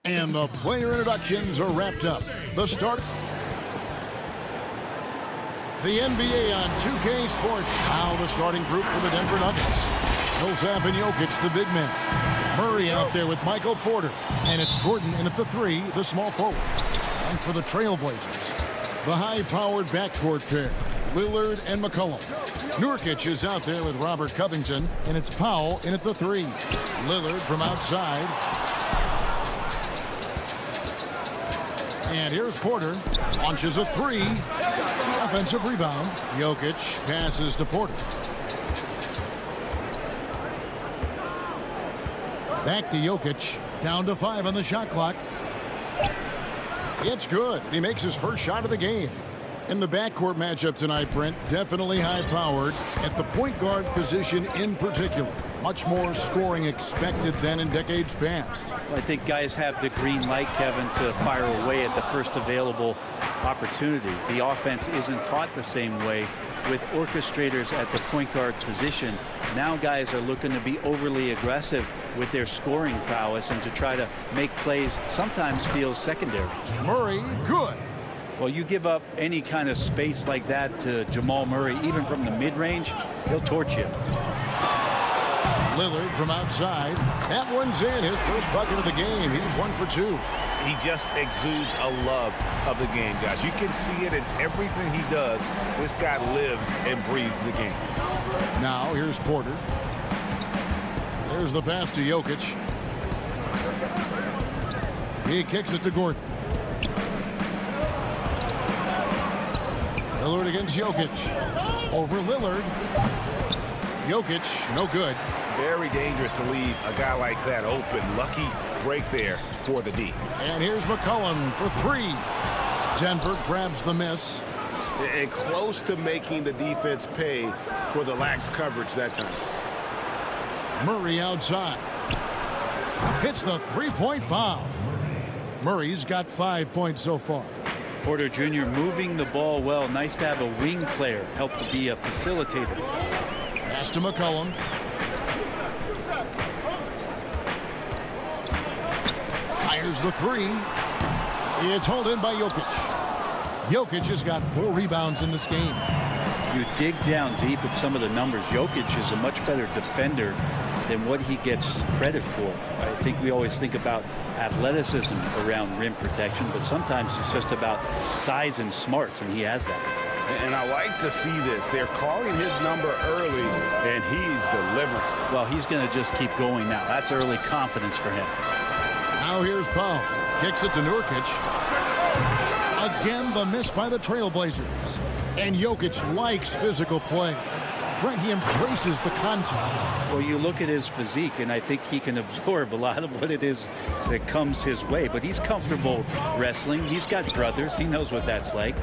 And the player introductions are wrapped up. The start. The NBA on 2K Sports. Now the starting group for the Denver Nuggets. Millsap and Jokic, the big man. Murray out there with Michael Porter. And it's Gordon in at the 3, the small forward. And for the Trailblazers, the high-powered backcourt pair, Lillard and McCollum. Nurkic is out there with Robert Covington. And it's Powell in at the 3. Lillard from outside. And here's Porter. Launches a 3. Offensive rebound. Jokic passes to Porter. Back to Jokic. Down to 5 on the shot clock. It's good. He makes his first shot of the game. In the backcourt matchup tonight, Brent, definitely high-powered at the point guard position in particular. Much more scoring expected than in decades past. Well, I think guys have the green light, Kevin, to fire away at the first available opportunity. The offense isn't taught the same way with orchestrators at the point guard position. Now guys are looking to be overly aggressive with their scoring prowess and to try to make plays sometimes feels secondary. Murray, good. Well, you give up any kind of space like that to Jamal Murray, even from the mid-range, he'll torch you. Lillard from outside. That one's in. His first bucket of the game. He's 1 for 2. He just exudes a love of the game, guys. You can see it in everything he does. This guy lives and breathes the game. Now here's Porter. There's the pass to Jokic. He kicks it to Gordon. Lillard against Jokic. Over Lillard. Jokic, no good. Very dangerous to leave a guy like that open. Lucky break there for the D. And here's McCollum for 3. Denver grabs the miss. And close to making the defense pay for the lax coverage that time. Murray outside. Hits the three-point bomb. Murray's got 5 points so far. Porter Jr. moving the ball well. Nice to have a wing player help to be a facilitator. Pass to McCollum. Fires the 3. It's hauled in by Jokic. Jokic has got 4 rebounds in this game. You dig down deep at some of the numbers. Jokic is a much better defender than what he gets credit for. I think we always think about athleticism around rim protection, but sometimes it's just about size and smarts, and he has that. And I like to see this. They're calling his number early, and he's delivering. Well, he's going to just keep going now. That's early confidence for him. Now here's Powell. Kicks it to Nurkic. Again, the miss by the Trailblazers. And Jokic likes physical play. Brent, he embraces the contact. Well, you look at his physique, and I think he can absorb a lot of what it is that comes his way. But he's comfortable wrestling. He's got brothers. He knows what that's like.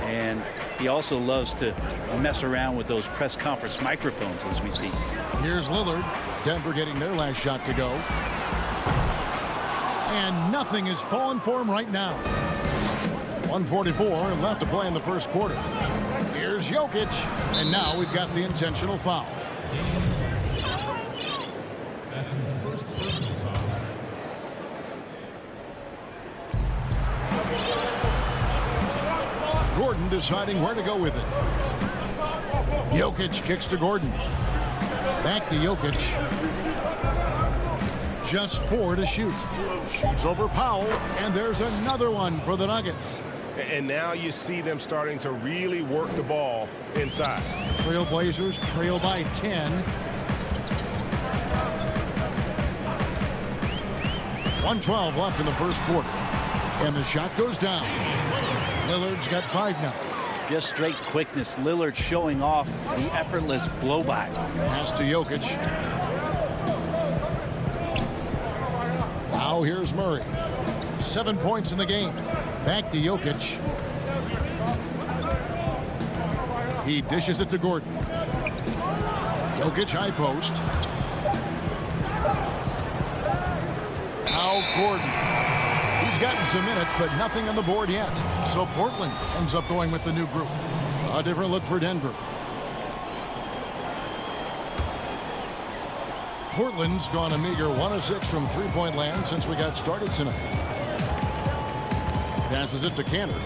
And he also loves to mess around with those press conference microphones, as we see. Here's Lillard. Denver getting their last shot to go. And nothing is falling for him right now. 1:44 left to play in the first quarter. Here's Jokic. And now we've got the intentional foul. Gordon deciding where to go with it. Jokic kicks to Gordon. Back to Jokic. Just 4 to shoot. Shoots over Powell, and there's another one for the Nuggets. And now you see them starting to really work the ball inside. Trailblazers trail by 10. 1:12 left in the first quarter. And the shot goes down. Lillard's got 5 now. Just straight quickness. Lillard showing off the effortless blow-by. Pass to Jokic. Now here's Murray. 7 points in the game. Back to Jokic. He dishes it to Gordon. Jokic high post. Now Gordon. He's He's gotten some minutes, but nothing on the board yet. So Portland ends up going with the new group. A different look for Denver. Portland's gone a meager 1 of 6 from three-point land since we got started tonight. Passes it to Cantor.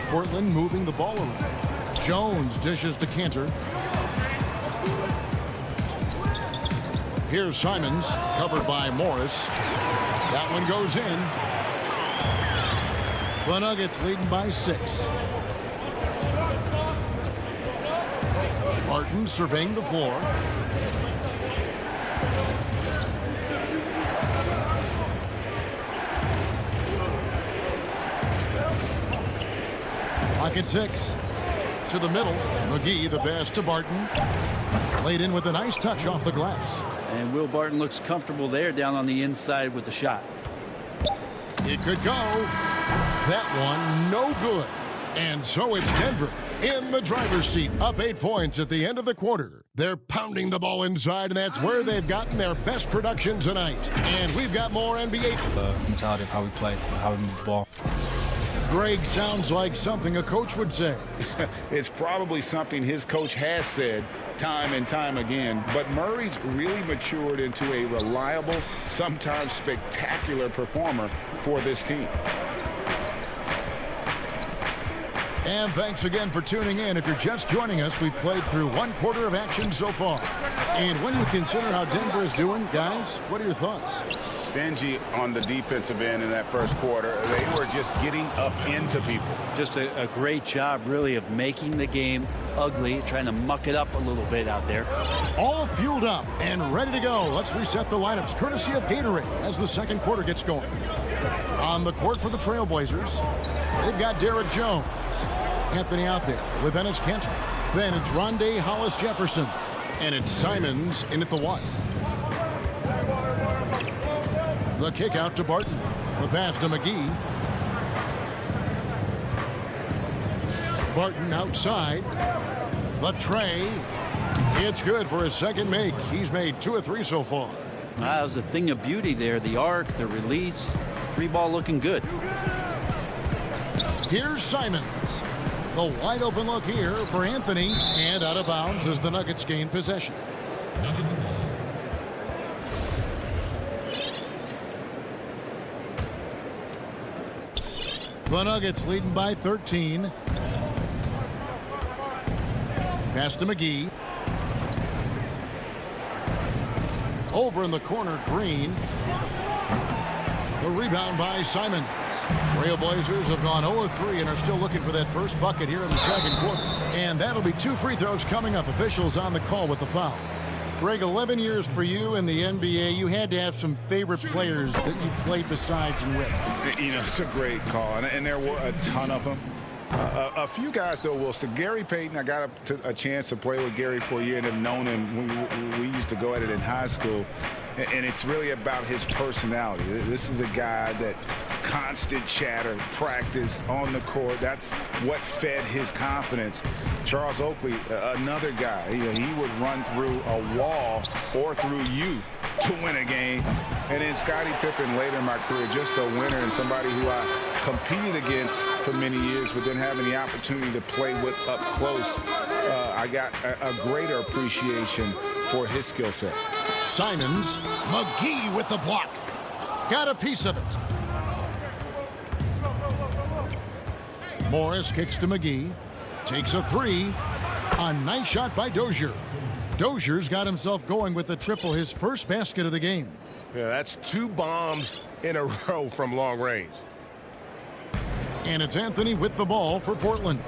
Portland moving the ball around. Jones dishes to Cantor. Here's Simons, covered by Morris. That one goes in. The Nuggets leading by 6. Martin surveying the floor. Pocket 6. To the middle. McGee the pass to Barton. Laid in with a nice touch off the glass. And Will Barton looks comfortable there down on the inside with the shot. It could go. That one no good. And so it's Denver in the driver's seat, up 8 points at the end of the quarter. They're pounding the ball inside, and that's where they've gotten their best production tonight. And we've got more NBA. The mentality of how we play, how we move the ball. Greg sounds like something a coach would say. It's probably something his coach has said time and time again. But Murray's really matured into a reliable, sometimes spectacular performer for this team. And thanks again for tuning in. If you're just joining us, we've played through 1 quarter of action so far. And when you consider how Denver is doing, guys, what are your thoughts? Stingy on the defensive end in that first quarter. They were just getting up into people. Just a great job, really, of making the game ugly, trying to muck it up a little bit out there. All fueled up and ready to go. Let's reset the lineups, courtesy of Gatorade, as the second quarter gets going. On the court for the Trailblazers, they've got Derek Jones. Anthony out there with Ennis Cantor. Then it's Rondé Hollis-Jefferson. And it's Simons in at the 1. The kick out to Barton. The pass to McGee. Barton outside. The tray. It's good for his second make. He's made 2 of 3 so far. That was a thing of beauty there. The arc, the release. 3-ball looking good. Here's Simons. The wide open look here for Anthony, and out of bounds as the Nuggets gain possession. The Nuggets leading by 13. Pass to McGee. Over in the corner, Green. The rebound by Simons. Trailblazers have gone 0-3 and are still looking for that first bucket here in the second quarter. And that'll be 2 free throws coming up. Officials on the call with the foul. Greg, 11 years for you in the NBA. You had to have some favorite players that you played besides and with. You know, it's a great call, and there were a ton of them. A few guys, though, Wilson. Gary Payton, I got a chance to play with Gary for a year and have known him. We used to go at it in high school. And it's really about his personality. This is a guy that constant chatter, practice on the court. That's what fed his confidence. Charles Oakley, another guy, he would run through a wall or through you to win a game. And then Scottie Pippen later in my career, just a winner and somebody who I competed against for many years, but then having the opportunity to play with up close, I got a greater appreciation for his skill set. Simons, McGee with the block. Got a piece of it. Morris kicks to McGee. Takes a 3. A nice shot by Dozier. Dozier's got himself going with the triple, his first basket of the game. Yeah, that's 2 bombs in a row from long range. And it's Anthony with the ball for Portland.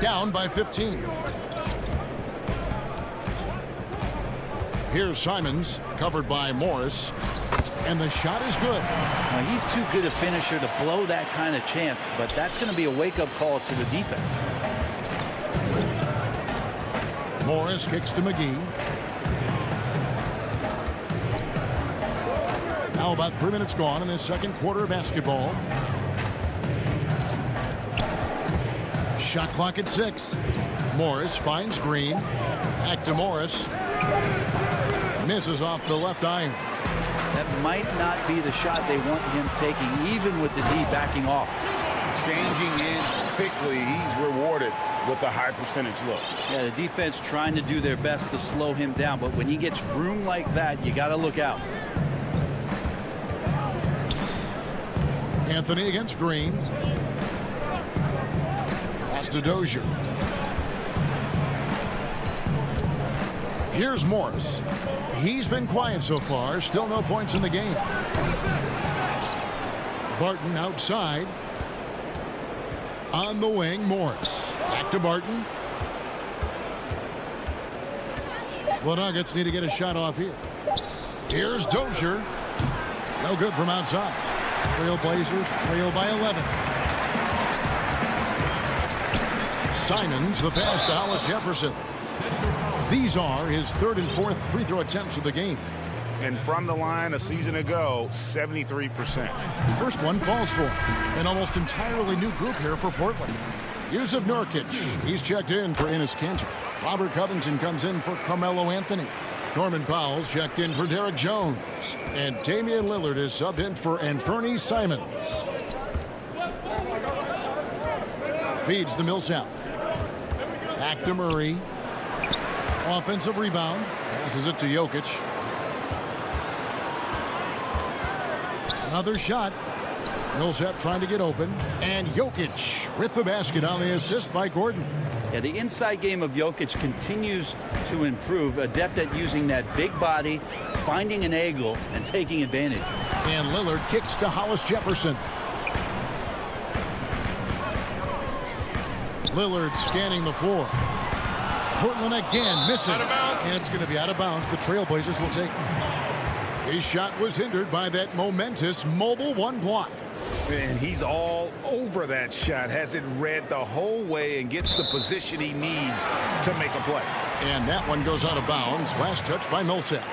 Down by 15. Here's Simons, covered by Morris. And the shot is good. Now, he's too good a finisher to blow that kind of chance, but that's going to be a wake-up call to the defense. Morris kicks to McGee. Now about 3 minutes gone in this second quarter of basketball. Shot clock at 6. Morris finds Green. Back to Morris. Misses off the left iron. That might not be the shot they want him taking, even with the D backing off. Changing in quickly, he's rewarded with a high percentage look. Yeah, the defense trying to do their best to slow him down, but when he gets room like that, you got to look out. Anthony against Green. Pass to Dozier. Here's Morris. He's been quiet so far. Still no points in the game. Barton outside. On the wing, Morris. Back to Barton. The Nuggets need to get a shot off here. Here's Dozier. No good from outside. Trailblazers trail by 11. Simons, the pass to Hollis Jefferson. These are his third and fourth free throw attempts of the game. And from the line a season ago, 73%. First one falls for him. An almost entirely new group here for Portland. Yusuf Nurkic, he's checked in for Enes Kanter. Robert Covington comes in for Carmelo Anthony. Norman Powell's checked in for Derek Jones. And Damian Lillard is subbed in for Anthony Simons. Feeds to Millsap. Back to Murray. Offensive rebound. Passes it to Jokic. Another shot. Millsap trying to get open. And Jokic with the basket on the assist by Gordon. Yeah, the inside game of Jokic continues to improve. Adept at using that big body, finding an angle, and taking advantage. And Lillard kicks to Hollis Jefferson. Lillard scanning the floor. Portland again missing. And it's going to be out of bounds. The Trailblazers will take. His shot was hindered by that momentous mobile one block. And he's all over that shot. Has it read the whole way and gets the position he needs to make a play. And that one goes out of bounds. Last touch by Millsap.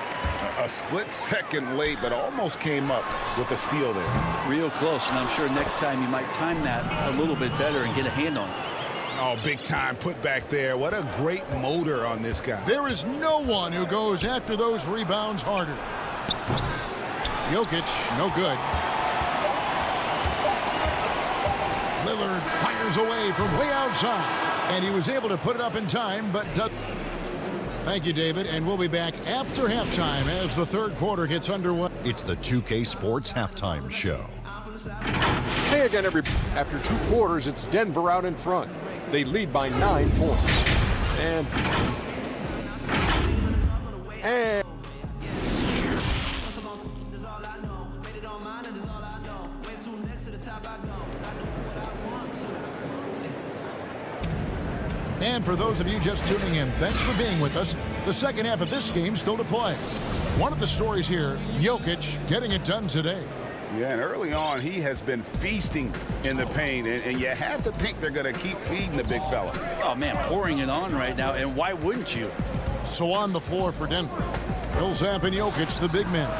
A split second late, but almost came up with a steal there. Real close, and I'm sure next time you might time that a little bit better and get a hand on it. Oh, big time put back there. What a great motor on this guy. There is no one who goes after those rebounds harder. Jokic, no good. Lillard fires away from way outside. And he was able to put it up in time, but doesn't. Thank you, David. And we'll be back after halftime as the third quarter gets underway. It's the 2K Sports Halftime Show. Hey again, everybody. After two quarters, it's Denver out in front. They lead by 9 points. And And for those of you just tuning in, thanks for being with us. The second half of this game still to play. One of the stories here, Jokic getting it done today. Yeah, and early on, he has been feasting in the paint, and you have to think they're going to keep feeding the big fella. Oh, man, pouring it on right now, and why wouldn't you? So on the floor for Denver, Millsap and Jokic, the big men.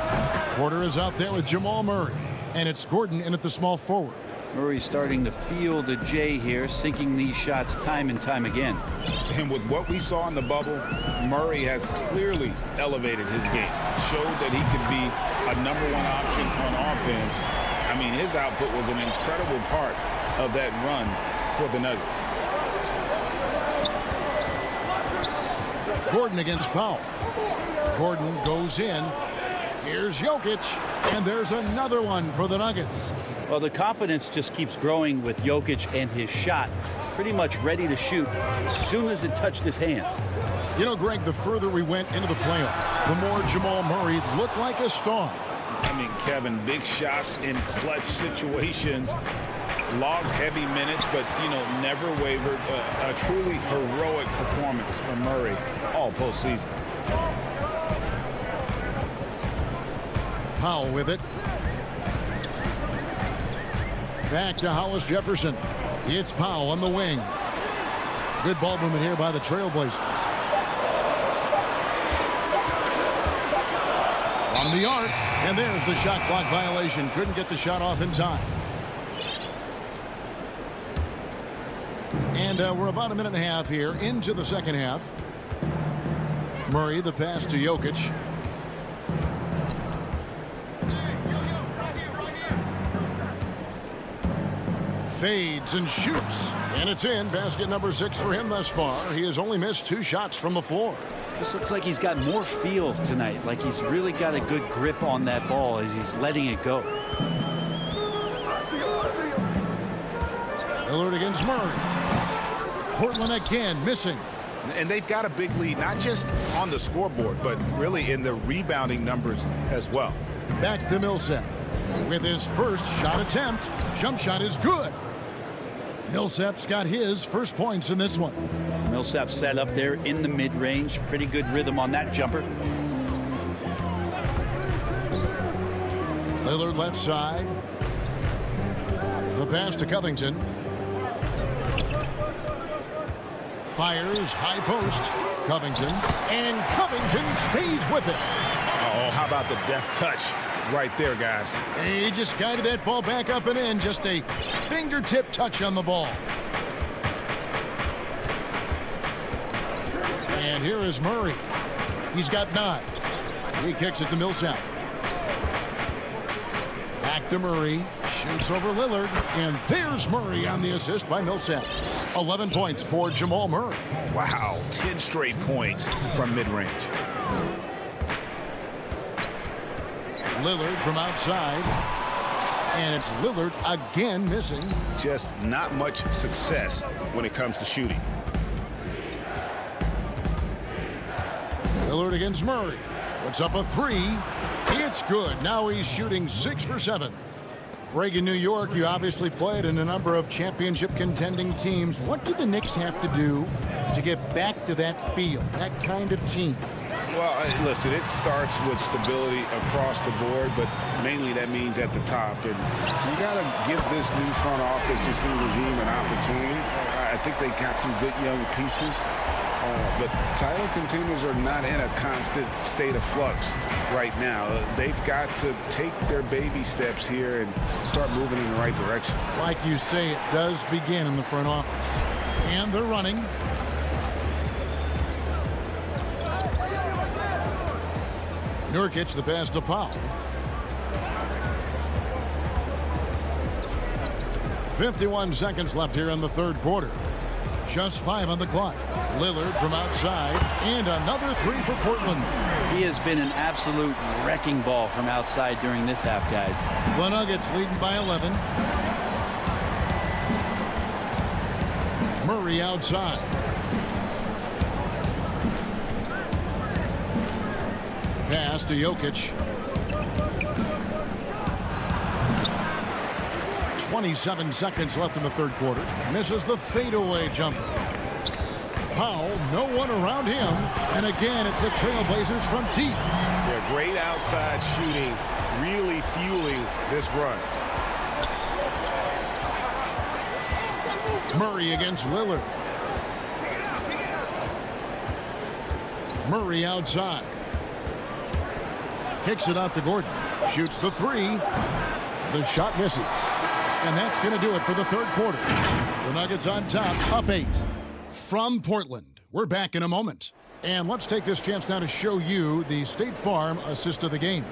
Porter is out there with Jamal Murray, and it's Gordon in at the small forward. Murray's starting to feel the J here, sinking these shots time and time again. And with what we saw in the bubble, Murray has clearly elevated his game. Showed that he could be a #1 option on offense. I mean, his output was an incredible part of that run for the Nuggets. Gordon against Powell. Gordon goes in. Here's Jokic, and there's another one for the Nuggets. Well, the confidence just keeps growing with Jokic and his shot. Pretty much ready to shoot as soon as it touched his hands. You know, Greg, the further we went into the playoffs, the more Jamal Murray looked like a star. I mean, Kevin, big shots in clutch situations. Logged heavy minutes, but, never wavered. A truly heroic performance from Murray all postseason. Powell with it. Back to Hollis Jefferson. It's Powell on the wing. Good ball movement here by the Trailblazers. From the arc, and there's the shot clock violation. Couldn't get the shot off in time. And we're about a minute and a half here into the second half. Murray, the pass to Jokic. Fades and shoots. And it's in. Basket number 6 for him thus far. He has only missed 2 shots from the floor. This looks like he's got more feel tonight. Like he's really got a good grip on that ball as he's letting it go. Lillard against Murray. Portland again missing. And they've got a big lead, not just on the scoreboard, but really in the rebounding numbers as well. Back to Millsap. With his first shot attempt, jump shot is good. Millsap's got his first points in this one. Millsap set up there in the mid-range. Pretty good rhythm on that jumper. Lillard left side. The pass to Covington. Fires, high post. Covington. And Covington stays with it. Oh, how about the deft touch right there, guys? He just guided that ball back up and in. Just a fingertip touch on the ball. And here is Murray. He's got 9. He kicks it to Millsap. Back to Murray. Shoots over Lillard. And there's Murray on the assist by Millsap. 11 points for Jamal Murray. Wow, 10 straight points from mid-range. Lillard from outside. And it's Lillard again missing. Just not much success when it comes to shooting. Lillard against Murray. Puts up a 3. It's good. Now he's shooting 6 for 7. Greg, in New York, you obviously played in a number of championship contending teams. What do the Knicks have to do to get back to that feel, that kind of team? Well, listen, it starts with stability across the board, but mainly that means at the top. And you got to give this new front office, this new regime, an opportunity. I think they got some good young pieces, but title contenders are not in a constant state of flux right now. They've got to take their baby steps here and start moving in the right direction. Like you say, it does begin in the front office. And they're running. Nurkic, the pass to Powell. 51 seconds left here in the third quarter. Just 5 on the clock. Lillard from outside. And another 3 for Portland. He has been an absolute wrecking ball from outside during this half, guys. The Nuggets leading by 11. Murray outside. Pass to Jokic. 27 seconds left in the third quarter. Misses the fadeaway jumper. Powell, no one around him. And again, it's the Trailblazers from deep. They're great outside shooting, really fueling this run. Murray against Lillard. Murray outside. Kicks it out to Gordon. Shoots the 3. The shot misses. And that's going to do it for the third quarter. The Nuggets on top, up 8. From Portland, we're back in a moment. And let's take this chance now to show you the State Farm assist of the game.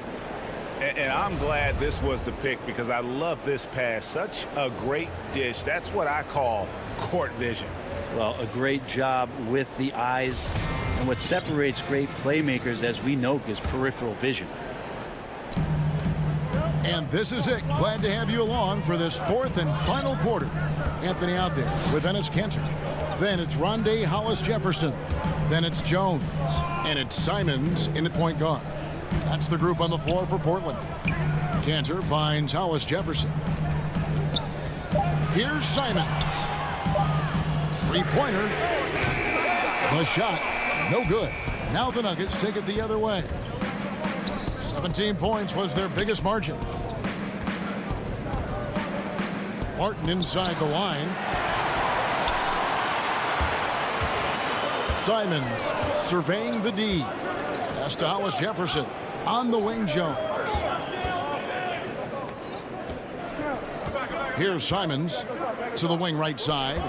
And I'm glad this was the pick because I love this pass. Such a great dish. That's what I call court vision. Well, a great job with the eyes. And what separates great playmakers, as we know, is peripheral vision. And this is it. Glad to have you along for this fourth and final quarter. Anthony out there with Ennis Cantor. Then it's Rondé Hollis-Jefferson. Then it's Jones. And it's Simons in at point guard. That's the group on the floor for Portland. Cantor finds Hollis-Jefferson. Here's Simons. Three-pointer. The shot. No good. Now the Nuggets take it the other way. 17 points was their biggest margin. Martin inside the line. Simons surveying the D. Pass to Hollis-Jefferson. On the wing, Jones. Here's Simons to the wing right side.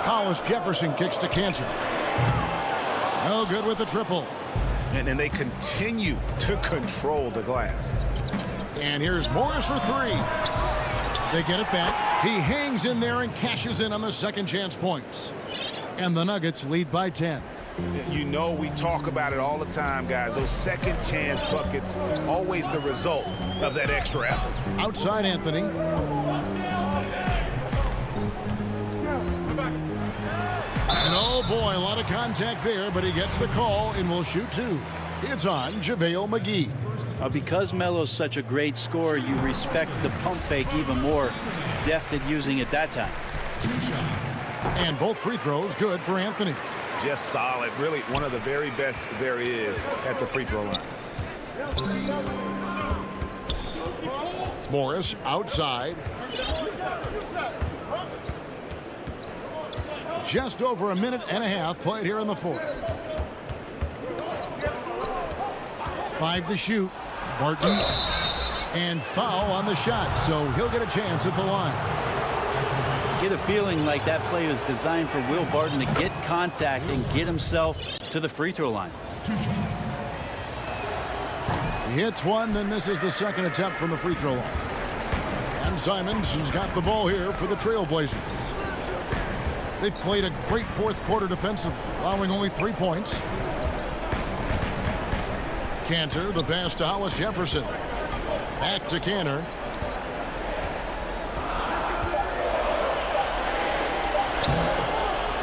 Hollis-Jefferson kicks to Cantor. No good with the triple. And then they continue to control the glass. And here's Morris for 3. They get it back. He hangs in there and cashes in on the second chance points. And the Nuggets lead by 10. You know, we talk about it all the time, guys. Those second chance buckets, always the result of that extra effort. Outside Anthony. And oh boy, a lot of contact there, but he gets the call and will shoot two. It's on JaVale McGee. Because Melo's such a great scorer, you respect the pump fake even more. Deft at using it that time. And both free throws good for Anthony. Just solid. Really one of the very best there is at the free throw line. Morris outside. Just over a minute and a half played here in the fourth. 5 to shoot. Barton. And foul on the shot, so he'll get a chance at the line. Get a feeling like that play was designed for Will Barton to get contact and get himself to the free throw line. He hits one, then misses the second attempt from the free throw line. And Simons has got the ball here for the Trailblazers. They played a great fourth quarter defensively, allowing only 3 points. Cantor, the pass to Hollis Jefferson. Back to Cantor.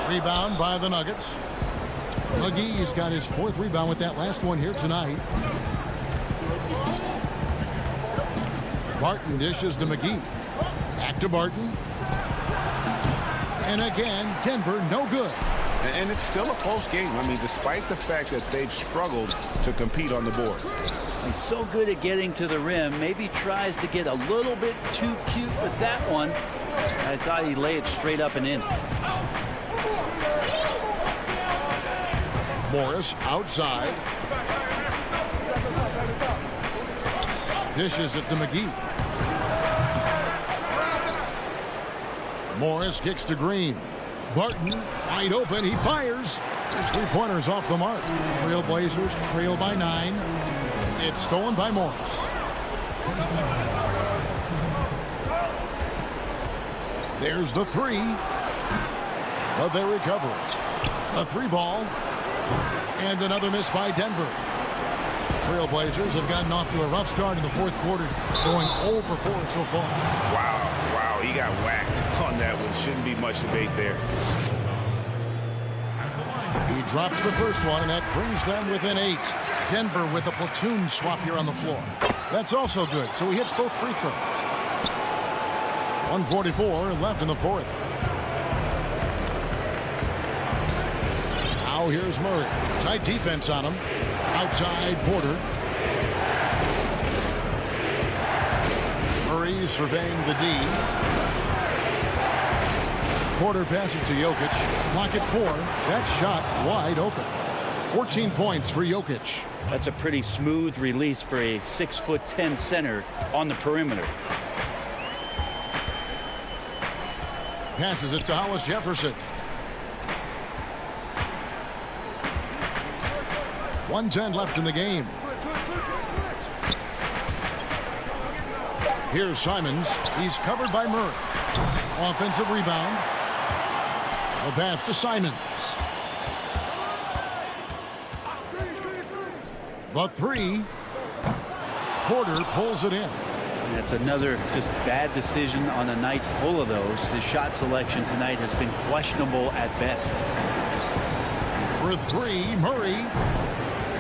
Rebound by the Nuggets. McGee's got his 4th rebound with that last one here tonight. Barton dishes to McGee. Back to Barton. And again, Denver no good. And it's still a close game. I mean, despite the fact that they've struggled to compete on the board. He's so good at getting to the rim. Maybe tries to get a little bit too cute with that one. I thought he'd lay it straight up and in. Morris outside. Dishes it to McGee. Morris kicks to Green. Barton wide open. He fires. His 3-pointers off the mark. Trailblazers trail by 9. It's stolen by Morris. There's the 3. But they recover it. A 3 ball. And another miss by Denver. Trailblazers have gotten off to a rough start in the fourth quarter, going 0 for 4 so far. Wow, he got whacked on that one. Shouldn't be much debate there. He drops the first one, and that brings them within 8. Denver with a platoon swap here on the floor. That's also good, so he hits both free throws. 1:44 left in the fourth. Now here's Murray. Tight defense on him. Outside Porter. Murray surveying the D. Porter passes to Jokic. Clock at 4. That shot wide open. 14 points for Jokic. That's a pretty smooth release for a 6'10" center on the perimeter. Passes it to Hollis Jefferson. 1:10 left in the game. Here's Simons. He's covered by Murray. Offensive rebound. The pass to Simons. The 3. Porter pulls it in. That's another just bad decision on a night full of those. His shot selection tonight has been questionable at best. For 3, Murray.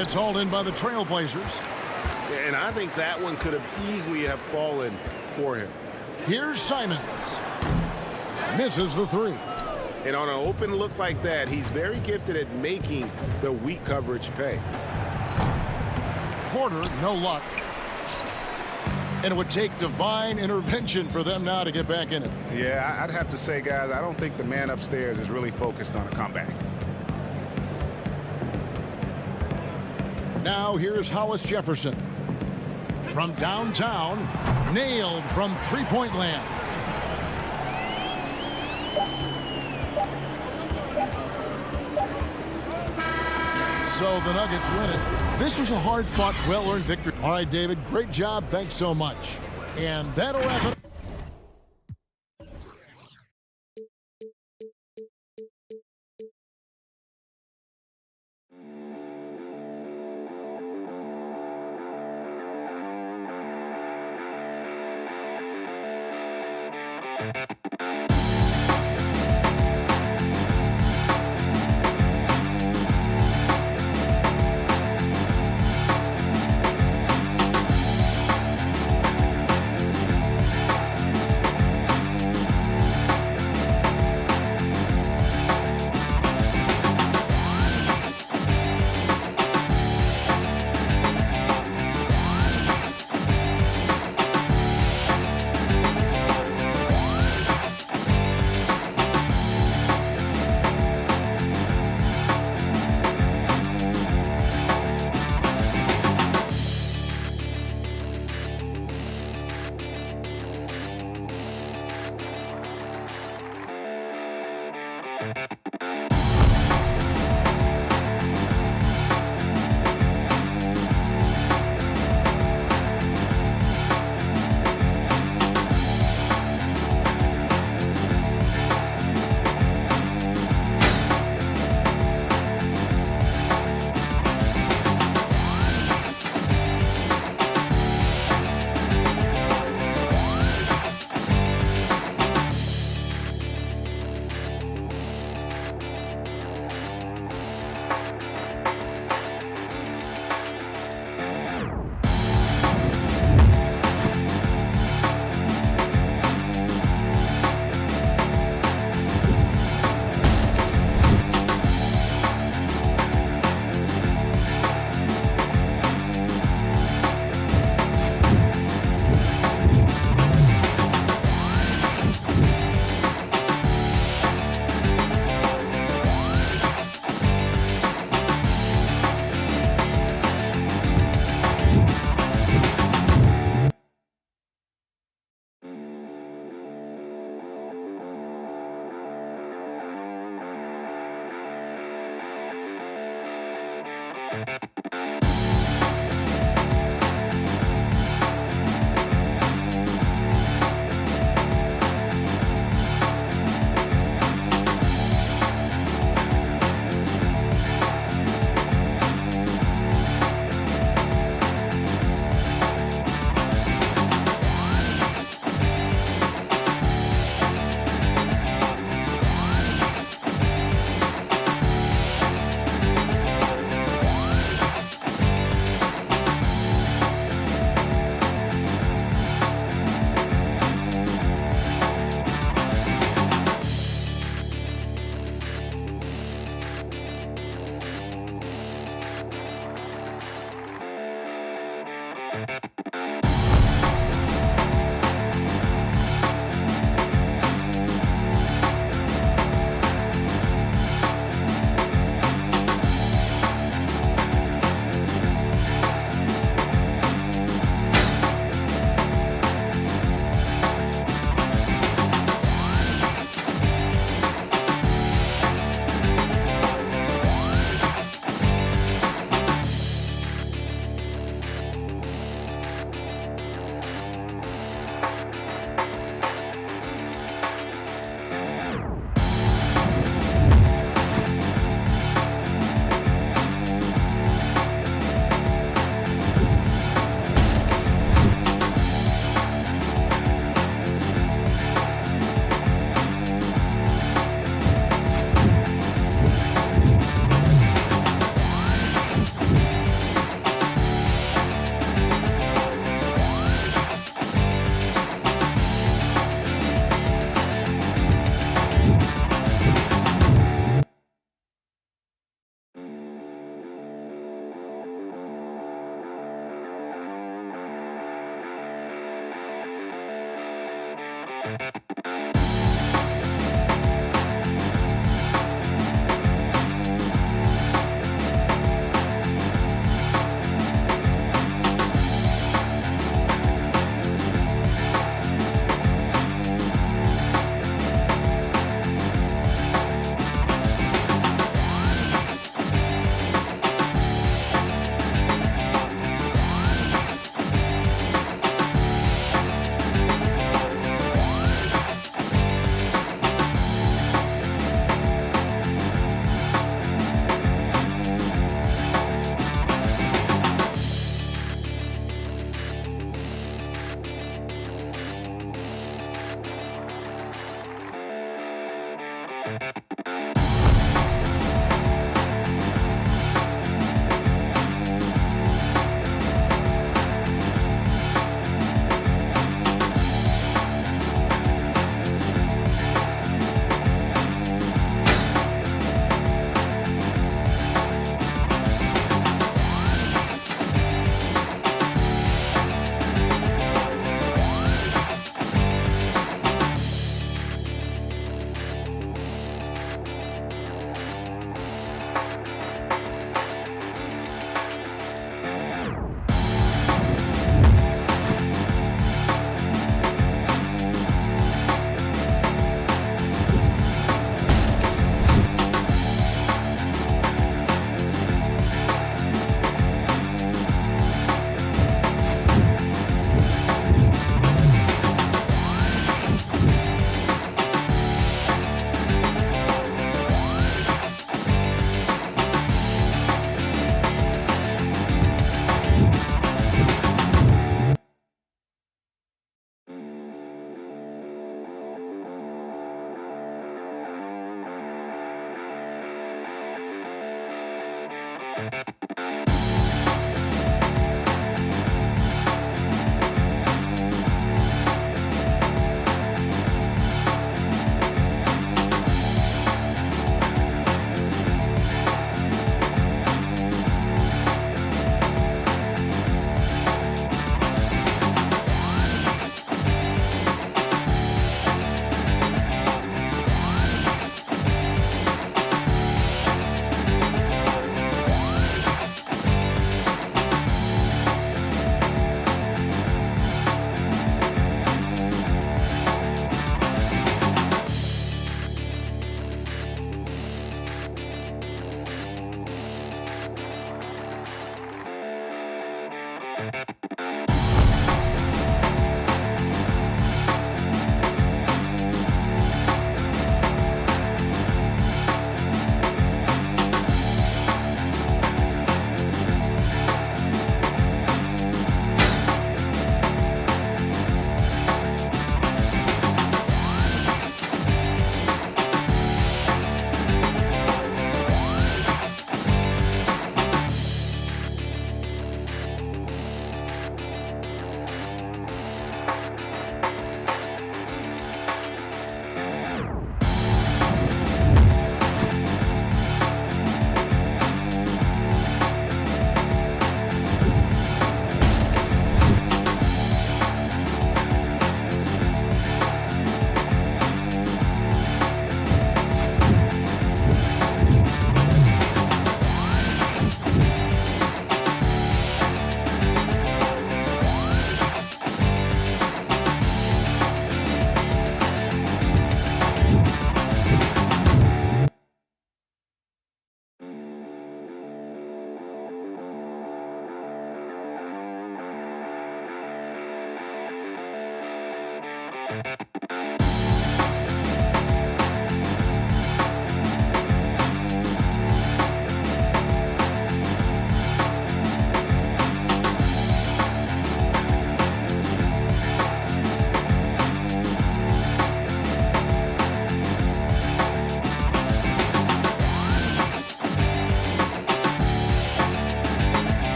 It's hauled in by the Trailblazers. And I think that one could have easily have fallen for him. Here's Simons. Misses the 3. And on an open look like that, he's very gifted at making the weak coverage pay. Porter, no luck. And it would take divine intervention for them now to get back in it. Yeah, I'd have to say, guys, I don't think the man upstairs is really focused on a comeback. Now here's Hollis Jefferson. From downtown, nailed from three-point land. So the Nuggets win it. This was a hard-fought, well-earned victory. All right, David, great job. Thanks so much. And that'll wrap it up.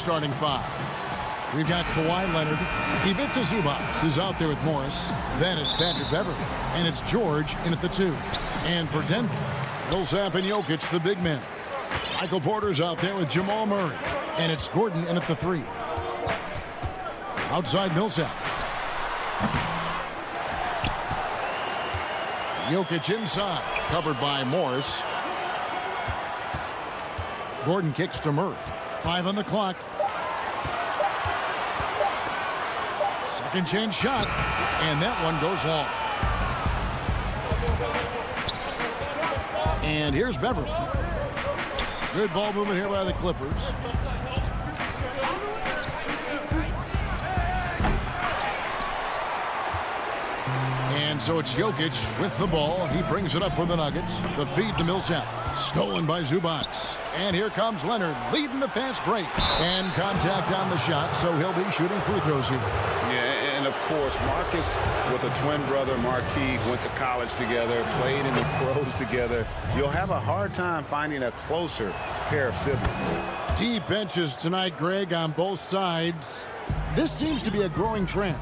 Starting five. We've got Kawhi Leonard. Ivica Zubac is out there with Morris. Then it's Patrick Beverley. And it's George in at the 2. And for Denver, Millsap and Jokic, the big men. Michael Porter's out there with Jamal Murray. And it's Gordon in at the 3. Outside Millsap. Jokic inside. Covered by Morris. Gordon kicks to Murray. 5 on the clock. Second chance shot, and that one goes long. And here's Beverley. Good ball movement here by the Clippers. And so it's Jokic with the ball. He brings it up for the Nuggets. The feed to Millsap. Stolen by Zubac. And here comes Leonard leading the fast break. And contact on the shot, so he'll be shooting free throws here. Yeah, and of course, Marcus with a twin brother, Marquis, went to college together, played in the pros together. You'll have a hard time finding a closer pair of siblings. Deep benches tonight, Greg, on both sides. This seems to be a growing trend.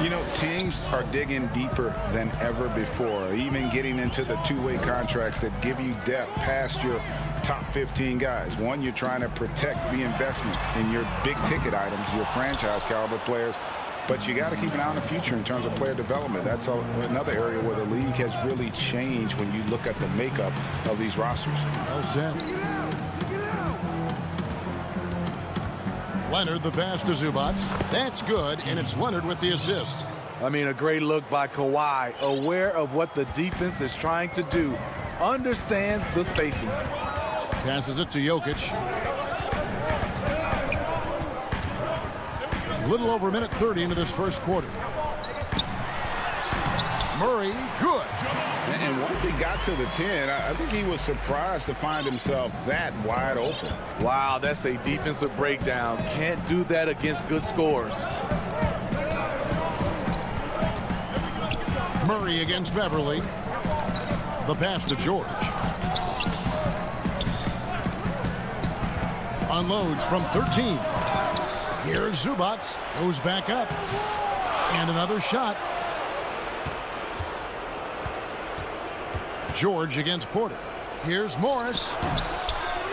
You know, teams are digging deeper than ever before, even getting into the two-way contracts that give you depth past your top 15 guys. One, you're trying to protect the investment in your big-ticket items, your franchise-caliber players, but you got to keep an eye on the future in terms of player development. That's another area where the league has really changed when you look at the makeup of these rosters. Well said. Leonard, the pass to Zubac. That's good, and it's Leonard with the assist. I mean, a great look by Kawhi, aware of what the defense is trying to do, understands the spacing. Passes it to Jokic. A little over a minute 30 into this first quarter. Murray, good. And once he got to the 10, I think he was surprised to find himself that wide open. Wow, that's a defensive breakdown. Can't do that against good scores. Murray against Beverly. The pass to George. Unloads from 13. Here's Zubac. Goes back up. And another shot. George against Porter. Here's Morris.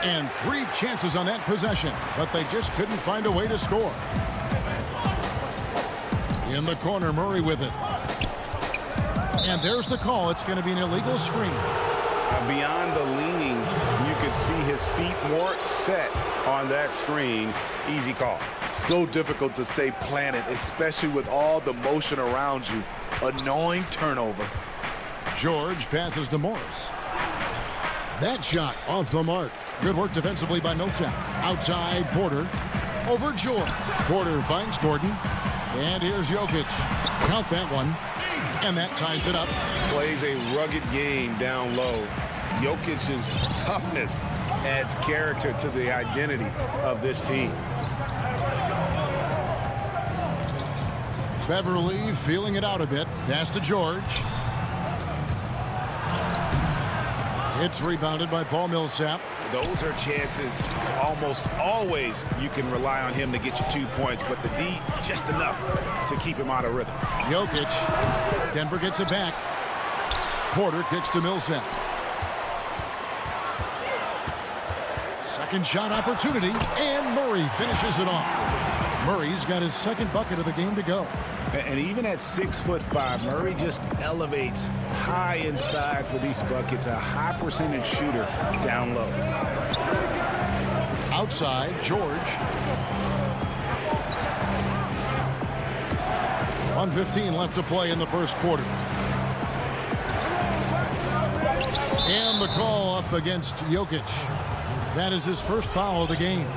And 3 chances on that possession, but they just couldn't find a way to score. In the corner, Murray with it. And there's the call. It's going to be an illegal screen. Beyond the leaning, you could see his feet more set on that screen. Easy call. So difficult to stay planted, especially with all the motion around you. Annoying turnover. George passes to Morris. That shot off the mark. Good work defensively by Millsap. Outside, Porter. Over George. Porter finds Gordon. And here's Jokic. Count that one. And that ties it up. Plays a rugged game down low. Jokic's toughness adds character to the identity of this team. Beverly feeling it out a bit. Pass to George. It's rebounded by Paul Millsap. Those are chances almost always you can rely on him to get you 2 points, but the D just enough to keep him out of rhythm. Jokic. Denver gets it back. Porter kicks to Millsap. Second shot opportunity, and Murray finishes it off. Murray's got his second bucket of the game to go. And even at 6'5", Murray just elevates high inside for these buckets. A high percentage shooter down low. Outside, George. 1:15 left to play in the first quarter. And the call up against Jokic. That is his first foul of the game.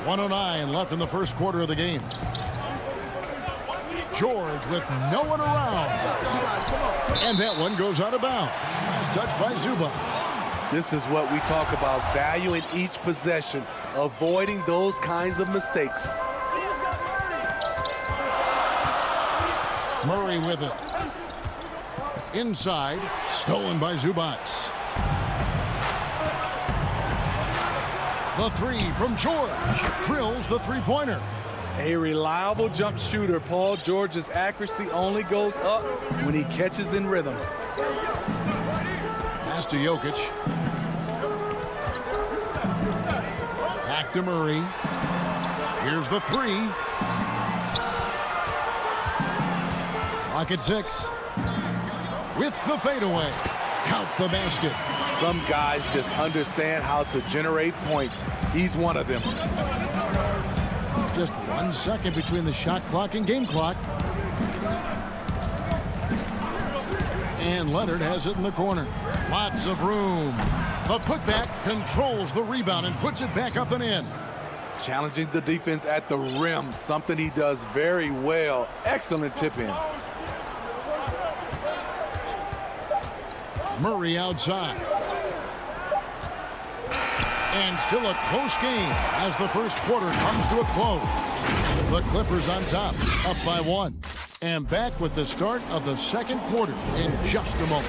1:09 left in the first quarter of the game. George with no one around. And that one goes out of bounds. Touched by Zubac. This is what we talk about, valuing each possession, avoiding those kinds of mistakes. Murray with it. Inside, stolen by Zubac. The three from George. Drills the three-pointer. A reliable jump shooter. Paul George's accuracy only goes up when he catches in rhythm. Pass to Jokic. Back to Murray. Here's the three. Clock at 6. With the fadeaway. Count the basket. Some guys just understand how to generate points. He's one of them. Just 1 second between the shot clock and game clock. And Leonard has it in the corner. Lots of room. The putback controls the rebound and puts it back up and in. challenging the defense at the rim, something he does very well. Excellent tip in. Murray outside. And still a close game as the first quarter comes to a close. The Clippers on top, up by 1. And back with the start of the second quarter in just a moment.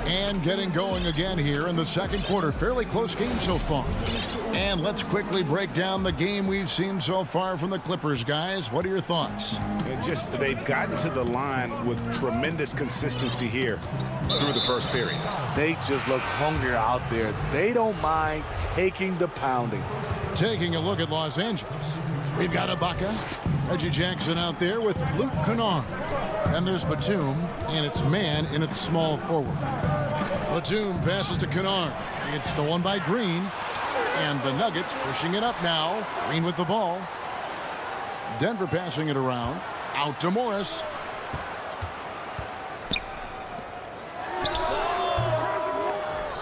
And getting going again here in the second quarter. Fairly close game so far. And let's quickly break down the game we've seen so far from the Clippers, guys. What are your thoughts? They've gotten to the line with tremendous consistency here through the first period. They just look hungrier out there. They don't mind taking the pounding. Taking a look at Los Angeles. We've got Ibaka, Reggie Jackson out there with Luke Kennard. And there's Batum, and it's man in its small forward. Batum passes to Kennard. It's stolen by Green. And the Nuggets pushing it up now. Green with the ball. Denver passing it around. Out to Morris.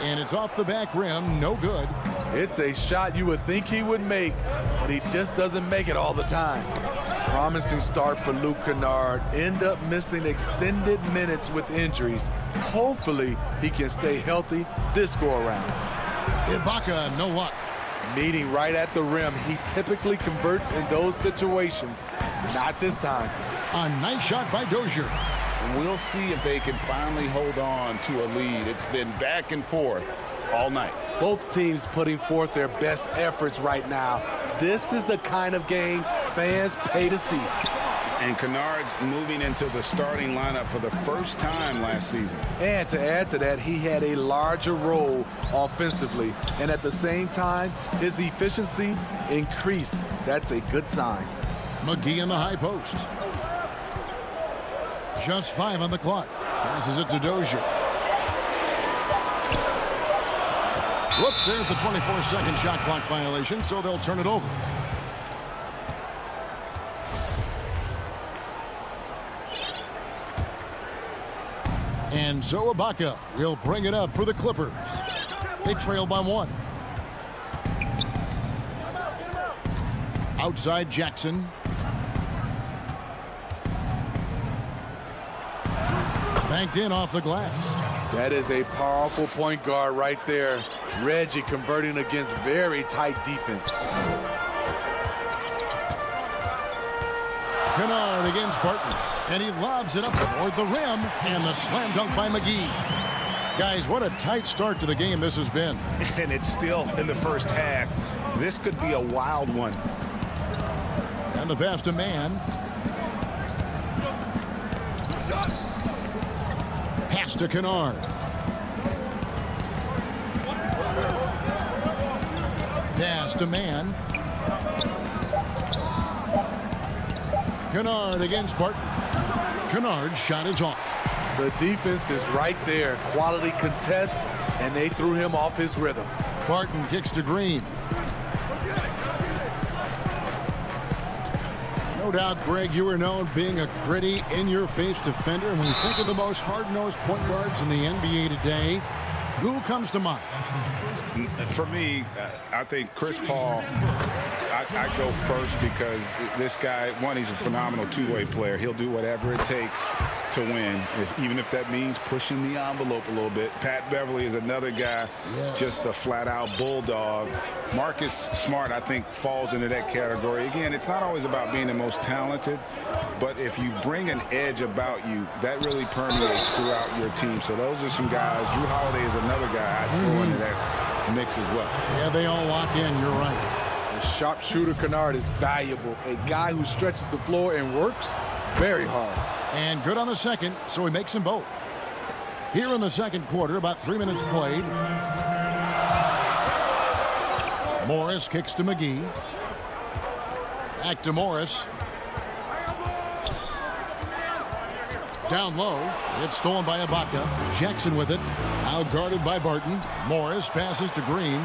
And it's off the back rim. No good. It's a shot you would think he would make, but he just doesn't make it all the time. Promising start for Luke Kennard. End up missing extended minutes with injuries. Hopefully he can stay healthy this go-around. Ibaka, no luck. Meeting right at the rim. He typically converts in those situations. Not this time. A nice shot by Dozier. We'll see if they can finally hold on to a lead. It's been back and forth all night. Both teams putting forth their best efforts right now. This is the kind of game fans pay to see. And Kennard's moving into the starting lineup for the first time last season. And to add to that, he had a larger role offensively. And at the same time, his efficiency increased. That's a good sign. McGee in the high post. Just 5 on the clock. Passes it to Dozier. Whoops, there's the 24-second shot clock violation, so they'll turn it over. And so Ibaka will bring it up for the Clippers. They trail by 1. Outside Jackson. Banked in off the glass. That is a powerful point guard right there. Reggie converting against very tight defense. Kennard against Barton. And he lobs it up toward the rim. And the slam dunk by McGee. Guys, what a tight start to the game this has been. And it's still in the first half. This could be a wild one. And the pass to man. Pass to Kennard. Pass to man. Kennard against Barton. Kennard's shot is off. The defense is right there. Quality contest, and they threw him off his rhythm. Barton kicks to Green. No doubt, Greg, you are known being a gritty, in-your-face defender. And when you think of the most hard-nosed point guards in the NBA today, who comes to mind? For me, I think Chris Paul, I go first because this guy, one, he's a phenomenal two-way player. He'll do whatever it takes to win, even if that means pushing the envelope a little bit. Pat Beverly is another guy, just a flat-out bulldog. Marcus Smart, I think, falls into that category. Again, it's not always about being the most talented, but if you bring an edge about you, that really permeates throughout your team. So those are some guys. Drew Holiday is another guy I'd throw into that mix as well. Yeah, they all lock in. You're right. The sharpshooter Kennard is valuable. A guy who stretches the floor and works very hard. And good on the second, so he makes them both. Here in the second quarter, about 3 minutes played. Morris kicks to McGee. Back to Morris. Down low. It's stolen by Ibaka. Jackson with it. Out guarded by Barton. Morris passes to Green.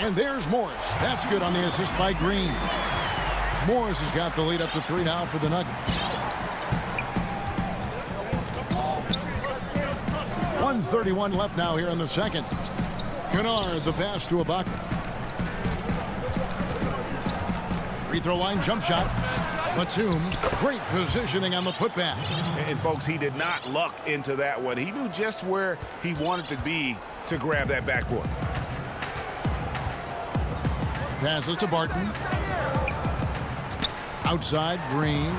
And there's Morris. That's good on the assist by Green. Morris has got the lead up to 3 now for the Nuggets. 1:31 left now here in the second. Kennard, the pass to Ibaka. Free throw line jump shot. Batum, great positioning on the putback. And folks, he did not luck into that one. He knew just where he wanted to be to grab that backboard. Passes to Barton. Outside, Green.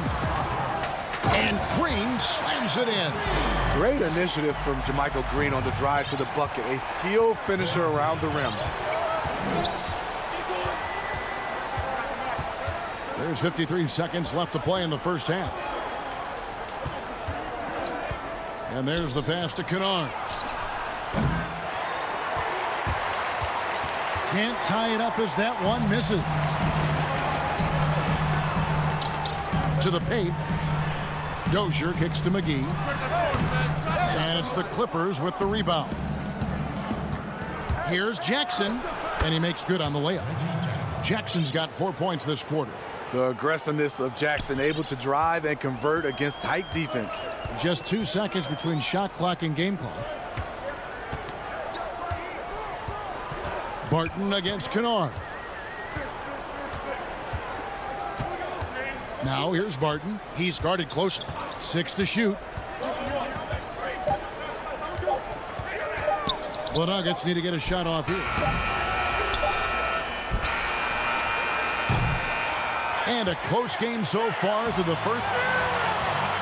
And Green slams it in. Great initiative from JaMychal Green on the drive to the bucket. A skilled finisher around the rim. There's 53 seconds left to play in the first half. And there's the pass to Kennard. Can't tie it up as that one misses. To the paint. Dozier kicks to McGee. And it's the Clippers with the rebound. Here's Jackson. And he makes good on the layup. Jackson's got 4 points this quarter. The aggressiveness of Jackson, able to drive and convert against tight defense. Just 2 seconds between shot clock and game clock. Barton against Kennard. Now here's Barton. He's guarded closely. 6 to shoot. The Nuggets need to get a shot off here. And a close game so far through the first.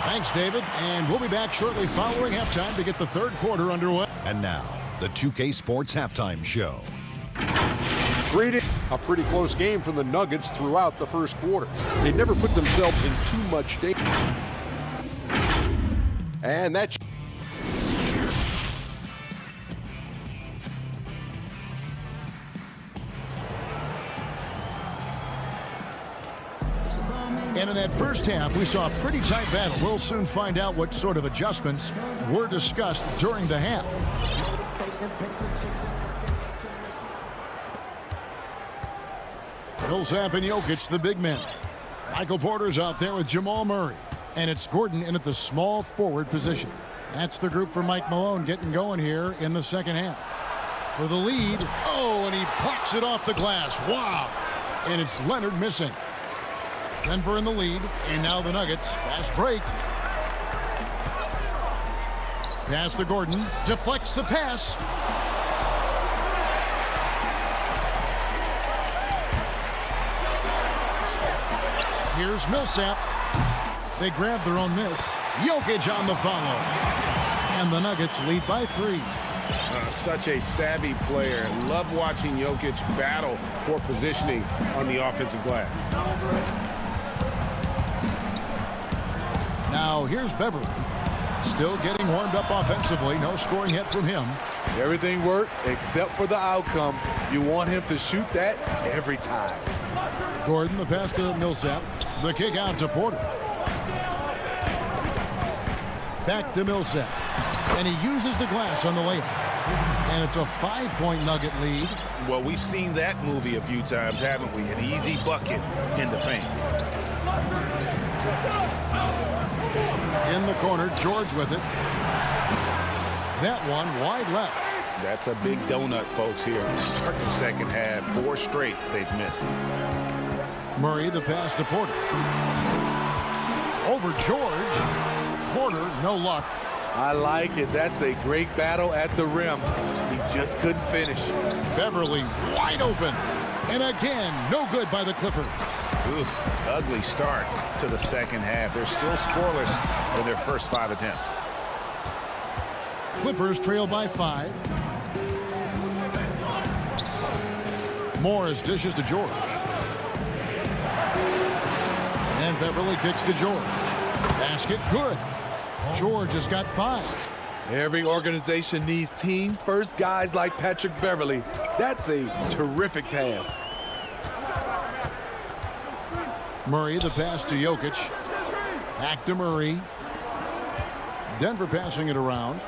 Thanks, David. And we'll be back shortly following halftime to get the third quarter underway. And now, the 2K Sports Halftime Show. A pretty close game for the Nuggets throughout the first quarter. They never put themselves in too much danger. And that's... And in that first half, we saw a pretty tight battle. We'll soon find out what sort of adjustments were discussed during the half. Millsap and Jokic, the big men. Michael Porter's out there with Jamal Murray. And it's Gordon in at the small forward position. That's the group for Mike Malone getting going here in the second half. For the lead. Oh, and he blocks it off the glass. Wow. And it's Leonard missing. Denver in the lead. And now the Nuggets. Fast break. Pass to Gordon. Deflects the pass. Here's Millsap. They grab their own miss. Jokic on the follow. And the Nuggets lead by 3. Such a savvy player. Love watching Jokic battle for positioning on the offensive glass. Now here's Beverly. Still getting warmed up offensively. No scoring yet from him. Everything worked except for the outcome. You want him to shoot that every time. Gordon, the pass to Millsap. The kick out to Porter. Back to Millsap. And he uses the glass on the layup. And it's a 5-point Nugget lead. Well, we've seen that movie a few times, haven't we? An easy bucket in the paint. In the corner, George with it. That one wide left. That's a big donut, folks, here. Start the second half. 4 straight they've missed. Murray, the pass to Porter. Over George. Porter, no luck. I like it. That's a great battle at the rim. He just couldn't finish. Beverly wide open. And again, no good by the Clippers. Oof, ugly start to the second half. They're still scoreless in their first 5 attempts. Clippers trail by 5. Morris dishes to George. And Beverly kicks to George. Basket good. George has got 5. Every organization needs team-first guys like Patrick Beverly. That's a terrific pass. Murray, the pass to Jokic. Back to Murray. Denver passing it around.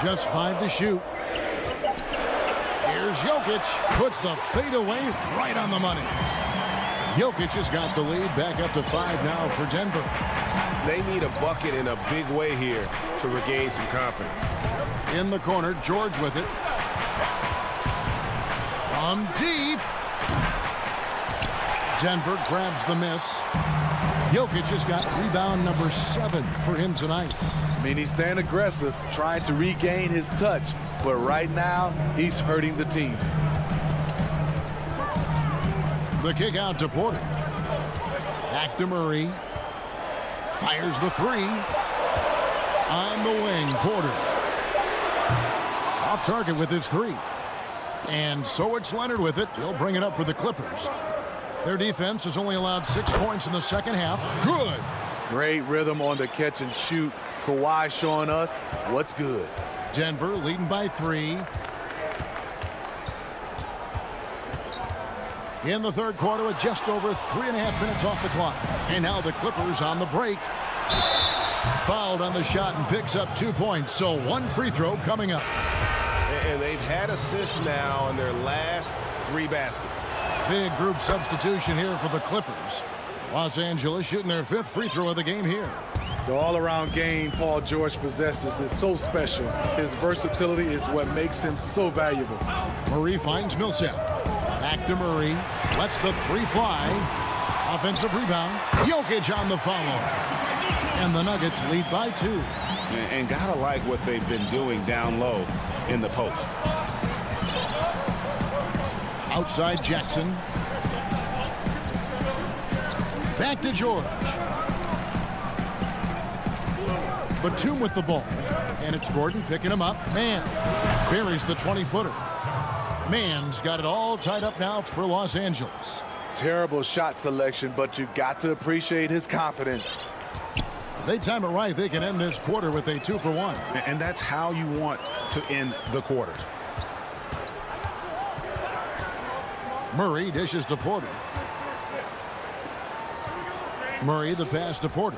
Just 5 to shoot. Here's Jokic. Puts the fadeaway right on the money. Jokic has got the lead back up to 5 now for Denver. They need a bucket in a big way here to regain some confidence. In the corner, George with it. From deep. Denver grabs the miss. Jokic has got rebound number 7 for him tonight. I mean, he's staying aggressive, trying to regain his touch. But right now, he's hurting the team. The kick out to Porter. Back to Murray. Fires the 3. On the wing, Porter. Off target with his 3. And so it's Leonard with it. He'll bring it up for the Clippers. Their defense has only allowed 6 points in the second half. Good. Great rhythm on the catch and shoot. Kawhi showing us what's good. Denver leading by 3. In the third quarter with just over 3.5 minutes off the clock. And now the Clippers on the break. Fouled on the shot and picks up 2 points. So 1 free throw coming up. And they've had assists now in their last 3 baskets. Big group substitution here for the Clippers. Los Angeles shooting their 5th free throw of the game here. The all-around game Paul George possesses is so special. His versatility is what makes him so valuable. Murray finds Millsap. Back to Murray. Lets the 3 fly. Offensive rebound. Jokic on the follow. And the Nuggets lead by 2. And gotta like what they've been doing down low in the post. Outside Jackson. Back to George. Batum with the ball. And it's Gordon picking him up. Mann buries the 20-footer. Mann's got it all tied up now for Los Angeles. Terrible shot selection, but you got to appreciate his confidence. They time it right. They can end this quarter with a 2-for-1. And that's how you want to end the quarters. Murray dishes to Porter. Murray the pass to Porter.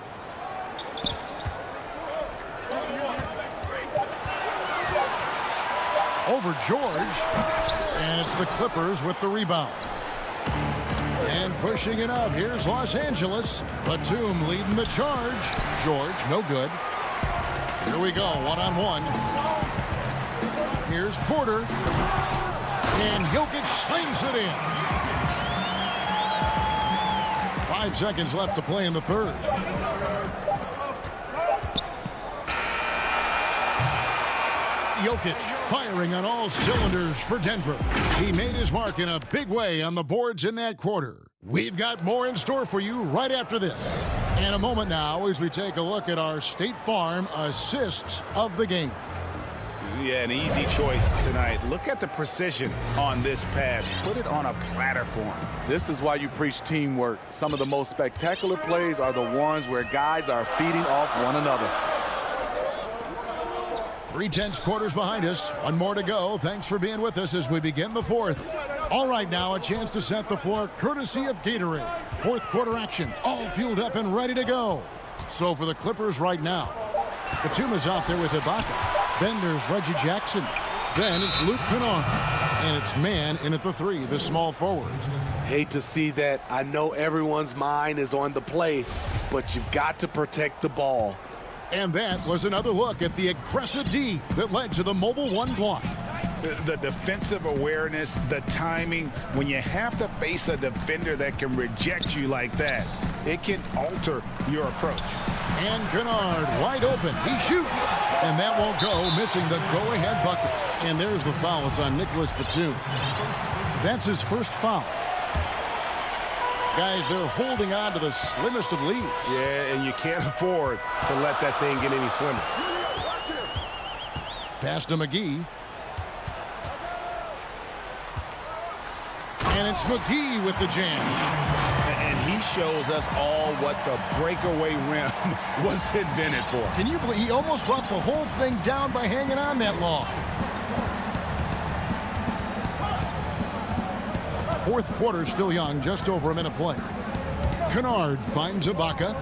Over George. And it's the Clippers with the rebound. And pushing it up. Here's Los Angeles. Batum leading the charge. George, no good. Here we go, one-on-one. Here's Porter. And Jokic slings it in. 5 seconds left to play in the third. Jokic firing on all cylinders for Denver. He made his mark in a big way on the boards in that quarter. We've got more in store for you right after this. In a moment now as we take a look at our State Farm assists of the game. Yeah, an easy choice tonight. Look at the precision on this pass. Put it on a platter for him. This is why you preach teamwork. Some of the most spectacular plays are the ones where guys are feeding off one another. 3/10 quarters behind us. 1 more to go. Thanks for being with us as we begin the fourth. All right, now a chance to set the floor courtesy of Gatorade. Fourth quarter action, all fueled up and ready to go. So for the Clippers right now, Batum is out there with Ibaka. Then there's Reggie Jackson. Then it's Luke Kennard. And it's Mann in at the 3, the small forward. Hate to see that. I know everyone's mind is on the play, but you've got to protect the ball. And that was another look at the aggressive D that led to the mobile 1 block. The defensive awareness, the timing, when you have to face a defender that can reject you like that, it can alter your approach. And Kennard wide open. He shoots. And that won't go, missing the go-ahead bucket. And there's the foul. It's on Nicholas Batum. That's his first foul. Guys, they're holding on to the slimmest of leads. Yeah, and you can't afford to let that thing get any slimmer. Pass to McGee. And it's McGee with the jam. And he shows us all what the breakaway rim was invented for. Can you believe he almost brought the whole thing down by hanging on that long? Fourth quarter still young, just over a minute play. Kennard finds Ibaka.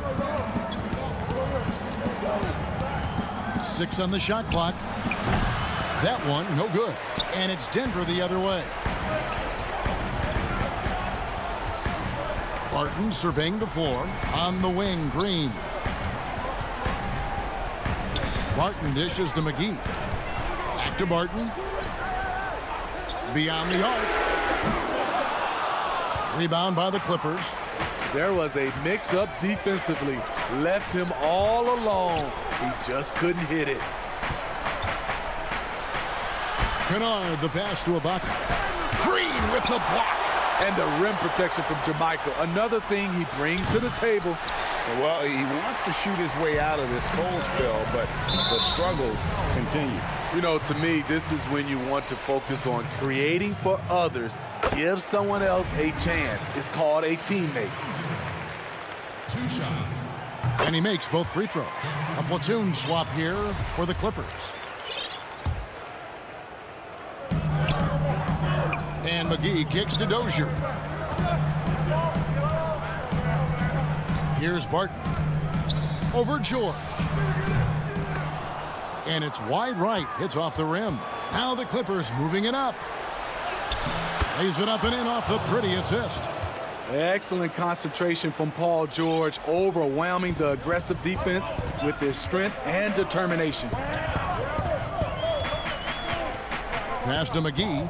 6 on the shot clock. That one, no good. And it's Denver the other way. Barton surveying the floor. On the wing, Green. Barton dishes to McGee. to Barton. Beyond the arc. Rebound by the Clippers. There was a mix-up defensively. Left him all alone. He just couldn't hit it. Kennard, the pass to Ibaka. Green with the block. And the rim protection from Jamaica. Another thing he brings to the table. Well, he wants to shoot his way out of this cold spell, but the struggles continue. You know, to me, this is when you want to focus on creating for others. Give someone else a chance. It's called a teammate. 2 shots. And he makes both free throws. A platoon swap here for the Clippers. And McGee kicks to Dozier. Here's Barton. Over George. And it's wide right. Hits off the rim. Now the Clippers moving it up. Lays it up and in off the pretty assist. Excellent concentration from Paul George, overwhelming the aggressive defense with his strength and determination. Pass to McGee.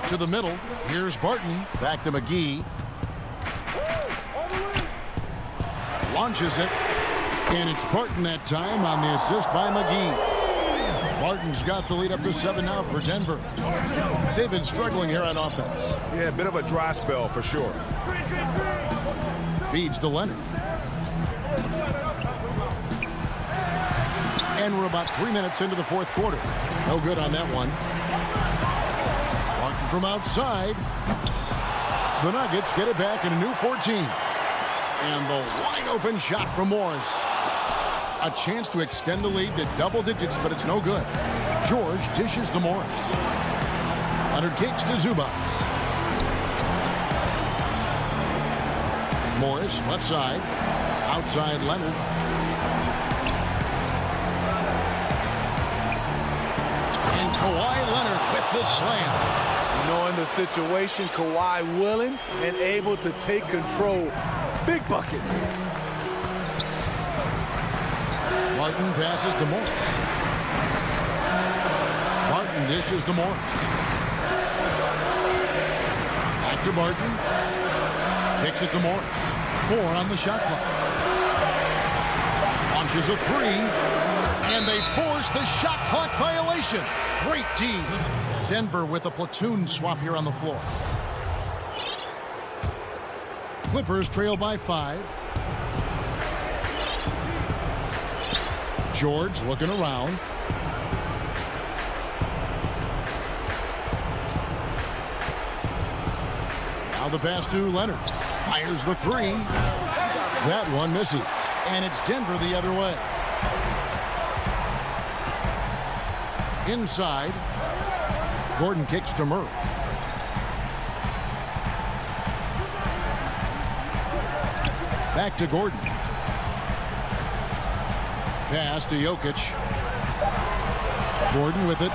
To the middle. Here's Barton. Back to McGee. Launches it. And it's Barton that time on the assist by McGee. Barton's got the lead up to 7 now for Denver. They've been struggling here on offense. Yeah, a bit of a dry spell for sure. Feeds to Leonard. And we're about 3 minutes into the fourth quarter. No good on that one. Barton from outside. The Nuggets get it back in a new 14. And the wide open shot from Morris. A chance to extend the lead to double digits, but it's no good. George dishes to Morris. Leonard kicks to Zubats. Morris, left side. Outside Leonard. And Kawhi Leonard with the slam. Knowing the situation, Kawhi willing and able to take control. Big bucket. Barton passes to Morris. Barton dishes to Morris. Back to Barton. Kicks it to Morris. 4 on the shot clock. Launches a 3. And they force the shot clock violation. Great D. Denver with a platoon swap here on the floor. Clippers trail by 5. George looking around. Now the pass to Leonard. Fires the 3. That one misses. And it's Denver the other way. Inside. Gordon kicks to Murray. Back to Gordon. Pass to Jokic. Gordon with it.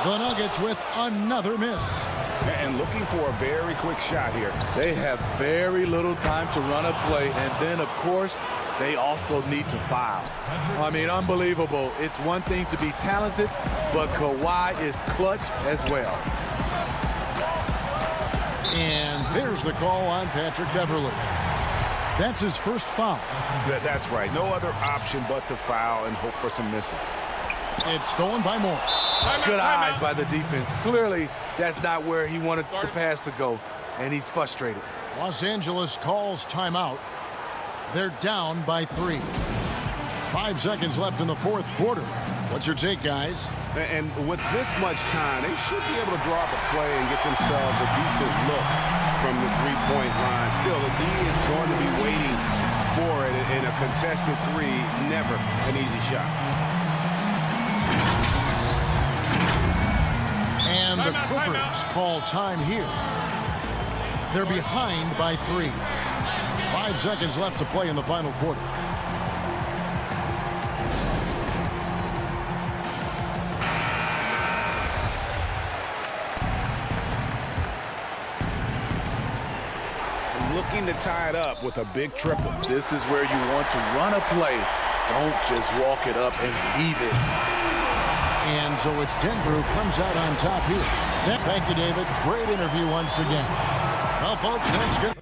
The Nuggets with another miss. And looking for a very quick shot here. They have very little time to run a play, and then, of course, they also need to foul. I mean, unbelievable. It's one thing to be talented, but Kawhi is clutch as well. And there's the call on Patrick Beverley. That's his first foul. That's right. No other option but to foul and hope for some misses. It's stolen by Morris. Good eyes by the defense. Clearly, that's not where he wanted the pass to go, and he's frustrated. Los Angeles calls timeout. They're down by 3. 5 seconds left in the fourth quarter. What's your take, guys? And with this much time, they should be able to draw up a play and get themselves a decent look from the three-point line. Still, the D is going to be waiting for it in a contested 3. Never an easy shot. And the Clippers call time here. They're behind by 3. 5 seconds left to play in the final quarter. Looking to tie it up with a big triple. This is where you want to run a play. Don't just walk it up and leave it. And so it's Denver who comes out on top here. Thank you, David. Great interview once again. Well, folks, that's good.